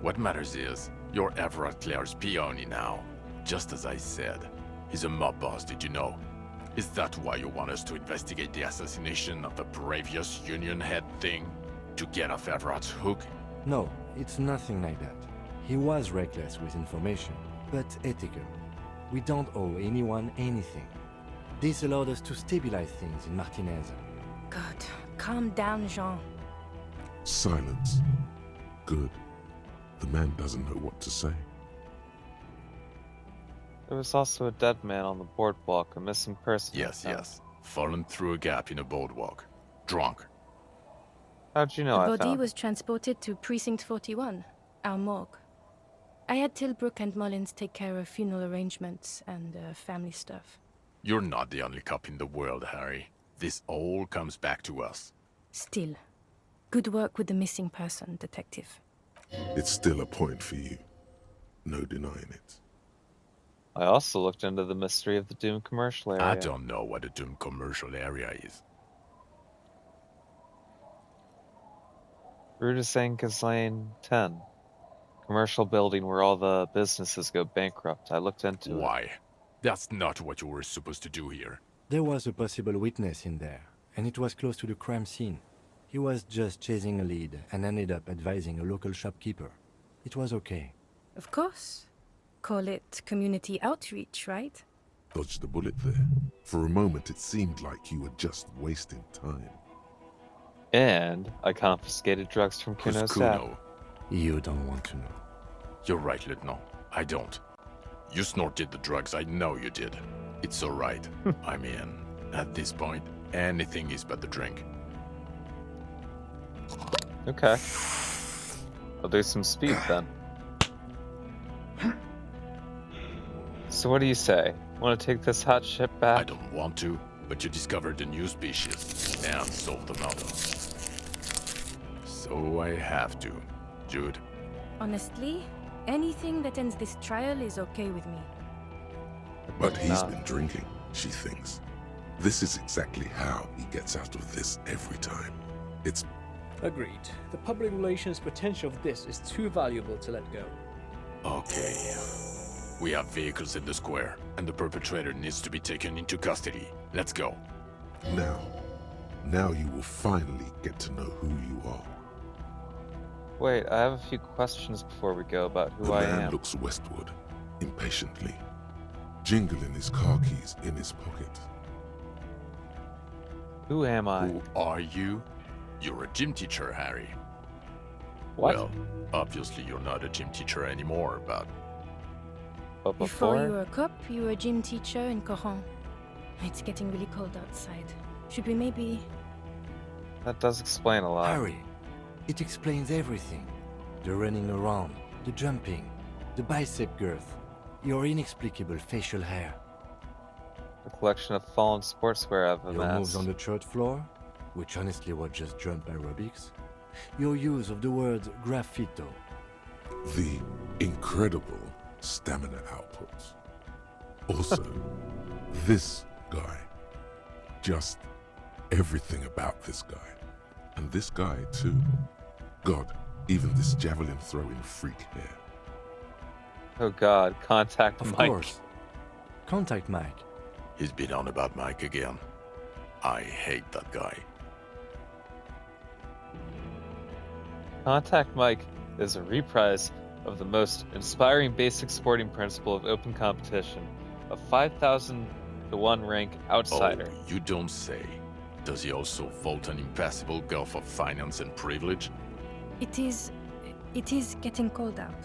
What matters is, you're Everett Clare's peony now. Just as I said. He's a mob boss, did you know? Is that why you want us to investigate the assassination of the previous Union head thing? To get off Everett's hook?
No, it's nothing like that. He was reckless with information, but ethical. We don't owe anyone anything. This allowed us to stabilize things in Martinez.
God, calm down, Jean.
Silence. Good. The man doesn't know what to say.
There was also a dead man on the boardwalk, a missing person.
Yes, yes. Fallen through a gap in a boardwalk. Drunk.
How'd you know
The
I
body
found?
was transported to Precinct 41, our morgue. I had Tilbrook and Mullins take care of funeral arrangements and family stuff.
You're not the only cop in the world, Harry. This all comes back to us.
Still, good work with the missing person, Detective.
It's still a point for you. No denying it.
I also looked into the mystery of the Doom commercial area.
I don't know what a Doom commercial area is.
Rue de Saint-Ghislain 10. Commercial building where all the businesses go bankrupt. I looked into it.
Why? That's not what you were supposed to do here.
There was a possible witness in there, and it was close to the crime scene. He was just chasing a lead and ended up advising a local shopkeeper. It was okay.
Of course. Call it community outreach, right?
Dodged the bullet there. For a moment it seemed like you were just wasting time.
And I confiscated drugs from
Who's
Kuno's dad.
Kuno?
You don't want to know.
You're right, Lieutenant. I don't. You snorted the drugs, I know you did. It's alright. I mean, at this point, anything is but the drink.
Okay. I'll do some speed then. So what do you say? Want to take this hot ship
I
back?
don't want to, but you discovered a new species and solved the model. So I have to. Jude,
Honestly, anything that ends this trial is okay with me.
But he's
Nah.
been drinking, she thinks. This is exactly how he gets out of this every time. It's
Agreed. The public relations potential of this is too valuable to let go.
okay. We have vehicles in the square, and the perpetrator needs to be taken into custody. Let's go.
now. Now you will finally get to know who you are.
Wait, I have a few questions before we go about who
The
I
man
am.
looks westward, impatiently, jingling his car keys in his pocket.
Who am I?
Who are you? You're a gym teacher, Harry.
What?
Well, obviously you're not a gym teacher anymore, but
But
Before you
before?
were a cop, you were a gym teacher in Coron. It's getting really cold outside. Should we maybe...
That does explain a lot.
Harry, it explains everything. The running around, the jumping, the bicep girth, your inexplicable facial hair,
A collection of fallen sportswear I've
your moves
amassed.
on the church floor, which honestly was just jump aerobics, your use of the word graffito,
The incredible stamina output. Also, this guy. Just everything about this guy. And this guy, too. God, even this javelin throwing freak here.
Oh god, contact
of
Mike.
course. Contact Mike.
he's been on about Mike again. I hate that guy.
Contact Mike is a reprise of the most inspiring basic sporting principle of open competition. A 5,000 to 1 rank outsider.
Oh, you don't say. Does he also vault an impassable gulf of finance and privilege?
It is getting cold out.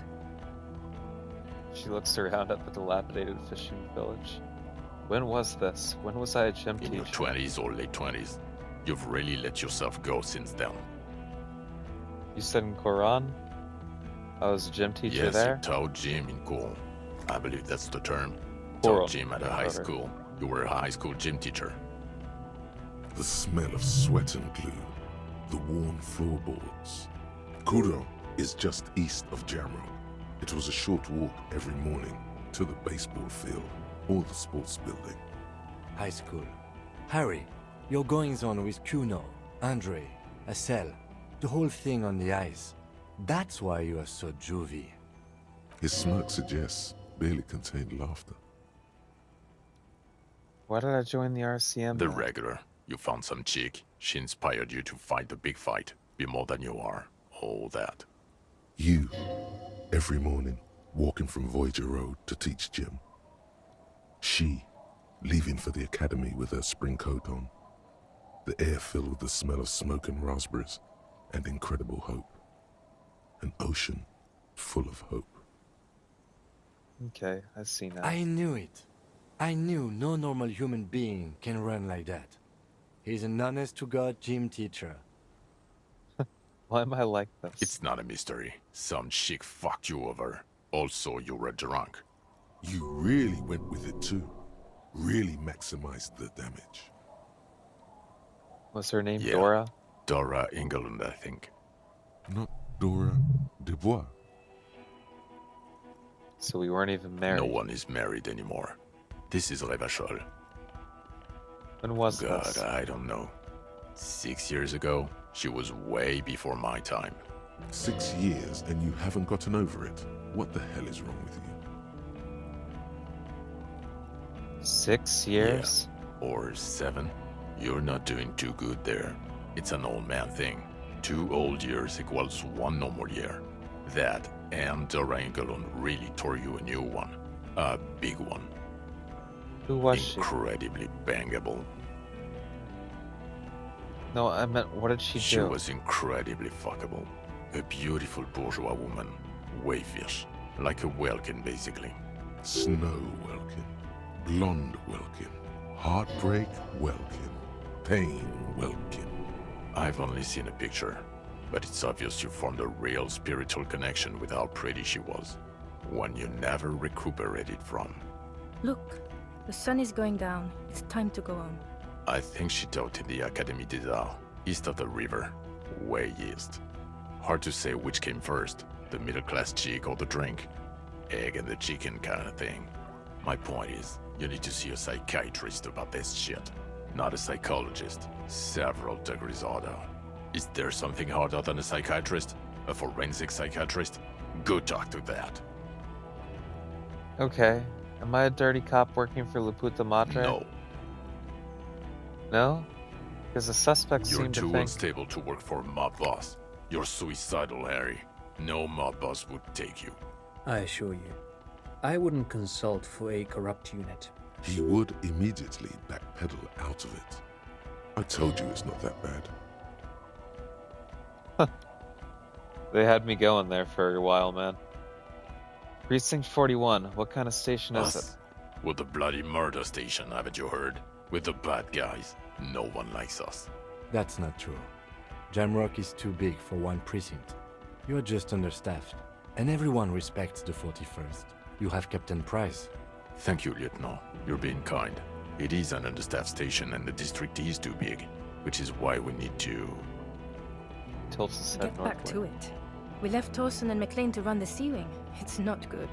She looks around at the dilapidated fishing village. When was this? When was I a gym
In your
teacher?
20s or late 20s. You've really let yourself go since then.
You said in Quran? I was a gym teacher
Yes,
there?
you taught gym in Cool. I believe that's the term.
Cool.
Taught gym at a high
Whatever.
school. You were a high school gym teacher.
The smell of sweat and glue, the worn floorboards. Kuro is just east of Jamro. It was a short walk every morning to the baseball field or the sports building.
High school. Harry, your goings-on with Kuno, Andre, Acel, the whole thing on the ice. That's why you are so juvie.
His smirk suggests barely contained laughter.
Why did I join the RCM?
The
then?
regular. You found some chick. She inspired you to fight the big fight. Be more than you are. All that.
You, every morning, walking from Voyager Road to teach gym. She, leaving for the academy with her spring coat on. The air filled with the smell of smoke and raspberries and incredible hope. An ocean full of hope.
Okay, I see now.
I knew it. I knew no normal human being can run like that. He's an honest-to-God gym teacher.
Why am I like this?
It's not a mystery. Some chick fucked you over. Also, you were drunk.
You really went with it too. Really maximized the damage.
Was her name
Yeah.
Dora?
Dora Engelund, I think.
Not Dora Dubois.
So we weren't even married.
No one is married anymore. This is Revachol.
When was
God,
this?
I don't know. 6 years ago, she was way before my time.
6 years and you haven't gotten over it. What the hell is wrong with you?
6 years?
Or 7. You're not doing too good there. It's an old man thing. 2 old years equals 1 normal year. That and Dora Engelund really tore you a new one. A big one.
Who was she?
Incredibly bangable.
No, I meant, what did she
She
do?
was incredibly fuckable. A beautiful bourgeois woman. Wayfish. Like a Welkin, basically.
Snow Welkin. Blonde Welkin. Heartbreak Welkin. Pain Welkin.
I've only seen a picture, but it's obvious you formed a real spiritual connection with how pretty she was. One you never recuperated from.
Look, the sun is going down. It's time to go home.
I think she taught in the Académie des Arts, east of the river. Way east. Hard to say which came first, the middle-class chick or the drink. Egg and the chicken kind of thing. My point is, you need to see a psychiatrist about this shit. Not a psychologist. Several degrees harder. Is there something harder than a psychiatrist? A forensic psychiatrist? Go talk to that.
Okay. Am I a dirty cop working for La Puta Madre?
No,
No? Because the suspects
you're
seem to
too
think...
unstable to work for a mob boss. You're suicidal, Harry. No mob boss would take you.
I assure you, I wouldn't consult for a corrupt unit.
He would immediately backpedal out of it. I told you it's not that bad.
They had me going there for a while, man. Precinct 41, what kind of station is it?
Us? We're the bloody murder station, haven't you heard? We're the bad guys. No one likes us.
That's not true. Jamrock is too big for one precinct. You're just understaffed. And everyone respects the 41st. You have Captain Price.
Thank you, Lieutenant. You're being kind. It is an understaffed station and the district is too big, which is why we need to...
Tilts his head
Get back
northward.
to it. We left Torsen and McLean to run the Sea Wing. It's not good.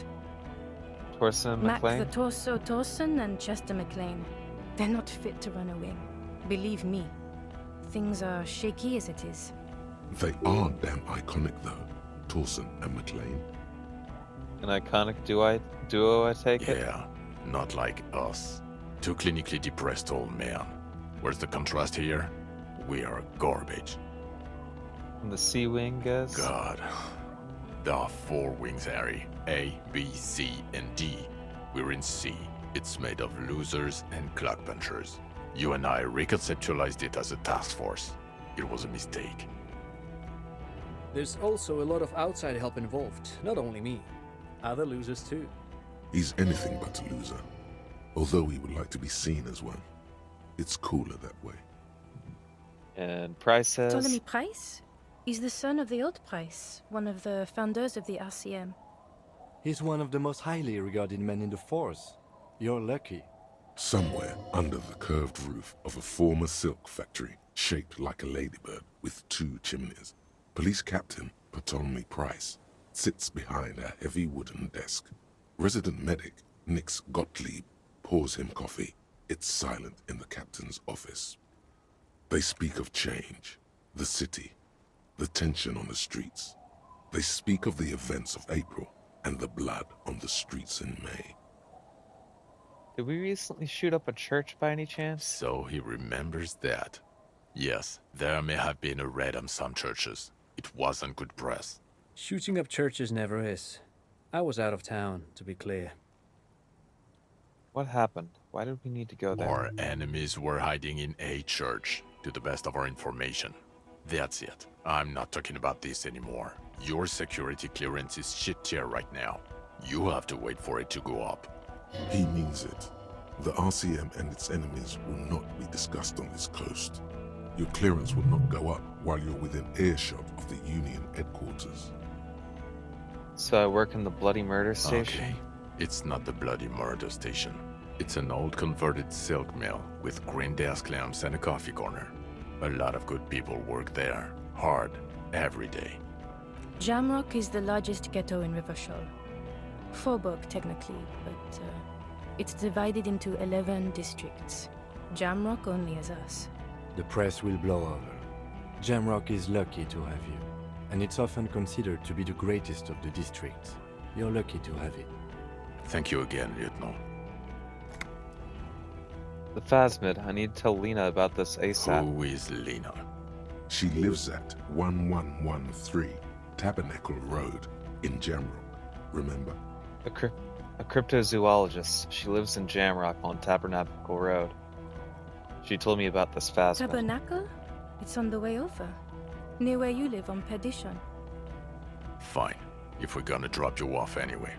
Torsen and
Mac
McLean?
the Torso Torsen and Chester McLean. They're not fit to run a wing. Believe me. Things are shaky as it is.
They are damn iconic though, Torsen and McLean.
An iconic duo, I take it?
Yeah, not like us. Two clinically depressed old men. Where's the contrast here? We are garbage.
And the Sea Wing is?
God. There are 4 wings, Harry. A, B, C, and D. We're in C. It's made of losers and clock punchers. You and I reconceptualized it as a task force. It was a mistake.
There's also a lot of outside help involved, not only me. Other losers too.
He's anything but a loser, although he would like to be seen as one. It's cooler that way.
And Price says,
Ptolemy Price? He's the son of the old Price, one of the founders of the RCM.
He's one of the most highly regarded men in the force. You're lucky.
Somewhere under the curved roof of a former silk factory, shaped like a ladybird with 2 chimneys, Police Captain Ptolemy Price sits behind a heavy wooden desk. Resident medic Nix Gottlieb pours him coffee. It's silent in the captain's office. They speak of change, the city, the tension on the streets. They speak of the events of April and the blood on the streets in May.
did we recently shoot up a church by any chance?
So he remembers that. Yes, there may have been a raid on some churches. It wasn't good press.
Shooting up churches never is. I was out of town, to be clear.
What happened? Why did we need to go there?
Our enemies were hiding in a church, to the best of our information. That's it. I'm not talking about this anymore. Your security clearance is shit tier right now. You have to wait for it to go up.
He means it. The RCM and its enemies will not be discussed on this coast. Your clearance will not go up while you're within earshot of the Union headquarters.
So I work in the Bloody Murder Station?
Okay, it's not the bloody murder station. It's an old converted silk mill with green desk lamps and a coffee corner. A lot of good people work there, hard, every day.
Jamrock is the largest ghetto in Rivershore. Faubourg, technically, but it's divided into 11 districts. Jamrock only has us.
The press will blow over. Jamrock is lucky to have you, and it's often considered to be the greatest of the districts. You're lucky to have it.
Thank you again, Lieutenant.
The Phasmid, I need to tell Lena about this ASAP.
Who is Lena?
She lives at 1113 Tabernacle Road in Jamrock, remember?
A cryptozoologist. She lives in Jamrock on Tabernacle Road. She told me about this Phasmid.
Tabernacle? It's on the way over. Near where you live on Perdition.
Fine, if we're gonna drop you off anyway.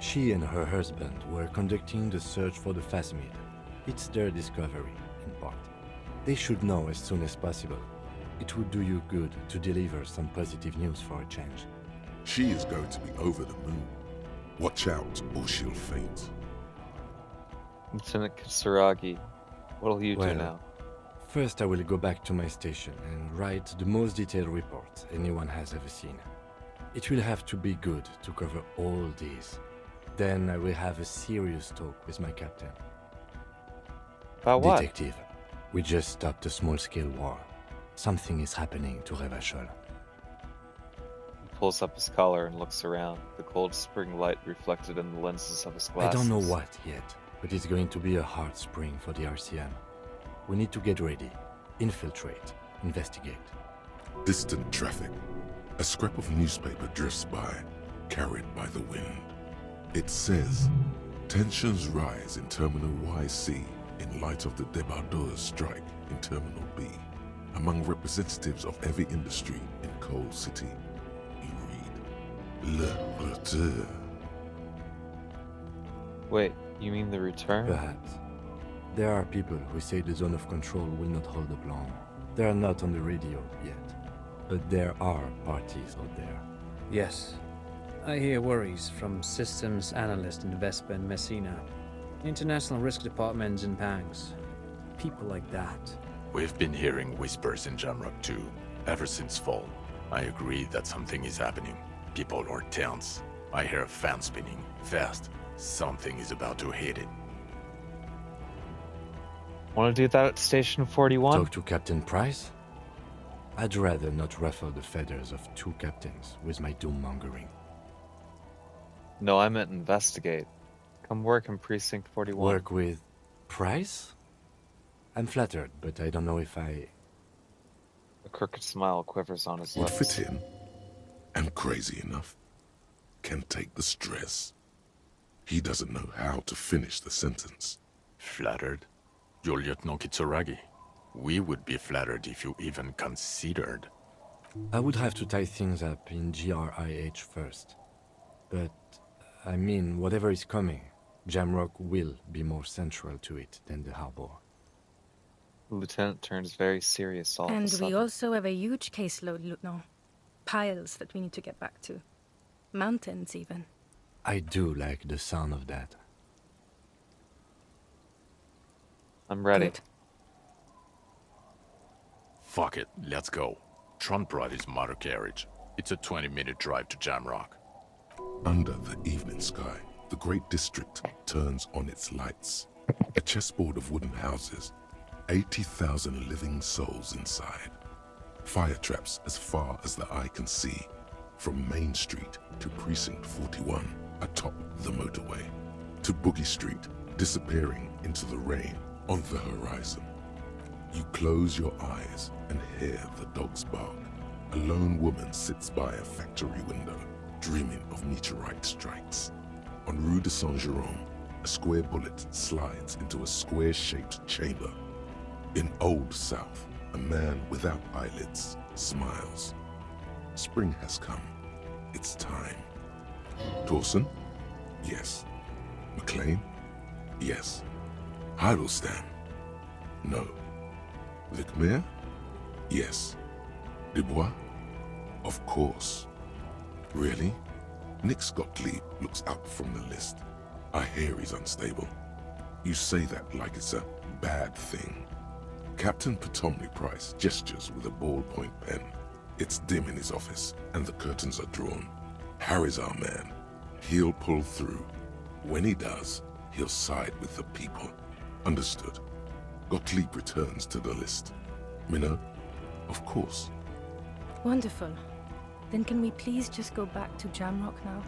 She and her husband were conducting the search for the Phasmid. It's their discovery, in part. They should know as soon as possible. It would do you good to deliver some positive news for a change.
She is going to be over the moon. Watch out, or she'll faint.
Lieutenant Kisaragi, what'll you do now?
First I will go back to my station and write the most detailed report anyone has ever seen. It will have to be good to cover all these. Then I will have a serious talk with my captain.
About what?
Detective, we just stopped a small-scale war. Something is happening to Revachol.
He pulls up his collar and looks around, the cold spring light reflected in the lenses of his glasses.
I don't know what yet, but it's going to be a hard spring for the RCM. We need to get ready, infiltrate, investigate.
Distant traffic. A scrap of newspaper drifts by, carried by the wind. It says, tensions rise in Terminal YC in light of the débardeurs strike in Terminal B. Among representatives of every industry in Coal City, you read, Le Retour.
Wait, you mean the return?
Perhaps. There are people who say the zone of control will not hold up long. They are not on the radio yet, but there are parties out there.
Yes. I hear worries from systems analysts in Vespa and Messina, international risk departments in Pangs. People like that.
We've been hearing whispers in Jamrock too, ever since fall. I agree that something is happening. People are tense. I hear a fan spinning, fast. Something is about to hit it.
Want to do that at Station 41?
Talk to Captain Price? I'd rather not ruffle the feathers of 2 captains with my doom-mongering.
No, I meant investigate. Come work in Precinct 41.
Work with Price? I'm flattered, but I don't know if I...
A crooked smile quivers on his
Would
lips.
fit in. And crazy enough. can take the stress. He doesn't know how to finish the sentence.
Flattered? Juliet Kitsuragi. We would be flattered if you even considered.
I would have to tie things up in GRIH first. But, I mean, whatever is coming, Jamrock will be more central to it than the harbor.
The lieutenant turns very serious all of a
And
sudden.
we also have a huge caseload, Lieutenant. Piles that we need to get back to. Mountains, even.
I do like the sound of that.
I'm ready.
Good.
Fuck it, let's go. Tron brought his motor carriage. It's a 20-minute drive to Jamrock.
Under the evening sky, the great district turns on its lights. A chessboard of wooden houses, 80,000 living souls inside. Fire traps as far as the eye can see, from Main Street to Precinct 41 atop the motorway, to Boogie Street disappearing into the rain on the horizon. You close your eyes and hear the dogs bark. A lone woman sits by a factory window, dreaming of meteorite strikes. On Rue de Saint-Jérôme, a square bullet slides into a square-shaped chamber. In Old South, a man without eyelids smiles. Spring has come. It's time. Dawson? Yes. McLean? Yes. Heidelstein? No. Vicmere? Yes. Dubois? Of course. Really? Nix Gottlieb looks up from the list. I hear he's unstable. You say that like it's a bad thing. Captain Potomny Price gestures with a ballpoint pen. It's dim in his office, and the curtains are drawn. Harry's our man. He'll pull through. When he does, he'll side with the people. Understood. Gottlieb returns to the list. Minnow? Of course.
Wonderful. Then can we please just go back to Jamrock now?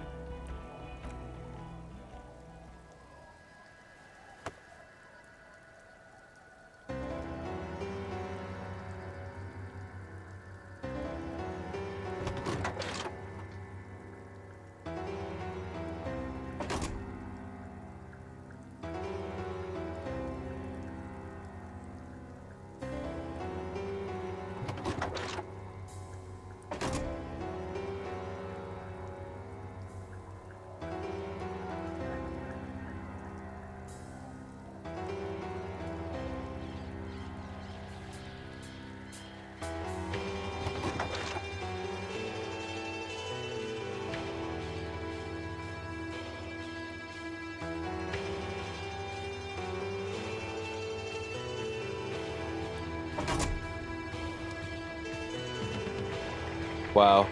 Wow.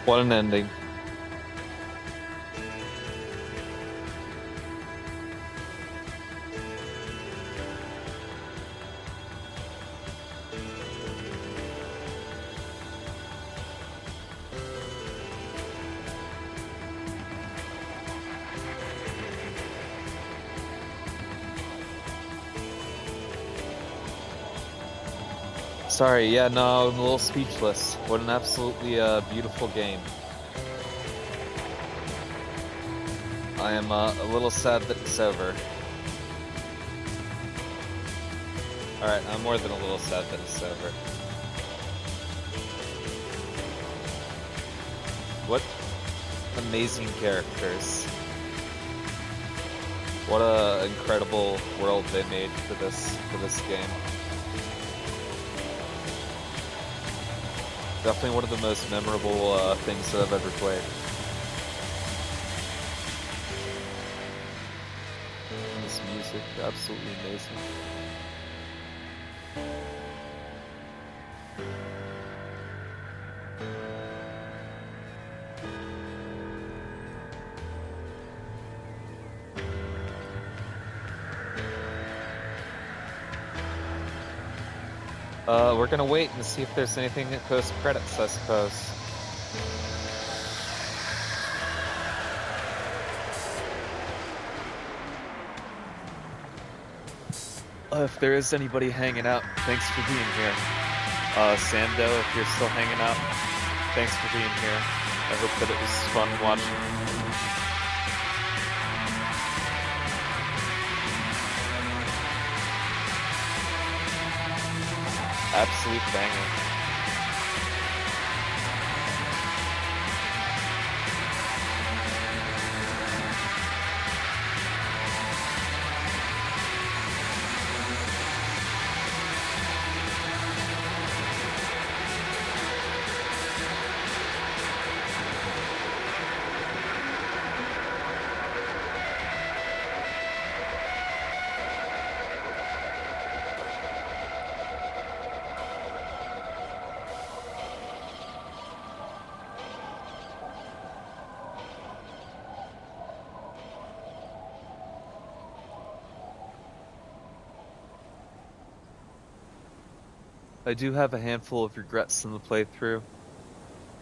What an ending. Sorry, yeah, no, I'm a little speechless. What an absolutely beautiful game. I am a little sad that it's over. Alright, I'm more than a little sad that it's over. What amazing characters. What a incredible world they made for this game. Definitely one of the most memorable things that I've ever played. This music, absolutely amazing. We're gonna wait and see if there's anything at post credits, I suppose. If there is anybody hanging out, thanks for being here. Sando, if you're still hanging out, thanks for being here. I hope that it was fun watching. Absolute banger. I do have a handful of regrets in the playthrough.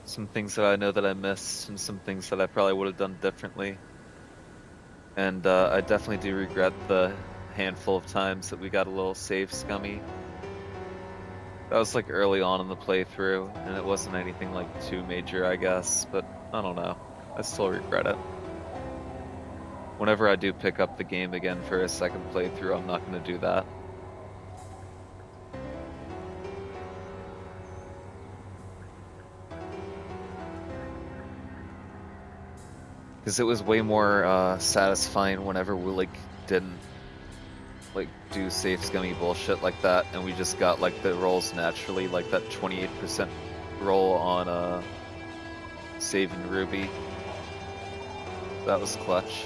Some things that I know that I missed, and some things that I probably would have done differently. And I definitely do regret the handful of times that we got a little save scummy. That was like early on in the playthrough, and it wasn't anything like too major, I guess, but I don't know. I still regret it. Whenever I do pick up the game again for a second playthrough, I'm not going to do that. Because it was way more satisfying whenever we like didn't like do safe scummy bullshit like that, and we just got like the rolls naturally, like that 28% roll on saving Ruby. That was clutch.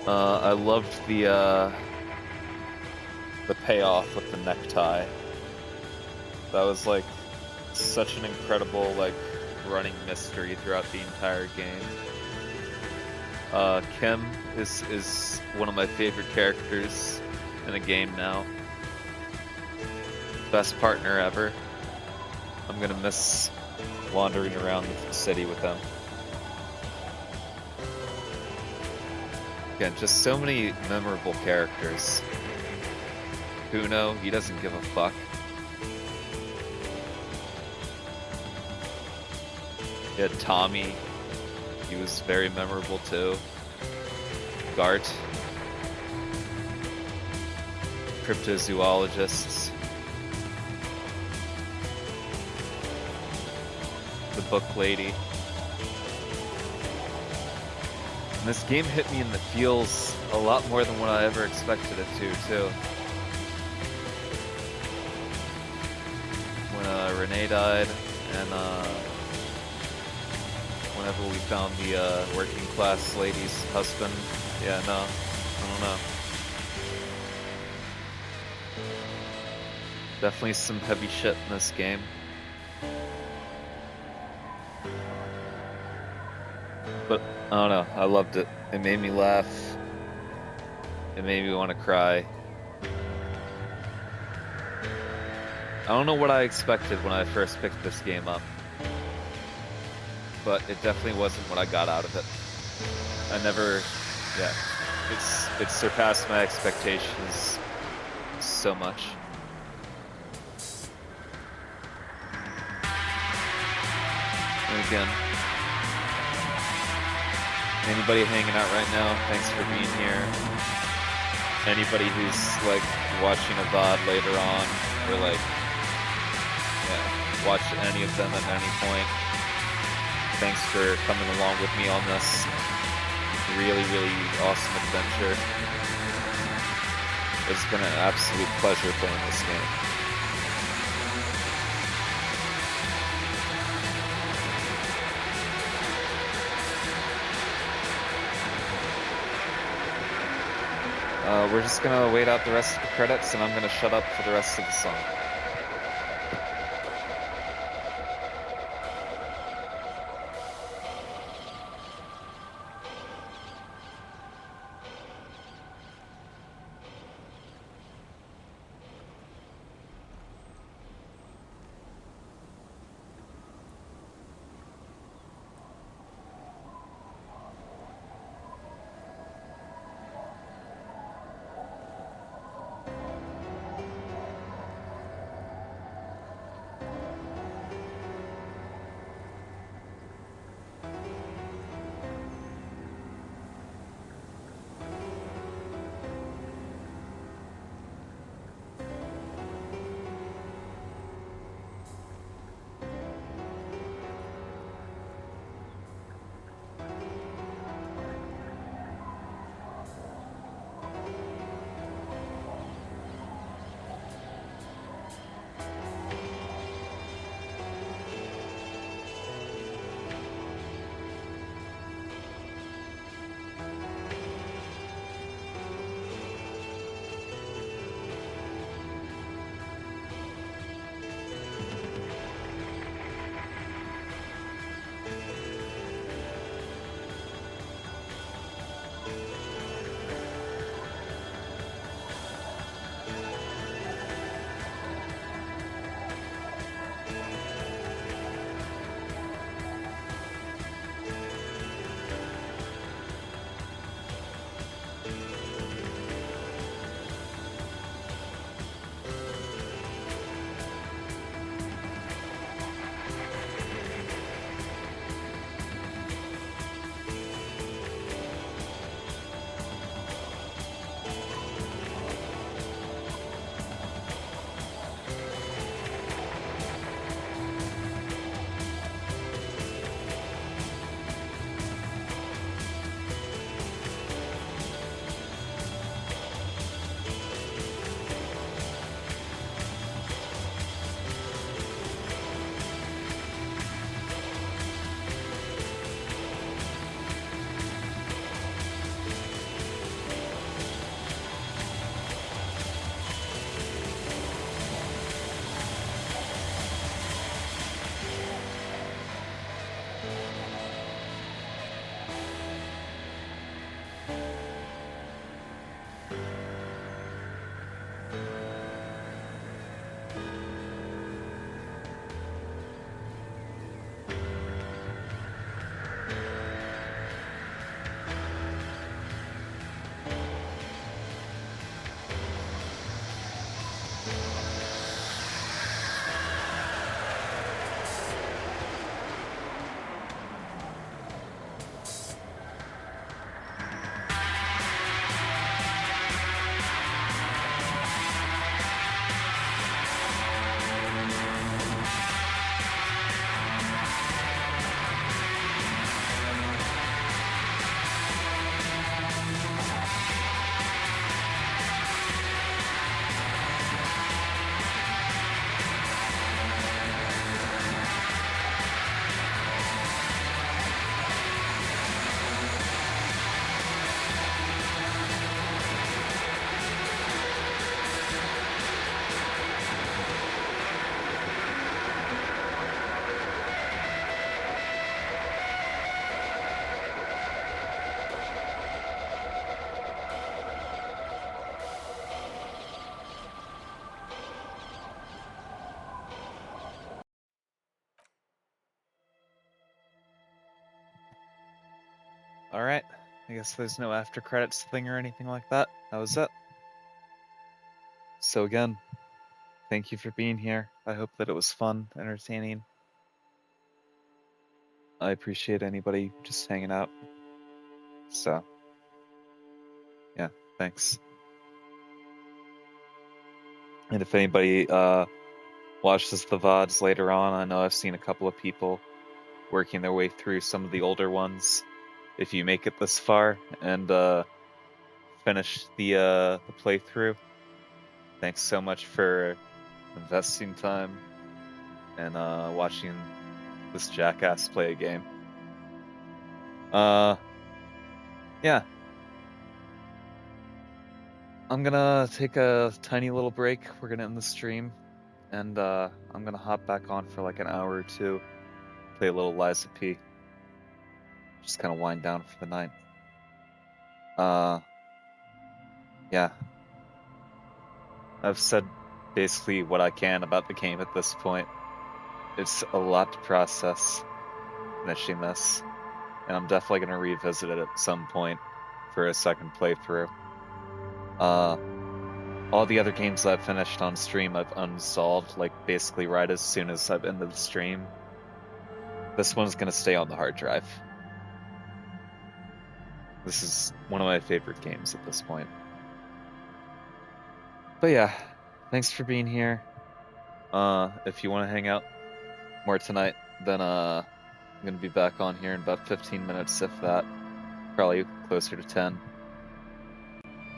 I loved the payoff with the necktie. That was like such an incredible like running mystery throughout the entire game. Kim is one of my favorite characters in a game now. Best partner ever. I'm gonna miss wandering around the city with them. Again, just so many memorable characters. Kuno, he doesn't give a fuck. You had Tommy, he was very memorable too. Gart, cryptozoologists, the book lady. And this game hit me in the feels a lot more than what I ever expected it to, too. When Renee died, and whenever we found the working class lady's husband, yeah, no, I don't know. Definitely some heavy shit in this game. But I don't know, I loved it. It made me laugh. It made me want to cry. I don't know what I expected when I first picked this game up, but it definitely wasn't what I got out of it. I never, yeah, it surpassed my expectations so much. And again, anybody hanging out right now, thanks for being here. Anybody who's like watching a VOD later on, or like, yeah, watch any of them at any point, thanks for coming along with me on this really, really awesome adventure. It's been an absolute pleasure playing this game. We're just gonna wait out the rest of the credits, and I'm gonna shut up for the rest of the song. I guess there's no after credits thing or anything like that. That was it. So again, thank you for being here. I hope that it was fun, entertaining. I appreciate anybody just hanging out. So, yeah, thanks. And if anybody watches the VODs later on, I know I've seen a couple of people working their way through some of the older ones. If you make it this far and finish the playthrough, thanks so much for investing time and watching this jackass play a game. Yeah. I'm gonna take a tiny little break. We're gonna end the stream, and I'm gonna hop back on for like an hour or two, play a little Elyisum P. Just kind of wind down for the night. Yeah. I've said basically what I can about the game at this point. It's a lot to process finishing this, and I'm definitely gonna revisit it at some point for a second playthrough. All the other games I've finished on stream I've unsolved, like basically right as soon as I've ended the stream. This one's gonna stay on the hard drive. This is one of my favorite games at this point. But yeah, thanks for being here. If you want to hang out more tonight, then I'm gonna be back on here in about 15 minutes, if that. Probably closer to 10.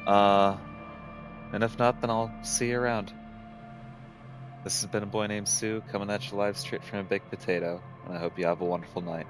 And if not, then I'll see you around. This has been a boy named Sue, coming at you live straight from a baked potato, and I hope you have a wonderful night.